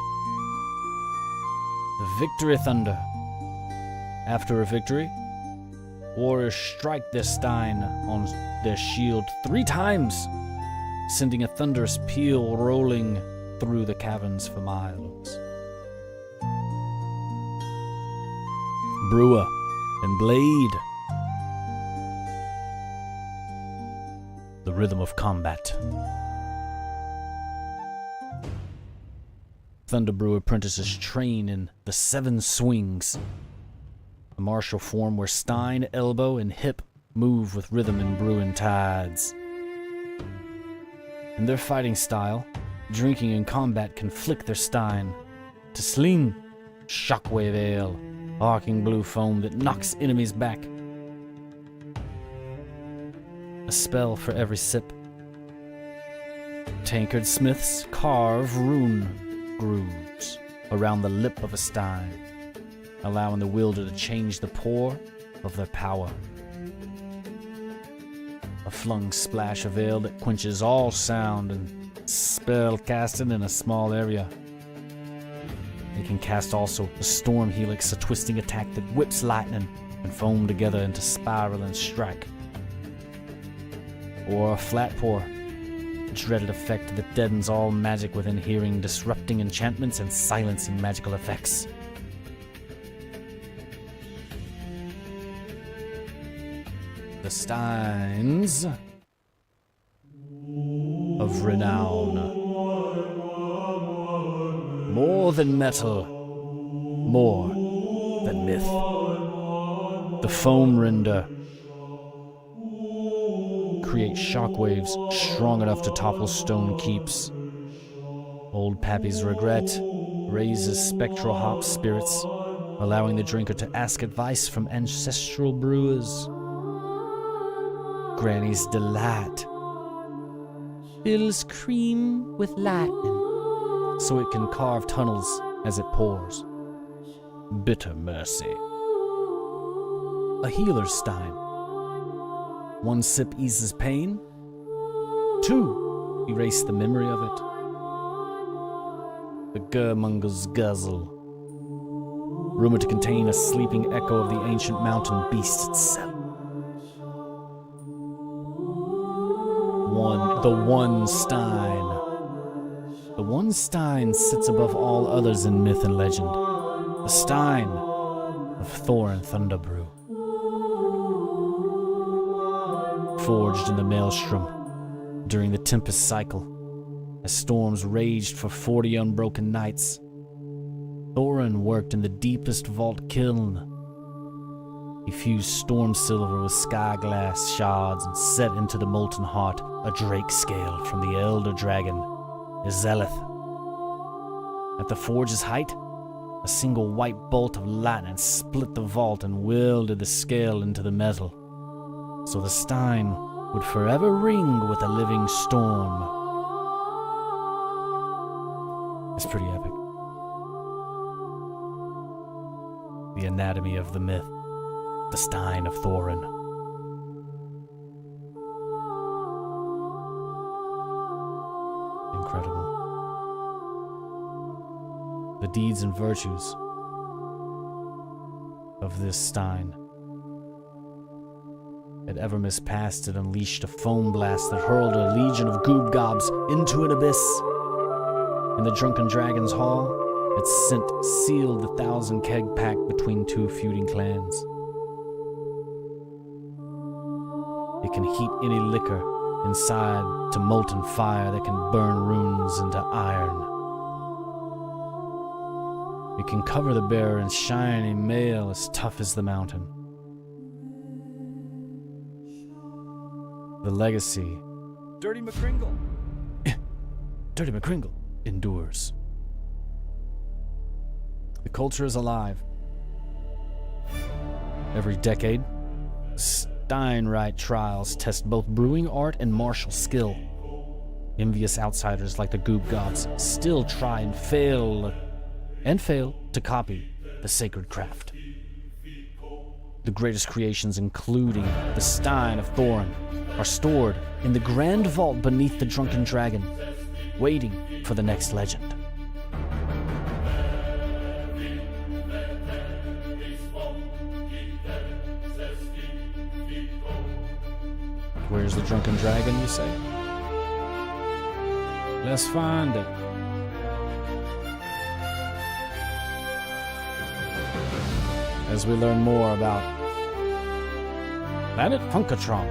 The victory thunder. After a victory, warriors strike their stein on their shield 3 times, sending a thunderous peal rolling through the caverns for miles. Brewer and blade. The rhythm of combat. Thunderbrew apprentices train in the 7 swings, a martial form where stein, elbow, and hip move with rhythm and brewing tides. In their fighting style, drinking and combat can flick their stein to sling, shockwave ale, arcing blue foam that knocks enemies back. A spell for every sip. Tankard smiths carve rune grooves around the lip of a stein, allowing the wielder to change the pour of their power. A flung splash of ale that quenches all sound and spell casting in a small area. They can cast also a storm helix, a twisting attack that whips lightning and foam together into spiral and strike. Or a flat pour, a dreaded effect that deadens all magic within hearing, disrupting enchantments and silencing magical effects. The Steins of Renown. More than metal, more than myth. The foam render creates shockwaves strong enough to topple stone keeps. Old Pappy's regret raises spectral hop spirits, allowing the drinker to ask advice from ancestral brewers. Granny's delight fills cream with lightning so it can carve tunnels as it pours. Bitter mercy. A healer's stein. 1 sip eases pain. 2 erase the memory of it. The Gurmunger's guzzle. Rumored to contain a sleeping echo of the ancient mountain beast itself. The One Stein. The One Stein sits above all others in myth and legend. The Stein of Thorin Thunderbrew. Forged in the Maelstrom during the Tempest cycle, as storms raged for 40 unbroken nights, Thorin worked in the deepest vault kiln. He fused storm silver with sky glass shards and set into the molten heart a drake scale from the elder dragon, Izelith. At the forge's height, a single white bolt of lightning split the vault and welded the scale into the metal, so the stein would forever ring with a living storm. It's pretty epic. The anatomy of the myth. The Stein of Thorin. Incredible. The deeds and virtues of this Stein. At Evermist Past, it unleashed a foam blast that hurled a legion of goob gobs into an abyss. In the Drunken Dragon's Hall, its scent sealed the 1,000-keg pact between 2 feuding clans. It can heat any liquor inside to molten fire that can burn runes into iron. It can cover the bearer in shiny mail as tough as the mountain. The legacy, Dirty McCringle. Dirty McCringle, endures. The culture is alive. Every decade, Steinrite trials test both brewing art and martial skill. Envious outsiders like the Goob Gods still try and fail to copy the sacred craft. The greatest creations, including the Stein of Thorin, are stored in the grand vault beneath the Drunken Dragon, waiting for the next legend. Where's the Drunken Dragon, you say? Let's find it. As we learn more about Planet Funkatron.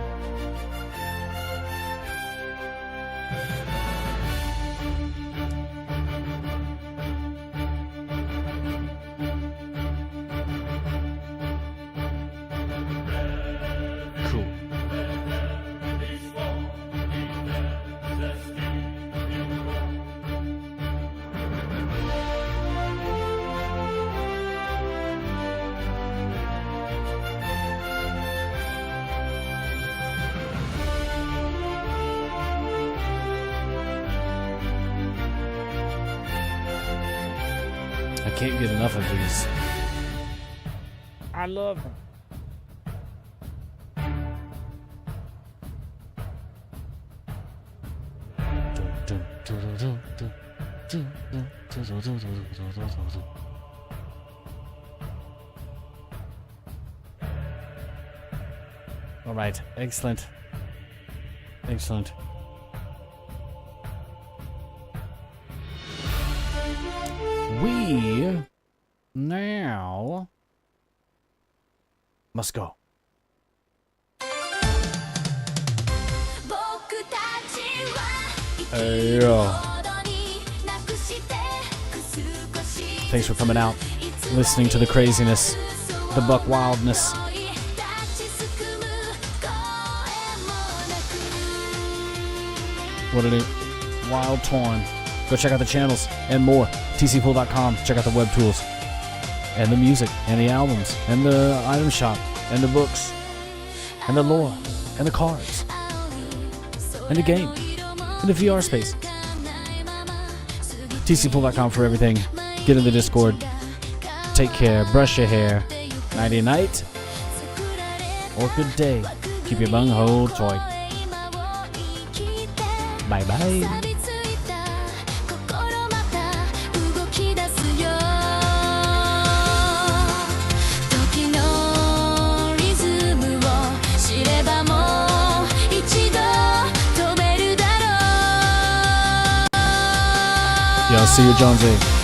can't get enough of these. I love them. All right, excellent. Excellent. We now must go. Hey, yo. Thanks for coming out, listening to the craziness, the buck wildness. What a wild torn. Go check out the channels and more. tcpool.com. Check out the web tools and the music and the albums and the item shop and the books and the lore and the cards and the game and the VR space. tcpool.com for everything. Get in the Discord. Take care. Brush your hair. Nighty night or good day. Keep your bunghole toy. Bye bye. Yeah, I'll see you, Jonesy.